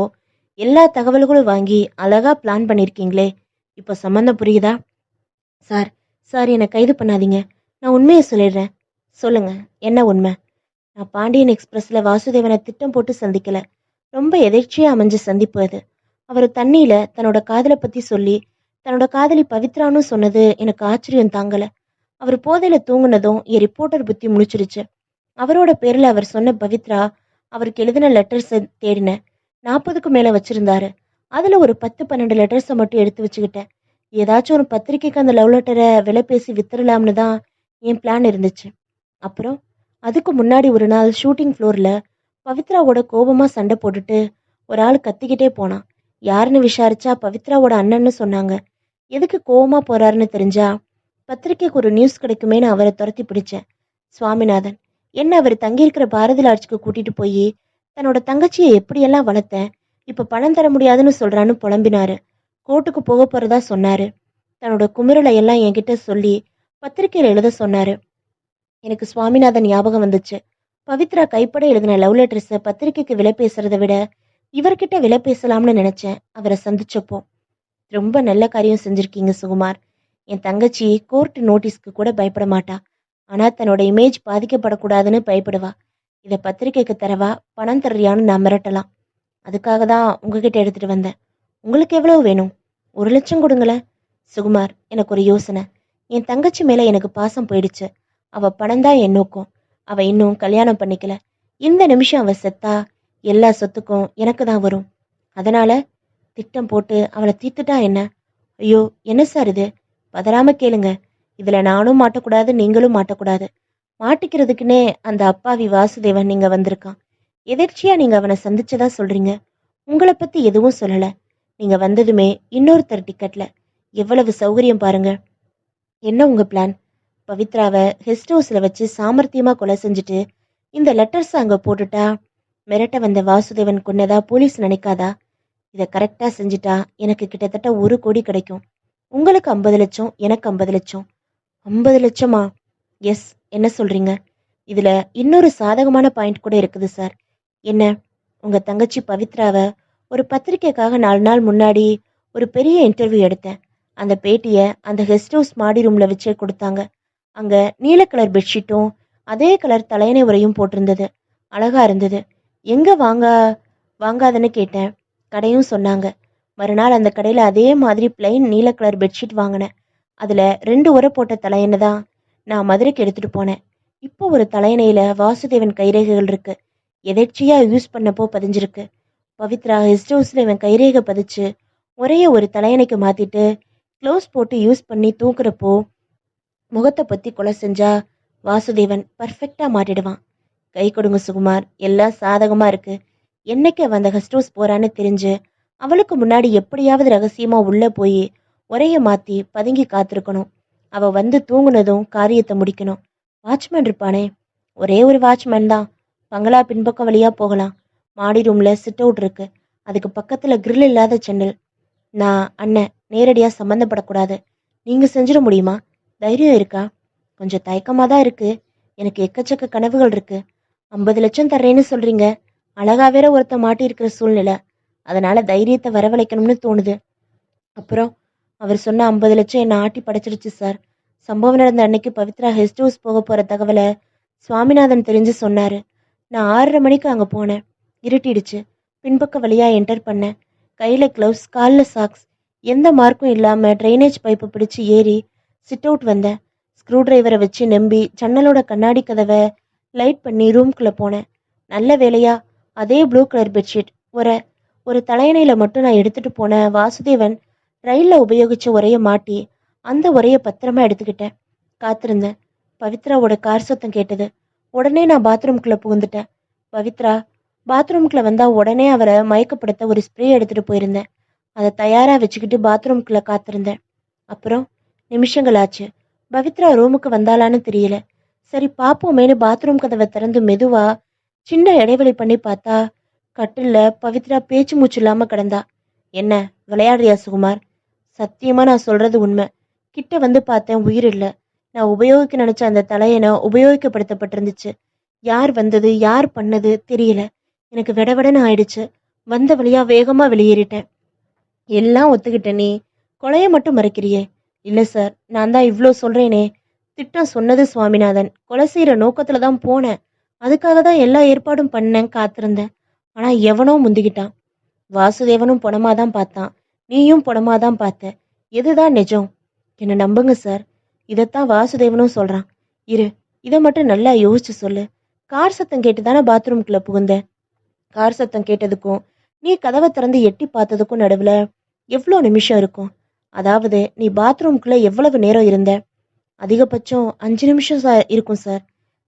எல்லா தகவல்களும் வாங்கி அழகா பிளான் பண்ணிருக்கீங்களே. இப்போ சம்பந்தம் புரியுதா? சார், சார், என்னை கைது பண்ணாதீங்க. நான் உண்மையை சொல்லிடுறேன். சொல்லுங்க, என்ன உண்மை? நான் பாண்டியன் எக்ஸ்பிரஸ்ல வாசுதேவனை திட்டம் போட்டு சந்திக்கல. ரொம்ப எதேர்ச்சியா அமைஞ்ச சந்திப்பு அது. அவர் தண்ணியில தன்னோட காதலை பத்தி சொல்லி தன்னோட காதலி பவித்ரான்னு சொன்னது எனக்கு ஆச்சரியம் தாங்கல. அவர் போதையில தூங்குனதும் என் ரிப்போர்ட்டர் புத்தி முழிச்சிருச்சு. அவரோட பேர்ல அவர் சொன்ன பவித்ரா அவருக்கு எழுதின லெட்டர்ஸை தேடினேன். 40க்கு மேல வச்சிருந்தாரு. அதுல ஒரு 10-12 லெட்டர்ஸை மட்டும் எடுத்து வச்சுக்கிட்டேன். ஏதாச்சும் ஒரு பத்திரிக்கைக்கு அந்த லவ் லெட்டரை விலை பேசி வித்துடலாம்னு தான் என் பிளான் இருந்துச்சு. அப்புறம் அதுக்கு முன்னாடி ஒரு நாள் ஷூட்டிங் ஃப்ளோர்ல பவித்ராவோட கோபமா சண்டை போட்டுட்டு ஒரு ஆள் கத்திக்கிட்டே போனான். யாருன்னு விசாரிச்சா பவித்ராவோட அண்ணன்னு சொன்னாங்க. எதுக்கு கோவமா போறாருன்னு தெரிஞ்சா பத்திரிக்கைக்கு ஒரு நியூஸ் கிடைக்குமேன்னு அவரை துரத்தி பிடிச்சேன். சுவாமிநாதன் என்ன அவர் தங்கியிருக்கிற பாரதி லாட்ஜுக்கு கூட்டிட்டு போய் தன்னோட தங்கச்சியை எப்படியெல்லாம் வளர்த்தேன், இப்ப பணம் தர முடியாதுன்னு சொல்றான்னு புலம்பினாரு. கோர்ட்டுக்கு போக போறதா சொன்னாரு. தன்னோட குமிரலை எல்லாம் என்கிட்ட சொல்லி பத்திரிக்கையில எழுத சொன்னாரு. எனக்கு சுவாமிநாதன் ஞாபகம் வந்துச்சு. பவித்ரா கைப்பட எழுதின லவ் லெட்டர்ஸை பத்திரிக்கைக்கு விலை பேசுறதை விட இவர்கிட்ட விலை பேசலாம்னு நினைச்சேன் அவரை சந்திச்சப்போ. ரொம்ப நல்ல காரியம் செஞ்சிருக்கீங்க சுகுமார். என் தங்கச்சி கோர்ட் நோட்டீஸ்க்கு கூட பயப்பட மாட்டா. ஆனா தன்னோட இமேஜ் பாதிக்கப்படக்கூடாதுன்னு பயப்படுவா. இதை பத்திரிக்கைக்கு தரவா, பணம் தர்றியான்னு நான் மிரட்டலாம். அதுக்காக தான் உங்ககிட்ட எடுத்துட்டு வந்தேன். உங்களுக்கு எவ்வளவு வேணும்? 1 லட்சம் கொடுங்களேன். சுகுமார், எனக்கு ஒரு யோசனை. என் தங்கச்சி மேல எனக்கு பாசம் போயிடுச்சு. அவ பணம் தான் என் நோக்கம். அவ இன்னும் கல்யாணம் பண்ணிக்கல. இந்த நிமிஷம் அவ செத்தா எல்லா சொத்துக்கும் எனக்கு தான் வரும். அதனால திட்டம் போட்டு அவளை தீர்த்துட்டா என்ன? ஐயோ, என்ன சார் இது? பதறாம கேளுங்க. இதுல நானும் மாட்டக்கூடாது, நீங்களும் மாட்டக்கூடாது. மாட்டிக்கிறதுக்குன்னே அந்த அப்பாவி வாசுதேவன் நீங்க வந்திருக்கான். எதிர்ச்சியா நீங்க அவனை சந்திச்சதா சொல்றீங்க. உங்களை பத்தி எதுவும் சொல்லல. நீங்க வந்ததுமே இன்னொருத்தர் டிக்கெட்ல. எவ்வளவு சௌகரியம் பாருங்க. என்ன உங்க பிளான்? பவித்ராவை கெஸ்ட் ஹவுஸ்ல வச்சு சாமர்த்தியமா கொலை செஞ்சுட்டு இந்த லெட்டர்ஸ் அங்க போட்டுட்டா மிரட்ட வந்த வாசுதேவன் கொன்னதா போலீஸ் நினைக்காதா? இதை கரெக்டா செஞ்சுட்டா எனக்கு கிட்டத்தட்ட 1 கோடி கிடைக்கும். உங்களுக்கு 50 லட்சம், எனக்கு 50 லட்சம். 50 லட்சமா? எஸ். என்ன சொல்றீங்க? இதுல இன்னொரு சாதகமான பாயிண்ட் கூட இருக்குது சார். என்ன? உங்க தங்கச்சி பவித்ராவை ஒரு பத்திரிக்கைக்காக 4 நாள் முன்னாடி ஒரு பெரிய இன்டர்வியூ எடுத்தேன். அந்த பேட்டியை அந்த கெஸ்ட் ஹவுஸ் மாடி ரூம்ல வச்சே கொடுத்தாங்க. அங்க நீல கலர் பெட்ஷீட்டும் அதே கலர் தலையணை உரையும் போட்டிருந்தது. அழகா இருந்தது. எங்க வாங்காதன்னு கேட்டேன். கடையும் சொன்னாங்க. மறுநாள் அந்த கடையில அதே மாதிரி பிளைன் நீல கலர் பெட்ஷீட் வாங்கினேன். அதுல 2 உரை போட்ட தலையணை தான் நான் மதுரைக்கு எடுத்துட்டு போனேன். இப்போ ஒரு தலையணையில வாசுதேவன் கைரேகைகள் இருக்கு. எதேர்ச்சியா யூஸ் பண்ணப்போ பதிஞ்சிருக்கு. பவித்ரா கெஸ்ட் ஹவுஸ்ல இவன் கைரேகை பதிச்சு ஒரே ஒரு தலையணைக்கு மாத்திட்டு க்ளோஸ் போட்டு யூஸ் பண்ணி தூக்குறப்போ முகத்தை பத்தி கொலை செஞ்சா வாசுதேவன் பர்ஃபெக்டா மாட்டிடுவான். கை கொடுங்க சுகுமார், எல்லாம் சாதகமா இருக்கு. என்னைக்கு அவன் அந்த கெஸ்ட் ஹவுஸ் போறான்னு தெரிஞ்சு அவளுக்கு முன்னாடி எப்படியாவது ரகசியமா உள்ள போய் உரைய மாத்தி பதுங்கி காத்திருக்கணும். அவ வந்து தூங்குனதும் காரியத்தை முடிக்கணும். வாட்ச்மேன் இருப்பானே? ஒரே ஒரு வாட்ச்மேன் தான். பங்களா பின்பக்க வழியா போகலாம். மாடி ரூம்ல சிட் அவுட் இருக்கு. அதுக்கு பக்கத்துல கிரில் இல்லாத ஜன்னல். நான் அண்ணன் நேரடியா சம்மந்தப்படக்கூடாது. நீங்க செஞ்சிட முடியுமா? தைரியம் இருக்கா? கொஞ்சம் தயக்கமா தான் இருக்கு. எனக்கு எக்கச்சக்க கனவுகள் இருக்கு. 50 லட்சம் தர்றேன்னு சொல்றீங்க. அழகா வேற ஒருத்த மாட்டி இருக்கிற சூழ்நிலை. அதனால தைரியத்தை வரவழைக்கணும்னு தோணுது. அப்புறம் அவர் சொன்ன 50 லட்சம் என்னை ஆட்டி படைச்சிருச்சு சார். சம்பவம் நடந்த அன்னைக்கு பவித்ரா கெஸ்ட் ஹவுஸ் போக போற தகவலை சுவாமிநாதன் தெரிஞ்சு சொன்னாரு. நான் 6:30 மணிக்கு அங்க போனேன். இருட்டிடுச்சு. பின்பக்க வழியா என்டர் பண்ணேன். கையில கிளவுஸ், காலில் சாக்ஸ். எந்த மார்க்கும் இல்லாம ட்ரைனேஜ் பைப்பை பிடிச்சு ஏறி சிட் அவுட் வந்தேன். ஸ்க்ரூ டிரைவரை வச்சு நம்பி ஜன்னலோட கண்ணாடி கதவை லைட் பண்ணி ரூம்குள்ள போனேன். நல்ல வேலையா அதே ப்ளூ கலர் பெட்ஷீட் ஒரு தலையணையில மட்டும் நான் எடுத்துட்டு போன வாசுதேவன் ரயில்ல உபயோகிச்ச உரைய மாட்டி அந்த உரைய பத்திரமா எடுத்துக்கிட்டேன். காத்திருந்தேன். பவித்ராவோட கார் சத்தம் கேட்டது. உடனே நான் பாத்ரூம்குள்ள புகுந்துட்டேன். பவித்ரா பாத்ரூம்குள்ள வந்தா உடனே அவரை மயக்கப்படுத்த ஒரு ஸ்ப்ரே எடுத்துட்டு போயிருந்தேன். அதை தயாரா வச்சுக்கிட்டு பாத்ரூம்குள்ள காத்திருந்தேன். அப்புறம் நிமிஷங்கள் ஆச்சு. பவித்ரா ரூமுக்கு வந்தாளான்னு தெரியல. சரி பாப்போமேனு பாத்ரூம் கதவை திறந்து மெதுவா சின்ன இடைவெளி பண்ணி பார்த்தா கட்டில்ல பவித்ரா பேச்சு மூச்சு இல்லாம கிடந்தா. என்ன விளையாடுறியா சுகுமார்? சத்தியமா நான் சொல்றது உண்மை. கிட்ட வந்து பார்த்தேன், உயிர் இல்லை. நான் உபயோகிக்க நினைச்ச அந்த தலையணை உபயோகிக்கப்படுத்தப்பட்டிருந்துச்சு. யார் வந்தது யார் பண்ணது தெரியல. எனக்கு விடவிடன்னு ஆயிடுச்சு. வந்த வழியா வேகமா வெளியேறிட்டேன். எல்லாம் ஒத்துக்கிட்ட நீ கொலையை மட்டும் மறைக்கிறியே? இல்ல சார், நான் தான் இவ்வளோ சொல்றேனே. திட்டம் சொன்னது சுவாமிநாதன். கொலை செய்யற நோக்கத்துல தான் போனேன். அதுக்காக தான் எல்லா ஏற்பாடும் பண்ணேன், காத்திருந்தேன். ஆனா எவனோ முந்திக்கிட்டான். வாசுதேவனும் பொணமா தான் பார்த்தான். நீயும் பொணமா தான் பார்த்த. எதுதான் நிஜம்? என்ன நம்புங்க சார். இதைத்தான் வாசுதேவனும் சொல்றான். இரு, இதை மட்டும் நல்லா யோசிச்சு சொல்லு. கார் சத்தம் கேட்டு தானே பாத்ரூம்குள்ள புகுந்த. கார் சத்தம் கேட்டதுக்கும் நீ கதவை திறந்து எட்டி பார்த்ததுக்கும் நடுவுல எவ்வளோ நிமிஷம் இருக்கும்? அதாவது நீ பாத்ரூம்குள்ள எவ்வளவு நேரம் இருந்த? அதிகபட்சம் 5 நிமிஷம் இருக்கும் சார்.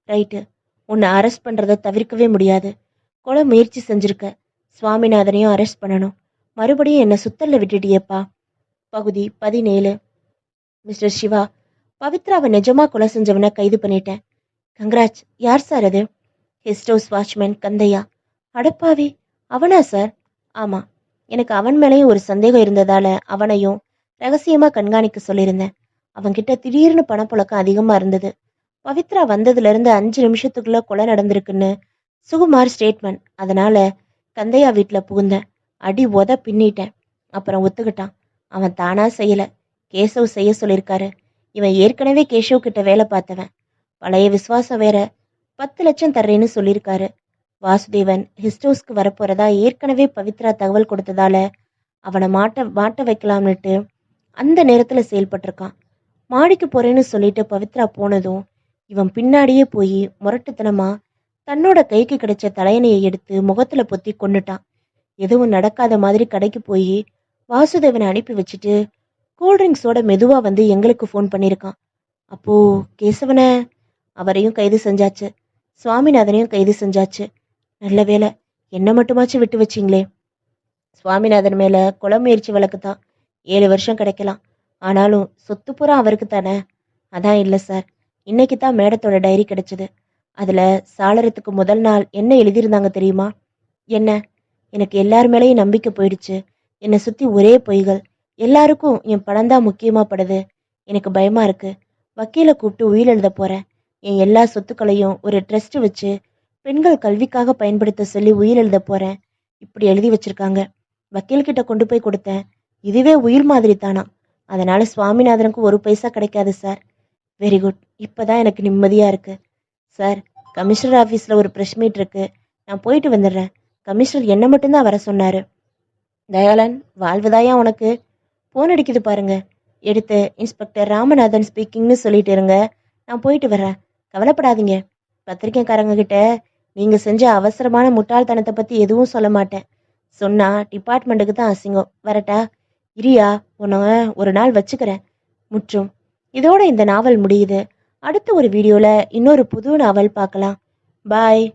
ரைட்டு. உன்னை அரெஸ்ட் பண்றதை தவிர்க்கவே முடியாது. கொலை முயற்சி செஞ்சிருக்க. சுவாமிநாதனையும் அரெஸ்ட் பண்ணணும். மறுபடியும் என்னை சுத்தல்ல விட்டுட்டியேப்பா. பகுதி 17. மிஸ்டர் சிவா, பவித்ராவை நிஜமா கொலை செஞ்சவனை கைது பண்ணிட்டேன். கங்க்ராட்ஸ். யார் சார் அது? Guest house watchman Kandaiah. அடப்பாவி, அவனா சார்? ஆமா. எனக்கு அவன் மேலேயும் ஒரு சந்தேகம் இருந்ததால அவனையும் ரகசியமா கண்காணிக்க சொல்லியிருந்தேன். அவன்கிட்ட திடீர்னு பணப்புழக்கம் அதிகமா இருந்தது. பவித்ரா வந்ததுல இருந்து 5 நிமிஷத்துக்குள்ள கொலை நடந்திருக்குன்னு சுகுமார் ஸ்டேட்மெண்ட். அதனால கந்தையா வீட்டுல புகுந்தேன். அடி பின்னிட்டேன். அப்புறம் ஒத்துக்கிட்டான். அவன் தானா செய்யல, கேசவ் செய்ய சொல்லியிருக்காரு. இவன் ஏற்கனவே கேசவ் கிட்ட வேலை பார்த்தவன். பழைய விசுவாசம் வேற. 10 லட்சம் தர்றேன்னு சொல்லியிருக்காரு. வாசுதேவன் கெஸ்ட் ஹவுஸ்க்கு வரப்போறதா ஏற்கனவே பவித்ரா தகவல் கொடுத்ததால அவனை மாட்ட வைக்கலாம்னுட்டு அந்த நேரத்துல செயல்பட்டிருக்கான். மாடிக்கு போறேன்னு சொல்லிட்டு பவித்ரா போனதும் இவன் பின்னாடியே போய் முரட்டுத்தனமா தன்னோட கைக்கு கிடைச்ச தலையணையை எடுத்து முகத்துல பொத்தி கொண்டுட்டான். எதுவும் நடக்காத மாதிரி கடைக்கு போய் வாசுதேவனை அனுப்பி வச்சுட்டு கூல்ட்ரிங்க்ஸோட மெதுவா வந்து எங்களுக்கு ஃபோன் பண்ணியிருக்கான். அப்போ கேசவனை அவரையும் கைது செஞ்சாச்சு, சுவாமிநாதனையும் கைது செஞ்சாச்சு. நல்ல வேலை, என்ன மட்டுமாச்சும் விட்டு வச்சிங்களே. சுவாமிநாதன் மேல கொலை முயற்சி வழக்கு தான். 7 வருஷம் கிடைக்கலாம். ஆனாலும் சொத்து பூரா அவருக்கு தானே. அதான் இல்லை சார், இன்னைக்கு தான் மேடத்தோட டைரி கிடைச்சது. அதுல சாளரத்துக்கு முதல் நாள் என்ன எழுதியிருந்தாங்க தெரியுமா? என்ன? எனக்கு எல்லார் மேலேயும் நம்பிக்கை போயிடுச்சு. என்னை சுத்தி ஒரே பொய்கள். எல்லாருக்கும் என் பணம் தான் முக்கியமா படுது. எனக்கு பயமா இருக்கு. வக்கீலை கூப்பிட்டு உயிர் எழுத போறேன். என் எல்லா சொத்துக்களையும் ஒரு ட்ரஸ்ட் வச்சு பெண்கள் கல்விக்காக பயன்படுத்த சொல்லி உயிர் எழுத போறேன். இப்படி எழுதி வச்சிருக்காங்க. வக்கீல்கிட்ட கொண்டு போய் கொடுத்தேன். இதுவே உயிர் மாதிரி தானா. அதனால சுவாமிநாதனுக்கு ஒரு பைசா கிடைக்காது சார். Very good. இப்பதான் எனக்கு நிம்மதியா இருக்கு. சார், கமிஷனர் ஆஃபீஸில் ஒரு ப்ரெஸ் மீட் இருக்கு. நான் போயிட்டு வந்துடுறேன். கமிஷனர் என்ன மட்டும்தான் வர சொன்னாரு. தயாளன், வாழ்வுதாயா உனக்கு? ஃபோன் அடிக்குது பாருங்க. எடுத்து இன்ஸ்பெக்டர் ராமநாதன் ஸ்பீக்கிங்னு சொல்லிட்டு இருங்க. நான் போயிட்டு வரேன். கவலைப்படாதீங்க. பத்திரிக்கைக்காரங்க கிட்ட நீங்க செஞ்ச அவசரமான முட்டாள்தனத்தை பத்தி எதுவும் சொல்ல மாட்டேன். சொன்னா டிபார்ட்மெண்ட்டுக்கு தான் அசிங்கம். வரட்டா? இரியா, உன்னை ஒரு நாள் வச்சுக்கிறேன். முற்றும். இதோட இந்த நாவல் முடியுது. அடுத்த ஒரு வீடியோல இன்னொரு புது நாவல் பார்க்கலாம். பாய்.